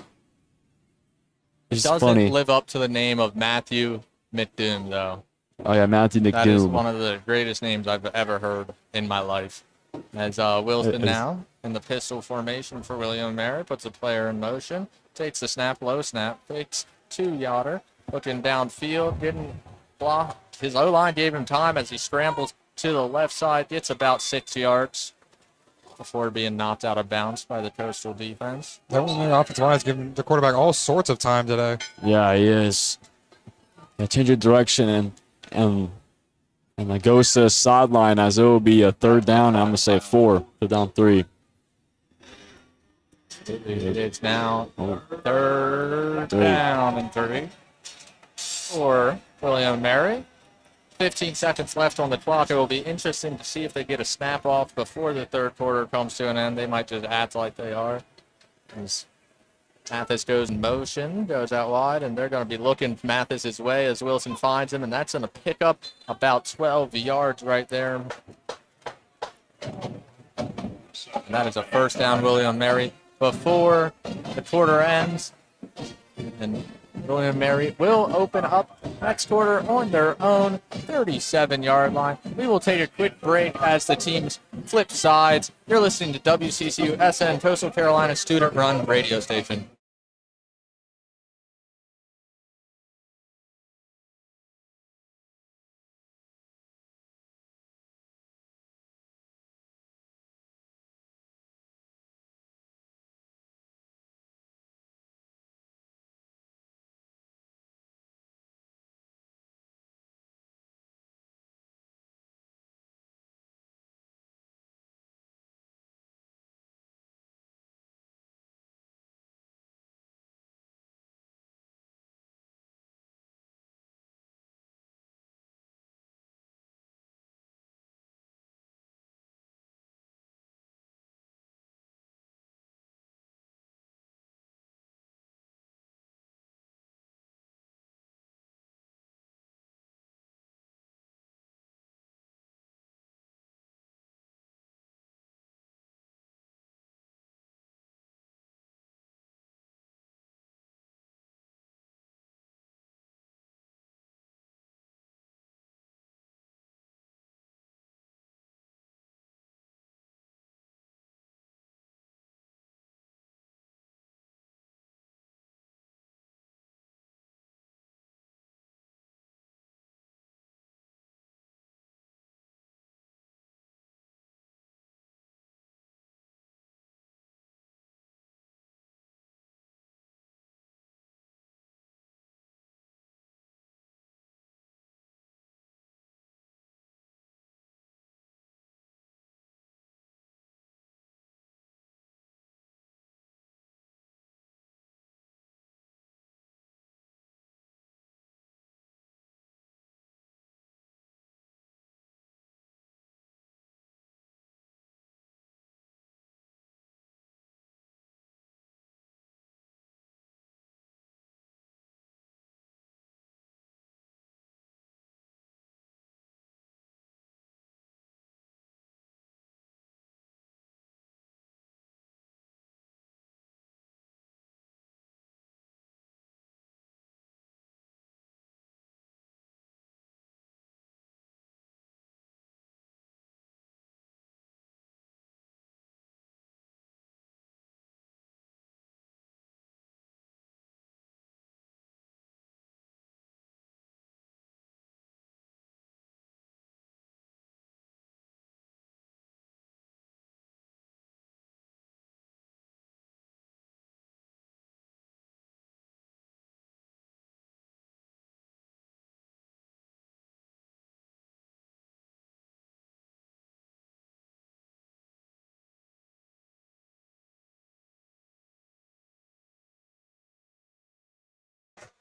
It's doesn't funny. live up to the name of Matthew McDoom, though. Oh yeah, Matthew That is McDoom. one of the greatest names I've ever heard in my life. As Wilson It is. now in the pistol formation for William Mary, puts a player in motion, takes the snap, low snap, fakes to Yoder, looking downfield, didn't block. His O-line gave him time as he scrambles to the left side, gets about 6 yards before being knocked out of bounds by the Coastal defense. That one, their offensive line is giving the quarterback all sorts of time today. Yeah, he is. Yeah, change of direction and it goes to the sideline as it will be a third down. I'm gonna say 4, third down 3. It's now third down and 3 for William Mary. 15 seconds left on the clock. It will be interesting to see if they get a snap off before the third quarter comes to an end. They might just act like they are. As Mathis goes in motion, goes out wide, and they're going to be looking Mathis's way as Wilson finds him, and that's going to pick up about 12 yards right there. And that is a first down, William Mary, before the quarter ends. And William Mary will open up next quarter on their own 37-yard line. We will take a quick break as the teams flip sides. You're listening to WCCU-SN, Coastal Carolina student-run radio station.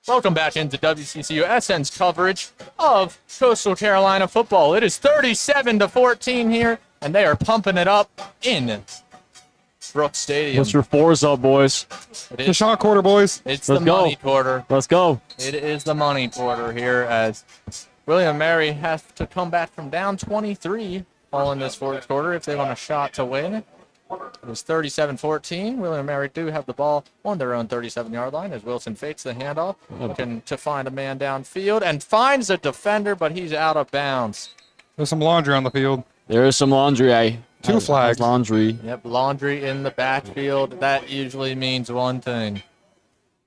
Welcome back into WCCUSN's coverage of Coastal Carolina football. It is 37-14 here, and they are pumping it up in Brooks Stadium. What's your fours up, boys? The shot quarter, boys. It's Let's the go. money quarter. Let's go. It is the money quarter here as William Mary has to come back from down 23 all in this fourth quarter if they want a shot to win. It was 37-14. William Mary do have the ball on their own 37-yard line as Wilson fakes the handoff, looking to find a man downfield and finds a defender, but he's out of bounds. There's some laundry on the field. There is some laundry. Two flags. Laundry. Yep, laundry in the backfield. That usually means one thing.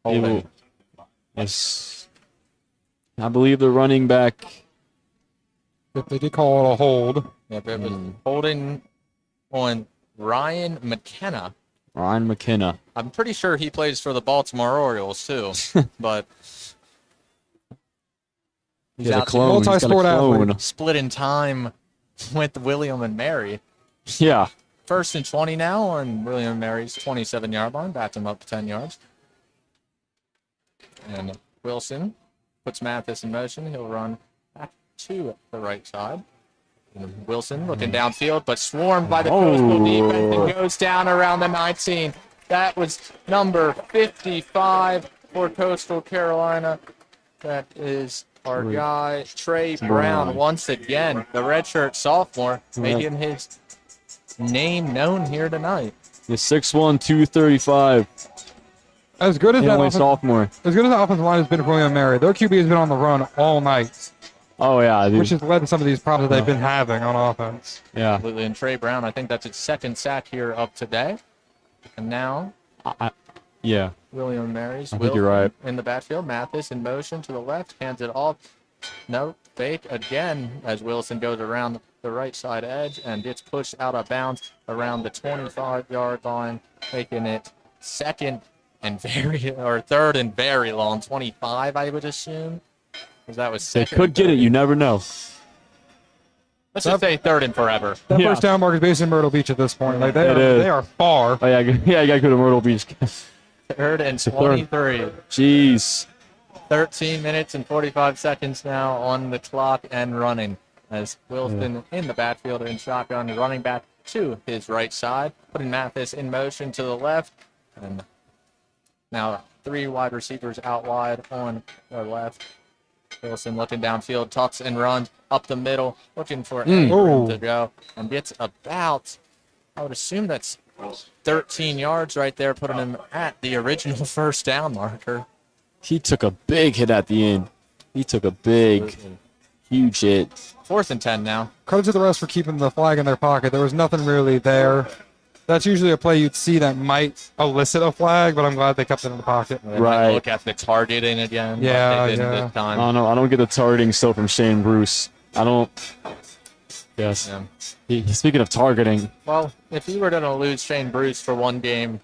Holding. Yes. I believe the running back. If they did call it a hold. Yep, it was holding on Ryan McKenna. Ryan McKenna. I'm pretty sure he plays for the Baltimore Orioles too, but he's He's a out clone. He's got a Multi-sport clone. athlete. split in time with William and Mary. Yeah. First and 20 now on William and Mary's 27-yard line. Backs him up 10 yards. And Wilson puts Mathis in motion. He'll run back to the right side. And Wilson looking downfield, but swarmed by the Coastal defense and goes down around the 19. That was number 55 for Coastal Carolina. That is our guy, Trey Brown, once again, the redshirt sophomore, making his name known here tonight. He's 6'1", 235. As good as He's that only offense, sophomore. as good as the offensive line has been for William Mary, their QB has been on the run all night, Oh, yeah, dude. which has led to some of these problems that they've been having on offense. Yeah. Absolutely. And Trey Brown, I think that's his second sack here of today. And now Yeah. William Mary's I think you're right. in the backfield. Mathis in motion to the left, hands it off. No, fake again as Wilson goes around the right side edge and gets pushed out of bounds around the 25-yard line, making it third and very long, 25, I would assume. Because that was They second. could get it. You never know. Let's just say third and forever. That Yeah. first down mark is based in Myrtle Beach at this point. Like It is. they are far. Oh, yeah. Yeah, you got to go to Myrtle Beach. Third and 23. Jeez. 13 minutes and 45 seconds now on the clock and running as Wilson in the backfield in shotgun, running back to his right side, putting Mathis in motion to the left. And now three wide receivers out wide on the left. Wilson looking downfield, tucks and runs up the middle, looking for room to go, and gets about, I would assume that's 13 yards right there, putting him at the original first down marker. He took a big hit at the end. He took a big, huge hit. 4th and 10 now. Credit to the rest for keeping the flag in their pocket. There was nothing really there. That's usually a play you'd see that might elicit a flag, but I'm glad they kept it in the pocket. They might Right. look at the targeting again. but Yeah, they didn't yeah. this I time. don't know. I don't get the targeting still from Shane Bruce. I don't. Yes. Yeah. Speaking of targeting, Well, if you were going to lose Shane Bruce for one game,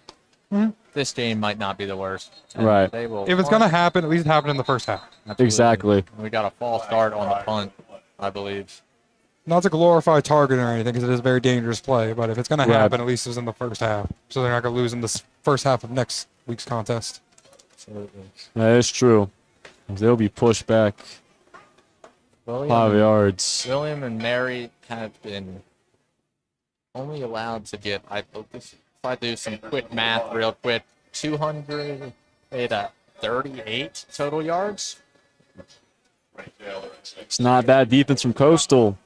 this game might not be the worst. And Right. They will If it's going to happen, at least it happened in the first half. Absolutely. exactly. We got a false start on the punt, I believe. Not to glorify targeting or anything, because it is a very dangerous play, but if it's going to Right. happen, at least it was in the first half. So they're not going to lose in this first half of next week's contest. Absolutely. That is true. They'll be pushed back 5 yards. William and Mary have been only allowed to get, I believe, if I do some quick math real quick, 238 total yards. It's not bad defense from Coastal.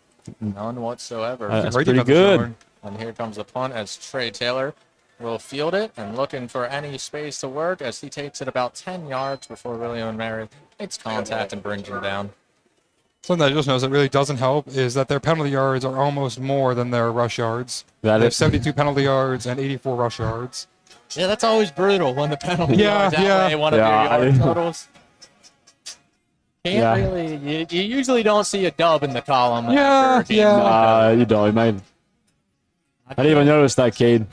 None whatsoever. That's great pretty defensive good. zone. And here comes the punt as Trey Taylor will field it and looking for any space to work as he takes it about 10 yards before William and Mary makes contact and brings him down. Something that I just noticed that really doesn't help is that their penalty yards are almost more than their rush yards. That They have is 72 penalty yards and 84 rush yards. Yeah, that's always brutal when the penalty Yeah, yards yeah. outweigh one of Yeah, your yard I- totals. Can't Yeah. really, you usually don't see a dub in the column. Yeah, after a game yeah. like that. You don't. You might. I didn't even notice that, Cade.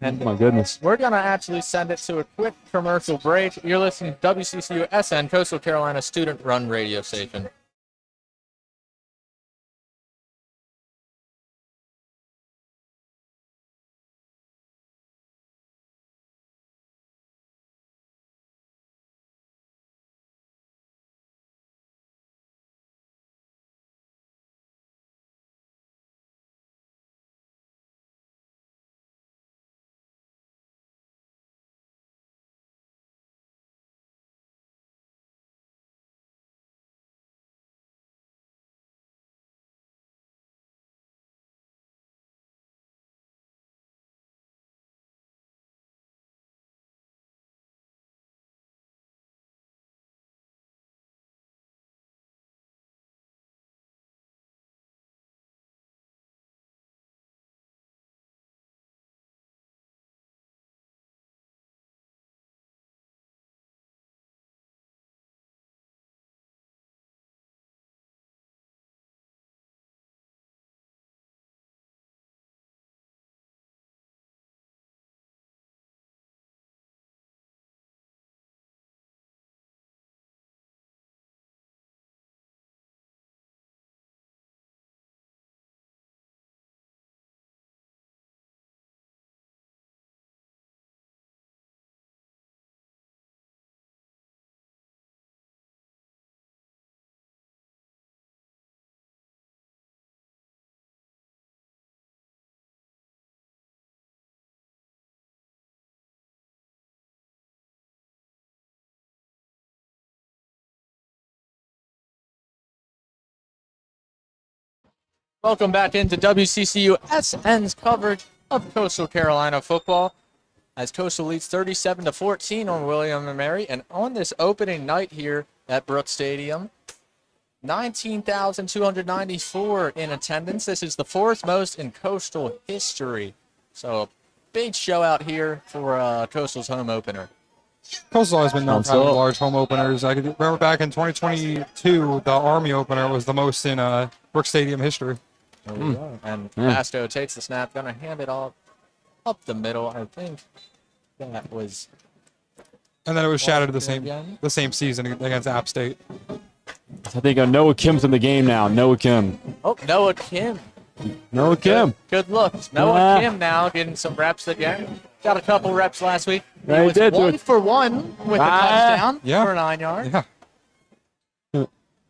And My goodness. we're going to actually send it to a quick commercial break. You're listening to WCCU-SN, Coastal Carolina student-run radio station. Welcome back into WCCUSN's coverage of Coastal Carolina football as Coastal leads 37-14 on William & Mary. And on this opening night here at Brooks Stadium, 19,294 in attendance. This is the fourth most in Coastal history. So a big show out here for Coastal's home opener. Coastal's always been known for having large home openers. I can remember back in 2022, the Army opener was the most in Brooks Stadium history. And Basto takes the snap, gonna hand it off up the middle. I think that was. And then it was shattered the same season against App State. I think Noah Kim's in the game now. Noah Kim. Oh, Noah Kim. Noah Kim. Good looks. Noah Kim now getting some reps again. Got a couple reps last week. He was 1 for 1 with a touchdown for 9 yards. Yeah.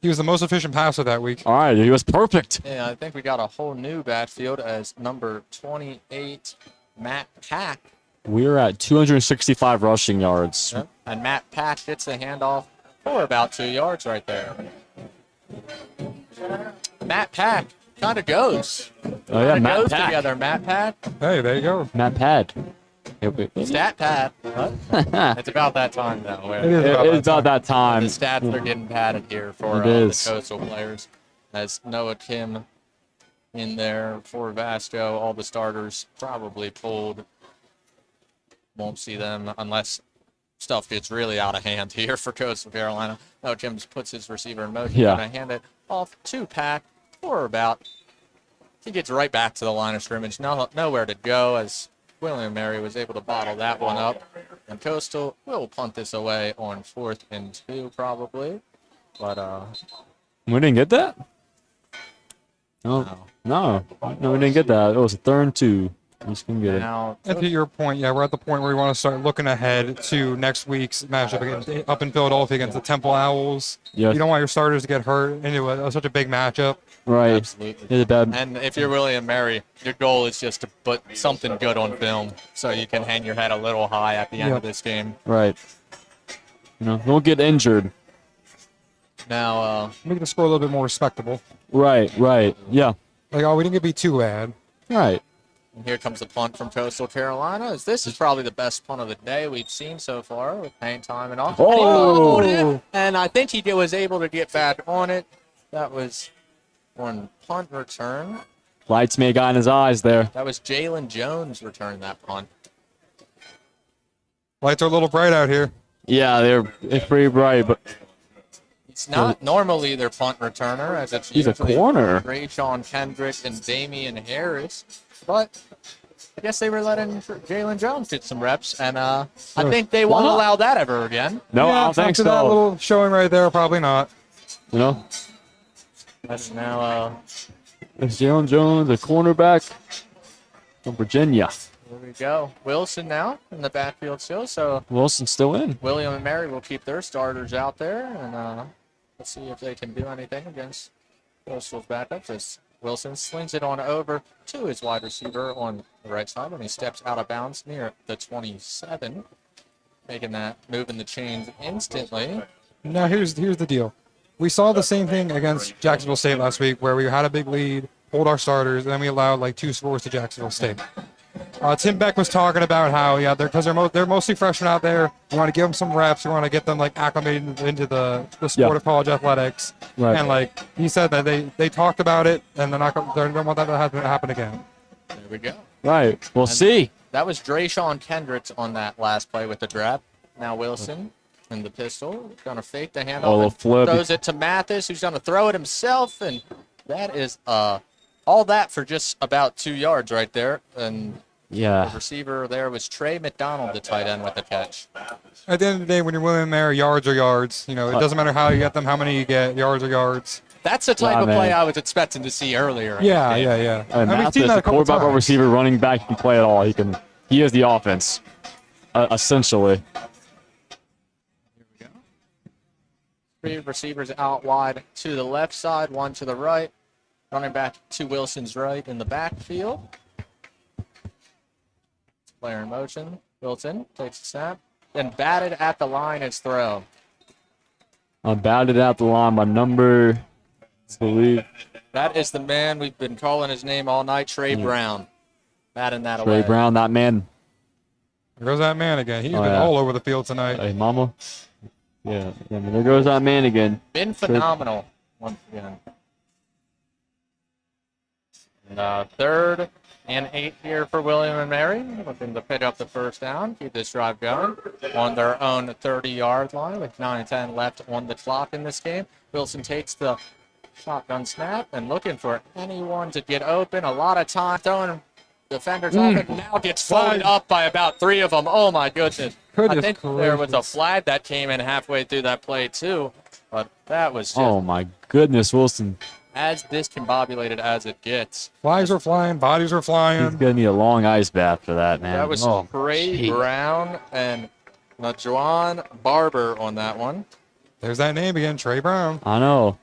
He was the most efficient passer that week. All right, he was perfect. Yeah, I think we got a whole new backfield as number 28, Matt Pack. We're at 265 rushing yards. Yep. And Matt Pack gets the handoff for about 2 yards right there. Matt Pack kind of goes. Oh, yeah, Matt goes Pack. together. Matt Pack. Hey, there you go. Matt Pad. Stat pad. It's about that time, though. It's about that time. The stats are getting padded here for the Coastal players. As Noah Kim in there for Vasco. All the starters probably pulled. Won't see them unless stuff gets really out of hand here for Coastal Carolina. Noah Kim puts his receiver in motion. Yeah. Going to hand it off to Pack for about. He gets right back to the line of scrimmage. Nowhere to go as William & Mary was able to bottle that one up. And Coastal will punt this away on 4th and 2 probably. But we didn't get that? No, we didn't get that. It was a 3rd and 2. Just gonna get now, And to your point, we're at the point where we want to start looking ahead to next week's matchup up in Philadelphia against the Temple Owls. Yes. You don't want your starters to get hurt into such a big matchup. Right. Absolutely. And if you're William & Mary, your goal is just to put something good on film so you can hang your head a little high at the end of this game. Right. Don't get injured. Now, Make the score a little bit more respectable. Right. Yeah. We didn't get to be too bad. Right. and here comes the punt from Coastal Carolina. As this is probably the best punt of the day we've seen so far with hang time and all. Oh! And I think he was able to get back on it. That was on punt return. Lights may have got in his eyes there. That was Jalen Jones returning that punt. Lights are a little bright out here. Yeah, they're pretty bright, but It's not normally their punt returner, as it's he's a usually corner. Rayshon Kendrick and Damian Harris. But I guess they were letting Jalen Jones get some reps, and I think they won't allow that ever again. No, I don't think after so. that little showing right there, probably not. You know, That's now it's Jalen Jones, a cornerback from Virginia. there we go. Wilson now in the backfield still, so Wilson's still in. William and Mary will keep their starters out there, and let's see if they can do anything against Coastal's backups. As Wilson slings it on over to his wide receiver on the right side, and he steps out of bounds near the 27, moving the chains instantly. Now here's the deal. We saw the same thing against Jacksonville State last week, where we had a big lead, pulled our starters, and then we allowed like 2 scores to Jacksonville State. Tim Beck was talking about how they're mostly freshmen out there. We want to give them some reps. We want to get them like acclimated into the sport of college athletics. Right. And like he said that they talked about it, and they don't want that to happen again. There we go. Right. We'll see. That was Drayshawn Kendricks on that last play with the drop. Now Wilson and the pistol going to fake the handoff and flip. throws it to Mathis, who's going to throw it himself, and that is all that for just about 2 yards right there. And Yeah. the receiver there was Trey McDonald, the tight end, with the catch. At the end of the day, when you're winning there, yards are yards. You know, it doesn't matter how you get them, how many you get. Yards are yards. That's the type of man. play I was expecting to see earlier. Yeah. And we've Mathis, seen that a a couple quarterback or times. receiver, running back, he can play it all. He is the offense, essentially. Here we go. 3 receivers out wide to the left side, 1 to the right. Running back to Wilson's right in the backfield. Player in motion. Wilson takes a snap. Then batted at the line is throw. Batted out the line by number believe. That is the man we've been calling his name all night, Trey Brown. Batting that away. Trey Brown, that man. There goes that man again. He's been yeah. all over the field tonight. Hey, mama. Yeah, I mean, there goes that man again. Been phenomenal once again. And, 3rd and 8 here for William and Mary, looking to pick up the first down, keep this drive going on their own 30-yard line with 9:10 left on the clock in this game. Wilson takes the shotgun snap and looking for anyone to get open. A lot of time throwing defenders off it. Now gets folded up by about 3 of them. Oh, my goodness. I think there was a flag that came in halfway through that play, too. But that was just Oh, my goodness, Wilson. as discombobulated as it gets. Flags are flying, bodies are He's flying. going to need a long ice bath for that, man. That was Trey Brown and Najuan Barber on that one. There's that name again, Trey Brown. I know.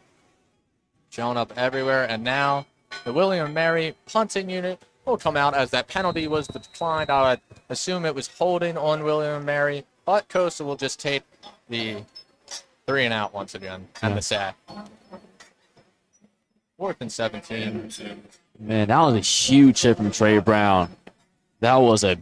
Showing up everywhere. And now the William and Mary punting unit will come out as that penalty was declined. I would assume it was holding on William and Mary, but Coastal will just take the 3 and out once again and the sack. 4th and 17. Man, that was a huge hit from Trey Brown. That was a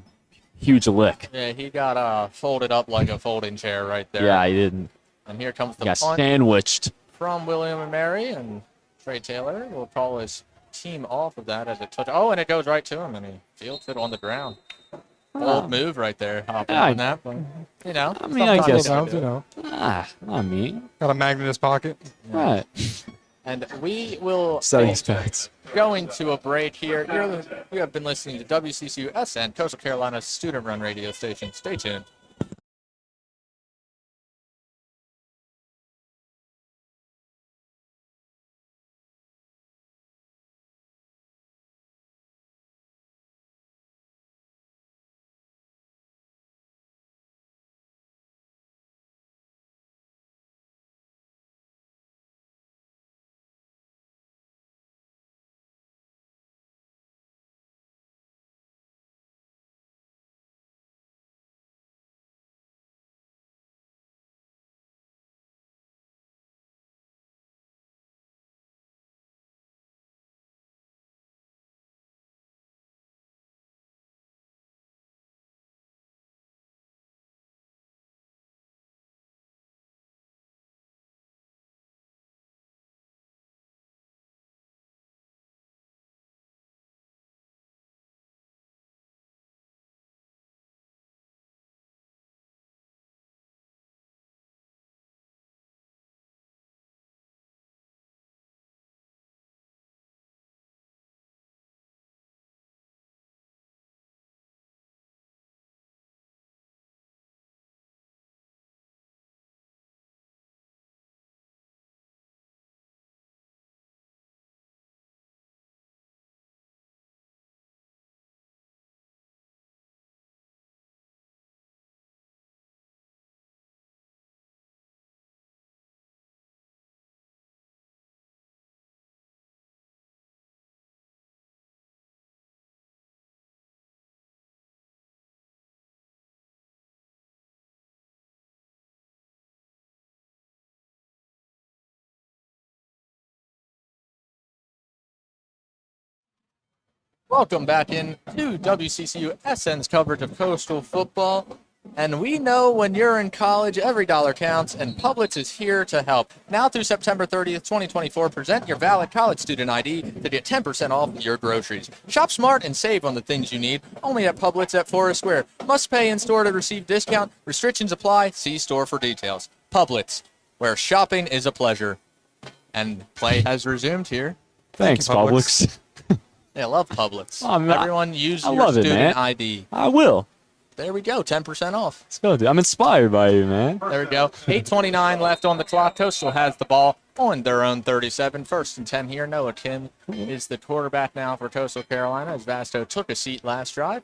huge lick. Yeah, he got folded up like a folding chair right there. Yeah, he didn't. And here comes the Got punt sandwiched. from William and Mary, and Trey Taylor will call his team off of that as it took. Oh, and it goes right to him, and he fields it on the ground. Bold move right there, hopping on that. But, you know, I mean, I sometimes guess- you gotta do You it. know, I mean, got a magnet in his pocket. right. And we will Setting be specs. going to a break here. You have been listening to WCCU-SN, Coastal Carolina's student-run radio station. Stay tuned. Welcome back in to WCCU-SN's coverage of Coastal football. And we know when you're in college, every dollar counts, and Publix is here to help. Now through September 30th, 2024, present your valid college student ID to get 10% off your groceries. Shop smart and save on the things you need, only at Publix at Forest Square. Must pay in-store to receive discount. Restrictions apply. See store for details. Publix, where shopping is a pleasure. And play has resumed here. Thanks, you, Publix. Publix. I love Publix. Oh, man, Everyone use I your love it, student man. ID. I will. There we go, 10% off. Let's go, dude. I'm inspired by you, man. There we go. 8:29 left on the clock. Coastal has the ball on their own 37. 1st and 10 here. Noah Kim is the quarterback now for Coastal Carolina as Vasto took a seat last drive.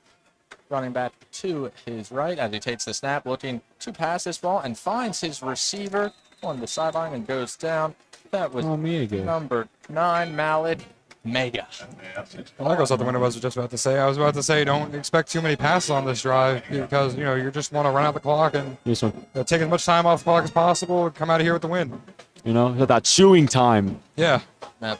Running back to his right as he takes the snap, looking to pass this ball and finds his receiver on the sideline and goes down. That was Me again. number 9, Mallet Mega. Well, that goes out the window. I was just about to say. I was about to say, don't expect too many passes on this drive because you just want to run out the clock and This one, take as much time off the clock as possible and come out of here with the win. that chewing time. Yeah.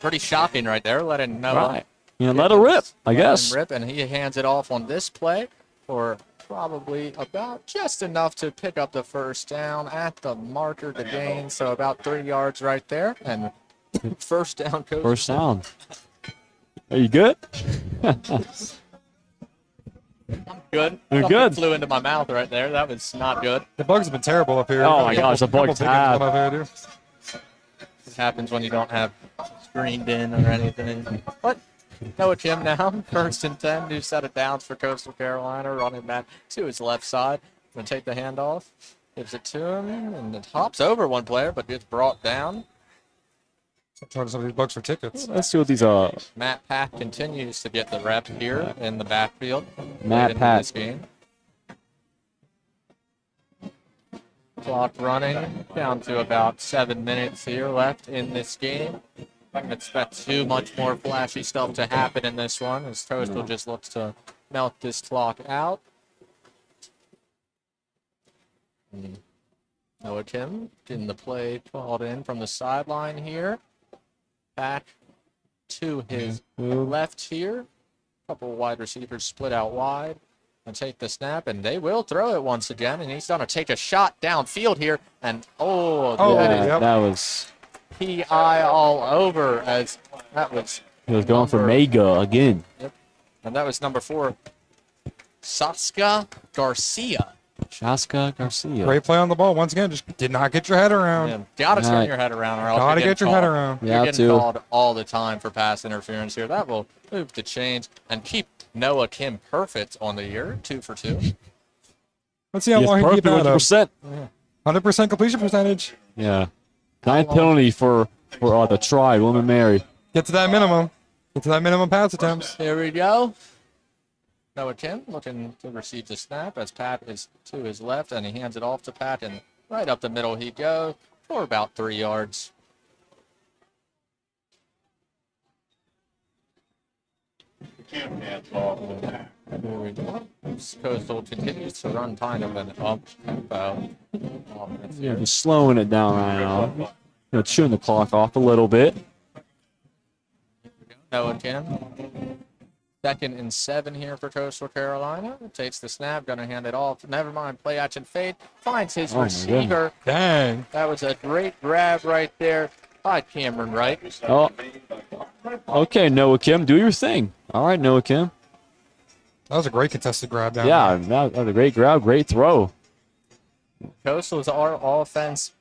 Pretty shocking right there, letting Noah Right. Let it rip, I guess. rip, and he hands it off on this play for probably about just enough to pick up the first down at the marker to gain, so about 3 yards right there, and first down, Coach. First down. Are you good? Good. You're Something good. flew into my mouth right there. That was not good. The bugs have been terrible up here. Oh my gosh, the bugs have. Up here, dude. It happens when you don't have screened in or anything. But Noah Kim now, 1st and 10, new set of downs for Coastal Carolina, running back to his left side. Going to take the handoff, gives it to him, and it hops over one player, but gets brought down. I'm trying some of these bugs for tickets. Let's see what these Matt Pack continues to get the rep here in the backfield. Matt into Pack. This game. Clock running down to about 7 minutes here left in this game. I can expect too much more flashy stuff to happen in this one as Coastal just looks to melt this clock out. Noah Kim getting the play called in from the sideline here. Back to his left here. Couple wide receivers split out wide. And take the snap, and they will throw it once again. And he's going to take a shot downfield here. And, That was. PI all over as that was. He was going for mega again. Yep. And that was number 4, Saska Garcia. Shaska Garcia. Great play on the ball. Once again, just did not get your head around. Yeah, gotta turn Right. your head around, or else Gotta you're get your getting head called. around. You're Yeah, getting too. called all the time for pass interference here. That will move the chains and keep Noah Kim perfect on the year, 2 for 2. Let's see how Yes, long he can keep perfect, that up. 100%. 100% completion percentage. Yeah. 9th penalty for the try, William Mary. Get to that minimum. Get to that minimum pass attempts. Here we go. Noah Kim looking to receive the snap as Pat is to his left, and he hands it off to Pat, and right up the middle he goes for about 3 yards. Here we go. Coastal continues to run kind of an up-tempo offense Yeah, here. just slowing it down right now. Chewing the clock off a little bit. Noah Kim. 2nd and 7 here for Coastal Carolina. Takes the snap, gonna hand it off. Never mind, play action fade. Finds his Oh, my receiver. Dang. That was a great grab right there by Cameron Wright. Oh. Okay, Noah Kim, do your thing. All right, Noah Kim. That was a great contested grab down Yeah, there. that was a great grab, great throw. Coastal's offense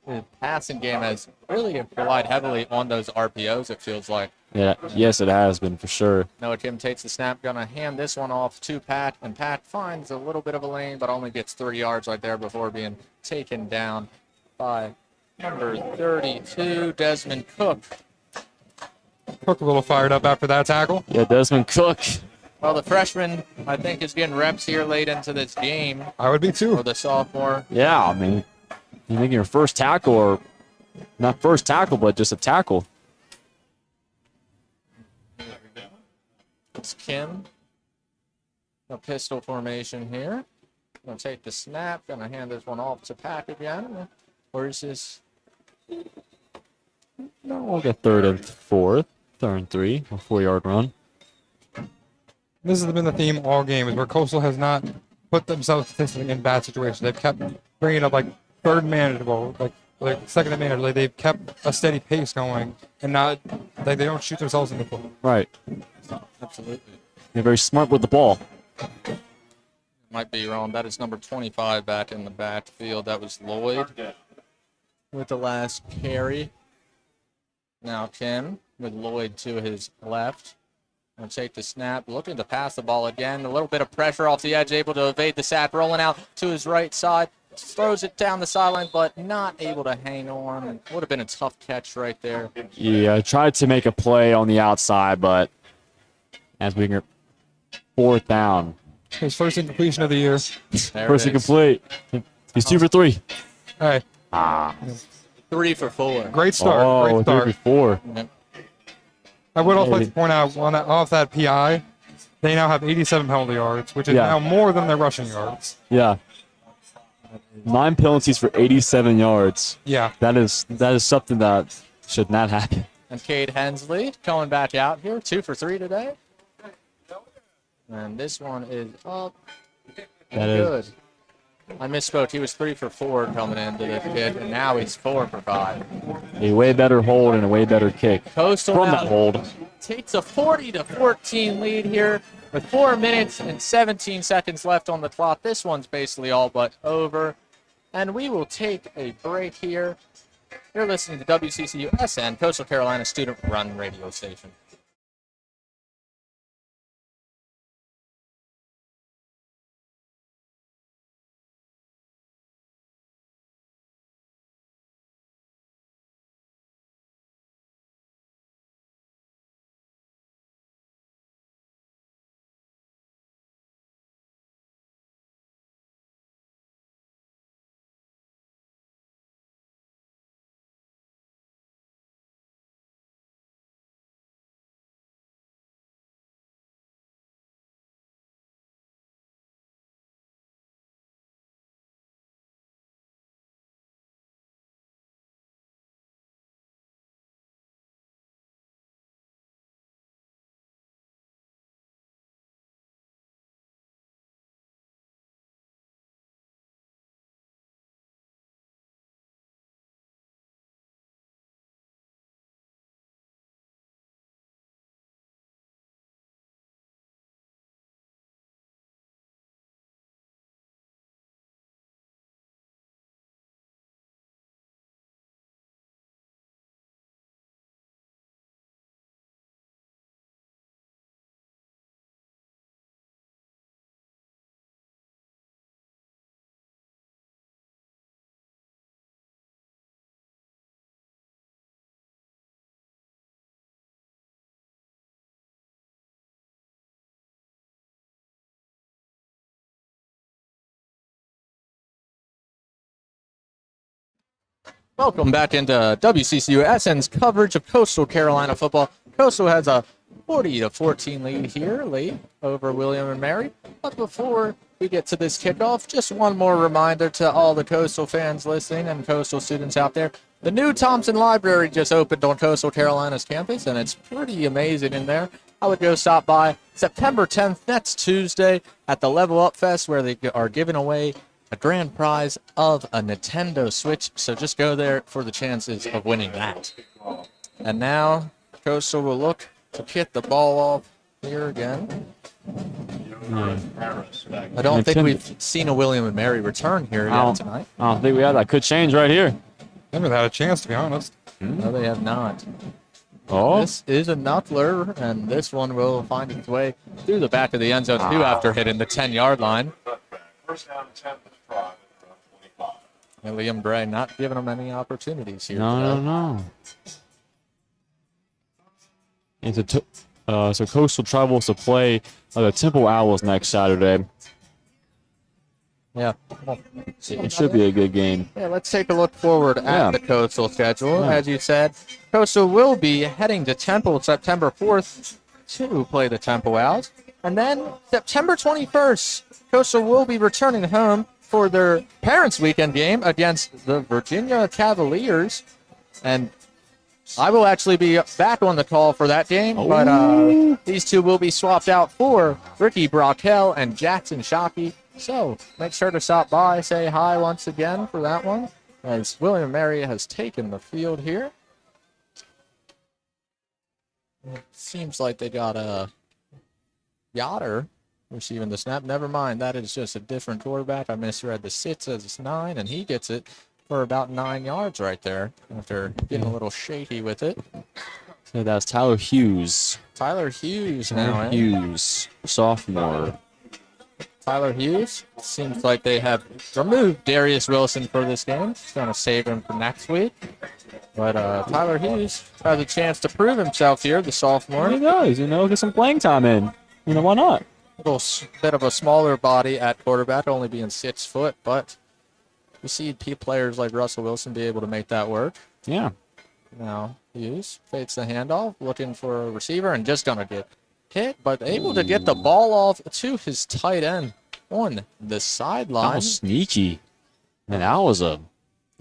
passing game has really relied heavily on those RPOs, it feels like. Yeah, yes, it has been for sure. Noah Kim takes the snap, gonna hand this one off to Pat, and Pat finds a little bit of a lane, but only gets 3 yards right there before being taken down by number 32, Desmond Cook. Cook a little fired up after that tackle. Yeah, Desmond Cook. Well, the freshman, I think, is getting reps here late into this game, I would be or too. the sophomore. Yeah, I mean, you're making your first tackle, or not first tackle, but just a tackle. It's Kim. A pistol formation here. Gonna take the snap. Gonna hand this one off to Pat again. Where's this? No, we'll get 3rd and 4th. 3rd and 3, a 4-yard run. This has been the theme all game, is where Coastal has not put themselves consistently in bad situations. They've kept bringing up like 3rd and manageable, like 2nd and manageable. They've kept a steady pace going, and not like they don't shoot themselves in the foot. Right. Absolutely. They're very smart with the ball. Might be wrong. That is number 25 back in the backfield. That was Lloyd with the last carry. Now Kim with Lloyd to his left. Gonna take the snap, looking to pass the ball again. A little bit of pressure off the edge, able to evade the sack, rolling out to his right side. Throws it down the sideline, but not able to hang on. Would have been a tough catch right there. Yeah, I tried to make a play on the outside, but as we get 4th down. His first incompletion of the year. There First it and is. complete. He's 2 for 3. Hey, 3 for 4. great start. Oh, Great 3 start. for 4. Yep. I would also like to point out off that PI, they now have 87 penalty yards, which is Yeah. now more than their rushing yards. Yeah. 9 penalties for 87 yards. Yeah. That is something that should not happen. And Cade Hensley coming back out here, 2 for 3 today. And this one is up. That Good. is. I misspoke. He was 3 for 4 coming into this kid, and now he's 4 for 5. A way better hold and a way better kick Coastal from now that hold. takes a 40-14 lead here with 4 minutes and 17 seconds left on the clock. This one's basically all but over. And we will take a break here. You're listening to WCCU SN, Coastal Carolina student-run radio station. Welcome back into WCCU SN's coverage of Coastal Carolina football. Coastal has a 40-14 lead here, late over William and Mary. But before we get to this kickoff, just one more reminder to all the Coastal fans listening and Coastal students out there. The new Thompson Library just opened on Coastal Carolina's campus, and it's pretty amazing in there. I would go stop by September 10th, next Tuesday, at the Level Up Fest, where they are giving away a grand prize of a Nintendo Switch. So just go there for the chances of winning that. And now Coastal will look to kick the ball off here again. I don't think we've seen a William and Mary return here yet tonight. I don't think we have. That could change right here. Haven't had a chance, to be honest. No, they have not. Oh, This is a knuckler, and this one will find its way through the back of the end zone too after hitting the 10-yard line. First down and 10 for the try at around 25. And Liam Bray not giving them any opportunities here. no. So Coastal travels to play the Temple Owls next Saturday. Yeah. It should be a good game. Yeah, let's take a look forward at the Coastal schedule. Yeah. As you said, Coastal will be heading to Temple September 4th to play the Temple Owls. And then September 21st, Coastal will be returning home for their Parents' Weekend game against the Virginia Cavaliers. And I will actually be back on the call for that game, but these two will be swapped out for Ricky Brockell and Jackson Shockey. So make sure to stop by, say hi once again for that one, as William Mary has taken the field here. It seems like they got a Yoder receiving the snap. Never mind, that is just a different quarterback. I misread the sits as it's 9, and he gets it for about 9 yards right there after getting a little shaky with it. So that's Tyler Hughes. Tyler Hughes now. Hughes, sophomore. Tyler Hughes. Seems like they have removed Darius Wilson for this game. It's going to save him for next week. But Tyler Hughes has a chance to prove himself here, the sophomore. He does, get some playing time in. Why not? Little bit of a smaller body at quarterback, only being 6 foot, but you see players like Russell Wilson be able to make that work. Yeah. Now Hughes fakes the handoff, looking for a receiver, and just going to get hit, but able to get the ball off to his tight end on the sideline. That was sneaky. And that was a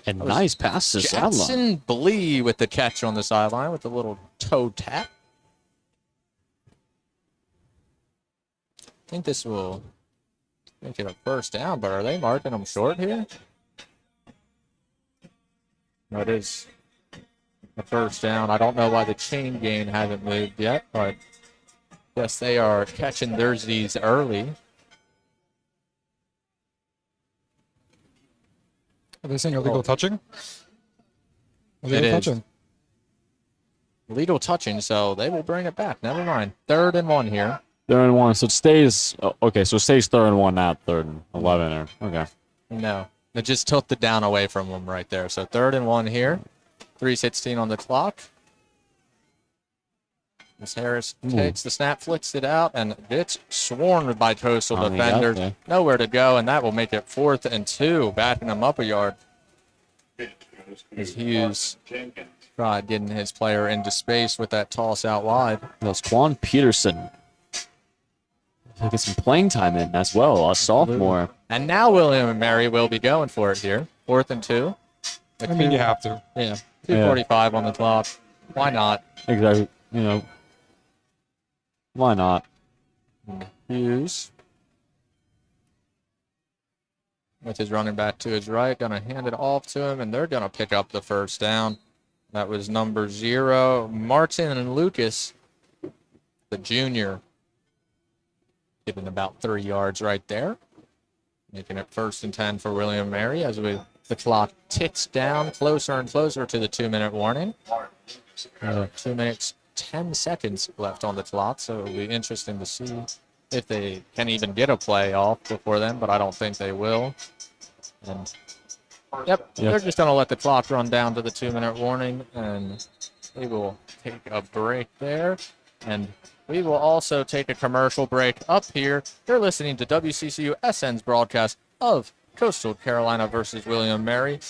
And nice pass to sideline. Jackson Blee with the catch on the sideline with a little toe tap. I think this will make it a first down, but are they marking them short here? No, it is a first down. I don't know why the chain gain hasn't moved yet, but yes, they are catching their Z's early. Are they saying illegal touching? It is. Illegal touching, so they will bring it back. Never mind. 3rd and 1 here. 3rd and 1. So it stays. Okay, so it stays 3rd and 1, not 3rd and 11. Okay. No. It just took the down away from them right there. So 3rd and 1 here. 3:16 on the clock. As Harris takes the snap, flicks it out, and it's swarmed by Coastal defenders. Nowhere to go, and that will make it 4th and 2, backing them up a yard. As Hughes tried getting his player into space with that toss out wide. That was Quan Peterson. He'll get some playing time in as well, a sophomore. And now William and Mary will be going for it here. 4th and 2. I mean, you have to. Yeah, 2:45 on the clock. Why not? Exactly. You know, why not? Hughes with his running back to his right, gonna hand it off to him, and they're gonna pick up the first down. That was number 0, Martin and Lucas, the junior, getting about 3 yards right there, making it 1st and 10 for William Mary as the clock ticks down closer and closer to the 2-minute warning. 2 minutes, 10 seconds left on the clock, so it'll be interesting to see if they can even get a play off before then, but I don't think they will. And they're just going to let the clock run down to the 2-minute warning, and we will take a break there. And we will also take a commercial break up here. You're listening to WCCU SN's broadcast of Coastal Carolina versus William Mary.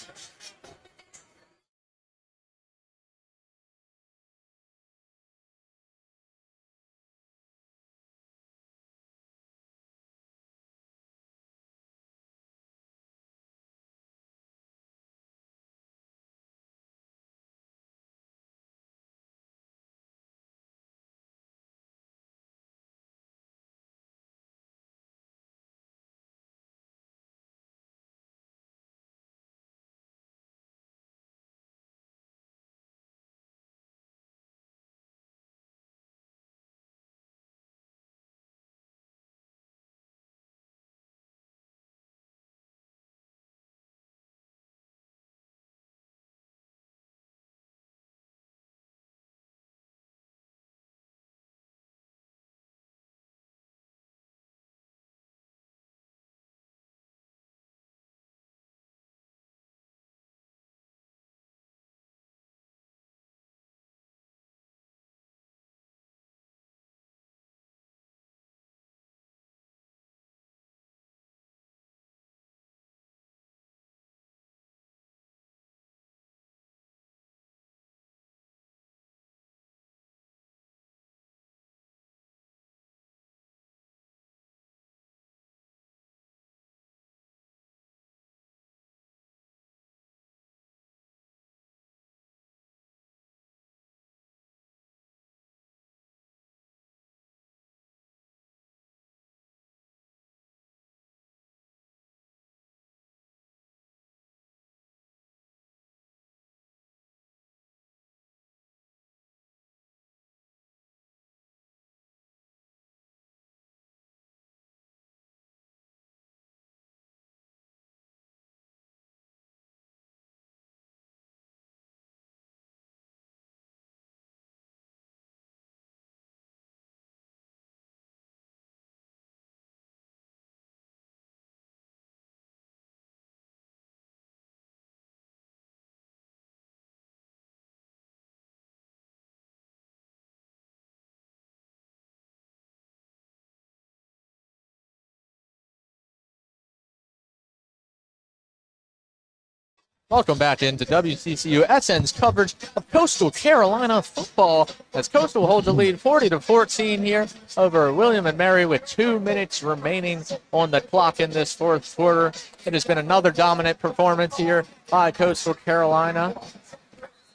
Welcome back into WCCU SN's coverage of Coastal Carolina football as Coastal holds a lead 40-14 here over William and Mary with 2 minutes remaining on the clock in this fourth quarter. It has been another dominant performance here by Coastal Carolina.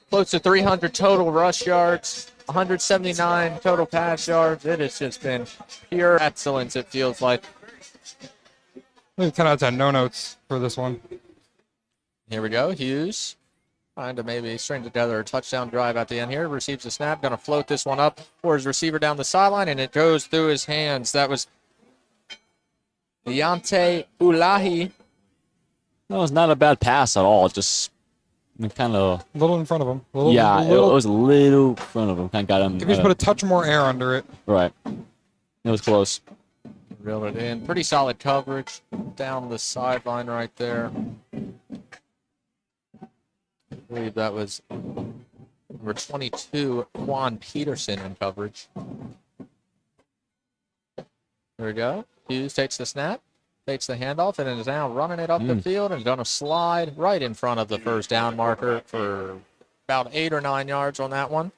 Close to 300 total rush yards, 179 total pass yards. It has just been pure excellence, it feels like. I think 10 out of 10, no notes for this one. Here we go. Hughes trying to maybe string together a touchdown drive at the end here. Receives the snap. Going to float this one up for his receiver down the sideline, and it goes through his hands. That was Deontay Ulahi. That was not a bad pass at all. Just kind of. A little in front of him. It was a little in front of him. Kind of got him. If you just put a touch more air under it. Right. It was close. Reeled it in. Pretty solid coverage down the sideline right there. I believe that was number 22, Quan Peterson in coverage. There we go. Hughes takes the snap, takes the handoff, and is now running it up the field and going to slide right in front of the first down marker for about 8 or 9 yards on that one.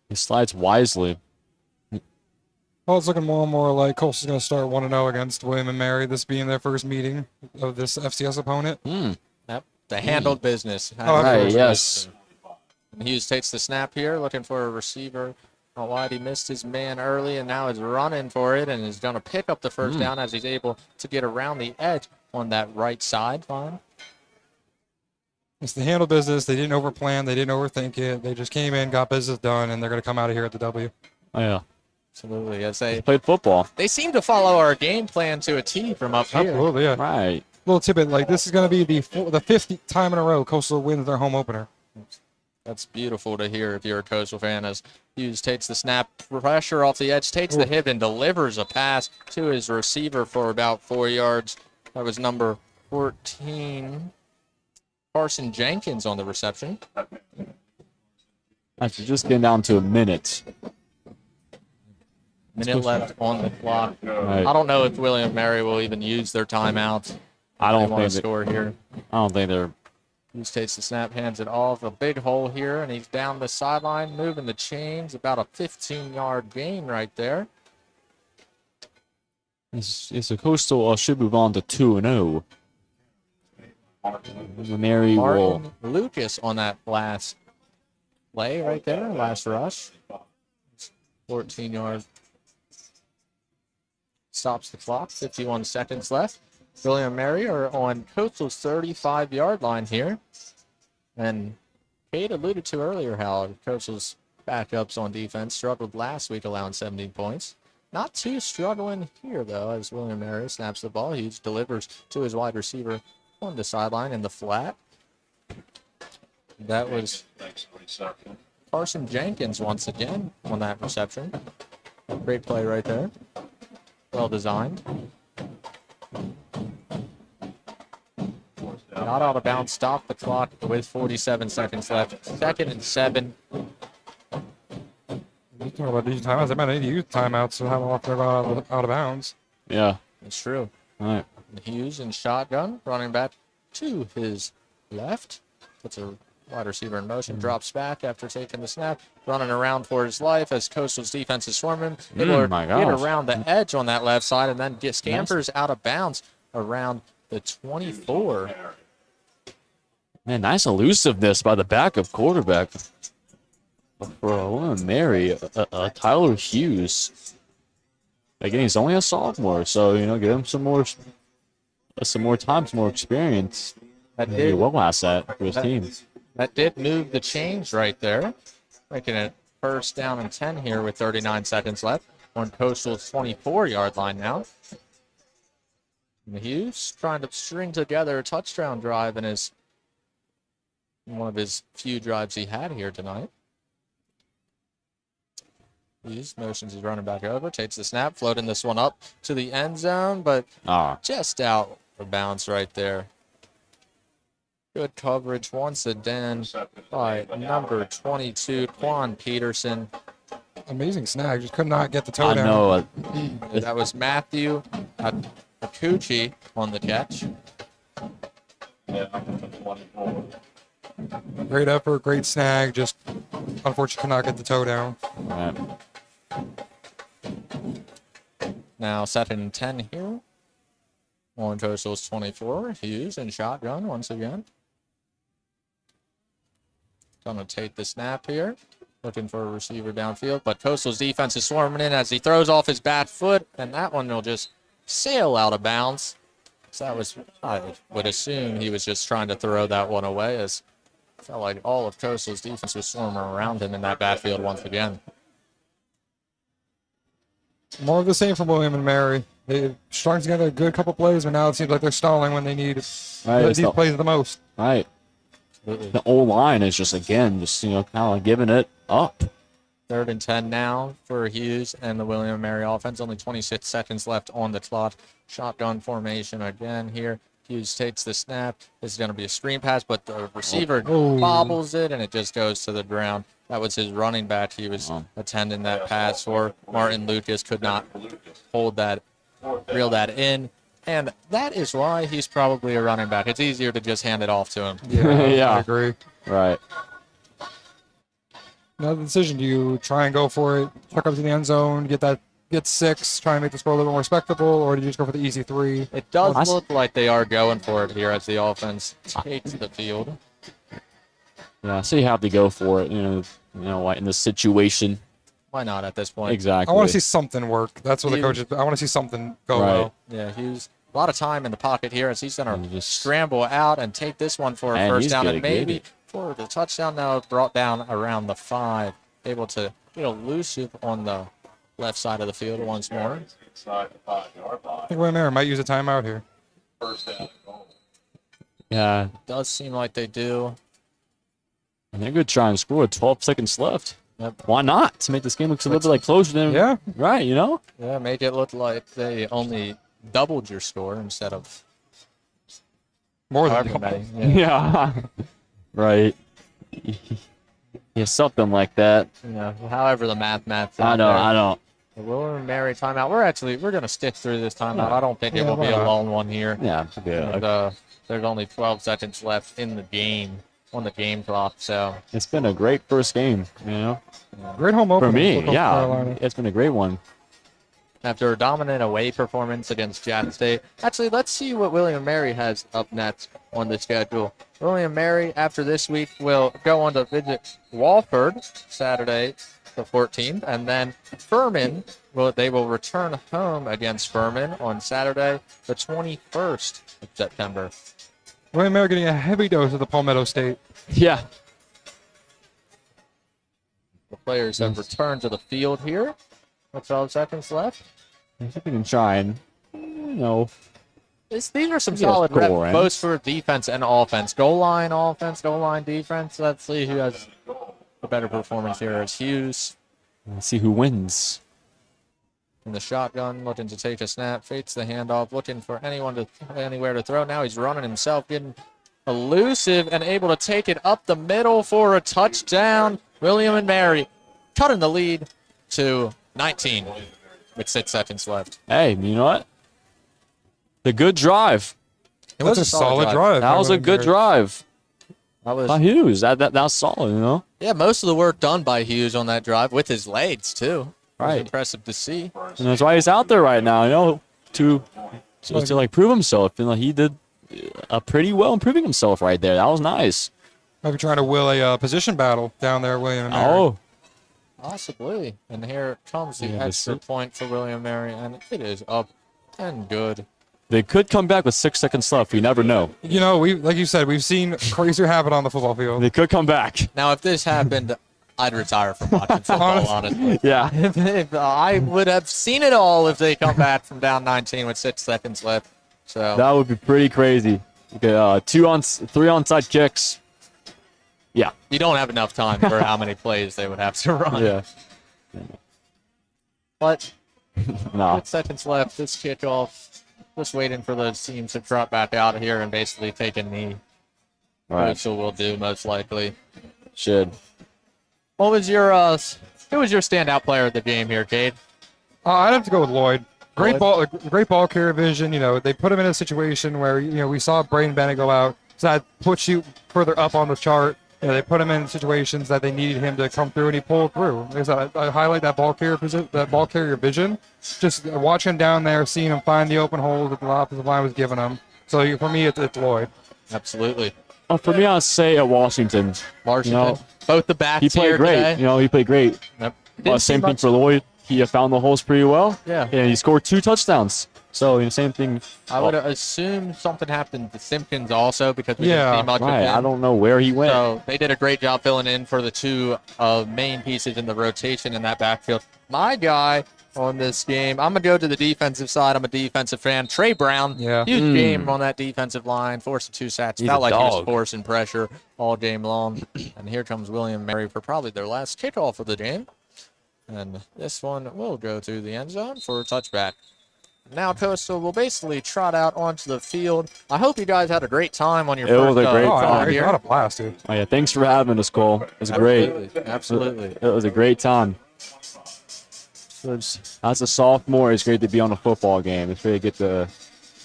He slides wisely. Well, it's looking more and more like Coastal's going to start 1-0 against William and Mary, this being their first meeting of this FCS opponent. Yep, the handled business. Right, yes. And Hughes takes the snap here, looking for a receiver. Not wide, he missed his man early, and now is running for it, and is going to pick up the first down as he's able to get around the edge on that right side. Fine. It's the handle business. They didn't overplan. They didn't overthink it. They just came in, got business done, and they're going to come out of here at the W. Oh, yeah. Absolutely. As they Played football. They seem to follow our game plan to a T from up here. Absolutely, yeah. Right. Little tidbit, like this is going to be the fifth time in a row Coastal wins their home opener. That's beautiful to hear if you're a Coastal fan, as Hughes takes the snap, pressure off the edge, takes the hip, and delivers a pass to his receiver for about 4 yards. That was number 14, Carson Jenkins, on the reception. After just getting down to a minute. Minute left on the clock. Right. I don't know if William and Mary will even use their timeouts. I don't want to think score here. I don't think they're. Hughes takes the snap, hands it off. A big hole here, and he's down the sideline, moving the chains. About a 15-yard gain right there. It's a Coastal should move on to 2-0. Mary will. Martin Lucas on that last play right there, last rush. 14 yards. Stops the clock, 51 seconds left. William and Mary are on Coastal's 35-yard line here. And Kate alluded to earlier how Coastal's backups on defense struggled last week, allowing 17 points. Not too struggling here, though, as William and Mary snaps the ball. He delivers to his wide receiver on the sideline in the flat. That was Carson Jenkins once again on that reception. Great play right there. Well designed. Not out of bounds. Stop the clock with 47 seconds left. 2nd and 7. You talk about these timeouts. They might need to use timeouts to have them off their out of bounds. Yeah. It's true. All right. Hughes in shotgun, running back to his left. Puts a wide receiver in motion, drops back after taking the snap, running around for his life as Coastal's defense is swarming. Able to get around the edge on that left side and then scampers out of bounds around the 24. Man, nice elusiveness by the backup quarterback for Mary, Tyler Hughes. Again, he's only a sophomore, so give him some more time, some more experience. That Be did a well asset for his team. That did move the chains right there, making it 1st down and 10 here with 39 seconds left on Coastal's 24-yard line now. And Hughes trying to string together a touchdown drive in one of his few drives he had here tonight. Hughes motions his running back over, takes the snap, floating this one up to the end zone, but just out of bounds right there. Good coverage once again by number 22, Quan Peterson. Amazing snag. Just could not get the toe I down. know. That was Matthew Wccusn on the catch. 10 to 24. Great effort, great snag. Just unfortunately could not get the toe down. Right. Now 2nd and 10 here. On Coastal's 24. Hughes in shotgun once again. Gonna take the snap here. Looking for a receiver downfield, but Coastal's defense is swarming in as he throws off his bat foot, and that one will just sail out of bounds. So that was, I would assume he was just trying to throw that one away, as it felt like all of Coastal's defense was swarming around him in that backfield once again. More of the same from William and Mary. They strung together a good couple plays, but now it seems like they're stalling when they need these plays the most. Right. The O-line is just, again, kind of giving it up. 3rd and 10 now for Hughes and the William & Mary offense. Only 26 seconds left on the clock. Shotgun formation again here. Hughes takes the snap. This is going to be a screen pass, but the receiver bobbles it, and it just goes to the ground. That was his running back he was attending that pass for. Martin Lucas could not hold that, reel that in. And that is why he's probably a running back. It's easier to just hand it off to him. Yeah. I agree. Right. Now the decision, do you try and go for it, tuck up to the end zone, get 6, try and make the score a little bit more respectable, or do you just go for the easy 3? It does look like they are going for it here as the offense takes the field. Yeah, so you have to go for it, like in this situation. Why not at this point? Exactly. I want to see something work. That's what the coaches. I want to see something go well. Yeah, Hughes. A lot of time in the pocket here as he's going to scramble out and take this one for a first down and maybe for the touchdown. Now brought down around the 5. Able to get elusive on the left side of the field once more. Inside the 5-yard line. I think William Mary might use a timeout here. First down and goal. Yeah. Does seem like they do. And they're going to try and score with 12 seconds left. Yep. Why not? To make this game look a little bit like closer than. Yeah. Right, Yeah, make it look like they only doubled your score instead of More than however double. many. Yeah. Right. Yeah, something like that. However the math's I know. The William & Mary timeout. We're going to stick through this timeout. I don't think it will be a long one here. Yeah. And, there's only 12 seconds left in the game, on the game clock. So It's been a great first game, Great home opener For me, North yeah. Carolina. It's been a great one. after a dominant away performance against Jack State. Actually, let's see what William & Mary has up next on the schedule. William & Mary, after this week, will go on to visit Walford Saturday the 14th, and then Furman, they will return home against Furman on Saturday the 21st of September. William & Mary getting a heavy dose of the Palmetto State. Yeah. The players have returned to the field here with 12 seconds left. I think we can try and, These are some Get a solid score, reps, right? both for defense and offense. Goal line offense, goal line defense. Let's see who has a better performance here. It's Hughes let's see who wins. in the shotgun, looking to take a snap, fakes the handoff, looking for anywhere to throw. Now he's running himself, getting elusive and able to take it up the middle for a touchdown. William & Mary cutting the lead to 19 with 6 seconds left. Hey, you know what? The good drive. It That's a solid drive. That was a good drive. That was, By Hughes. That's solid, yeah, most of the work done by Hughes on that drive with his legs, too. It was Right. impressive to see. And that's why he's out there right now, to prove himself. He did pretty well improving himself right there. That was nice. Might be trying to will a position battle down there, William & Mary. Oh, Possibly. And here comes the Yeah, extra point for William & Mary, and it is up and good. they could come back with 6 seconds left. You never know. Like you said, we've seen crazier happen on the football field. They could come back. Now, if this happened, I'd retire from watching football, honestly. Yeah. If I would have seen it all if they come back from down 19 with 6 seconds left. So That would be pretty crazy. You could, 3 onside kicks. Yeah. you don't have enough time for how many plays they would have to run. Yeah. But No. 6 seconds left. This kickoff. Just waiting for those teams to drop back out here and basically take a knee. Right. Which will do most likely. Should. What was your who was your standout player of the game here, Cade? I'd have to go with Lloyd. Great Lloyd? great ball carrier vision. They put him in a situation where we saw Braden Bennett go out. So that puts you further up on the chart. They put him in situations that they needed him to come through, and he pulled through. I highlight that ball carrier vision. Just watch him down there, seeing him find the open holes that the offensive line was giving him. So for me, it's Lloyd. Absolutely. For me, I'd say Washington. Washington. Both the backs He played here great. today. He played great. Yep. Same thing for Lloyd. He found the holes pretty well. Yeah. And he scored 2 touchdowns. So, same thing. I would assume something happened to Simpkins also because we didn't see much of Right. him. I don't know where he went. So they did a great job filling in for the 2 main pieces in the rotation in that backfield. My guy on this game, I'm going to go to the defensive side. I'm a defensive fan. Trey Brown, Yeah. huge game on that defensive line, forcing 2 sacks. He's Felt a like he was dog. forcing pressure all game long. And here comes William Mary for probably their last kickoff of the game. And this one will go to the end zone for a touchback. Now Coastal will basically trot out onto the field. I hope you guys had a great time on your It first was a great Oh, time I here. had a blast, dude. Oh, yeah. Thanks for having us, Cole. It was great. Absolutely. It was a great time. As a sophomore, it's great to be on a football game. It's great to get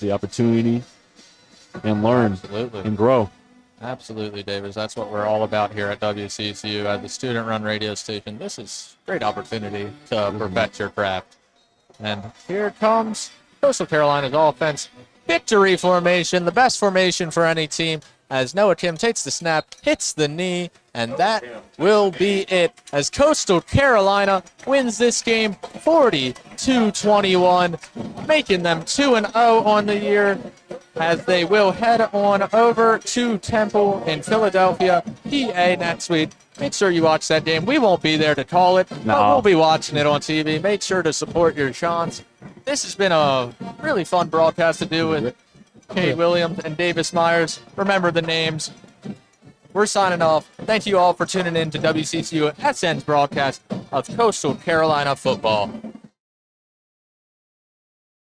the opportunity and learn Absolutely. and grow. Absolutely, Davis. That's what we're all about here at WCCU at the student-run radio station. This is a great opportunity to perfect your craft. And here comes Coastal Carolina's offense. Victory formation, the best formation for any team, as Noah Kim takes the snap, hits the knee, and that will be it as Coastal Carolina wins this game 40-21, making them 2-0 on the year, as they will head on over to Temple in Philadelphia, PA next week. Make sure you watch that game. We won't be there to call it, but we'll be watching it on TV. Make sure to support your Seans. This has been a really fun broadcast to do with Kate Williams and Davis Myers. Remember the names. We're signing off. Thank you all for tuning in to WCCU SN's broadcast of Coastal Carolina football.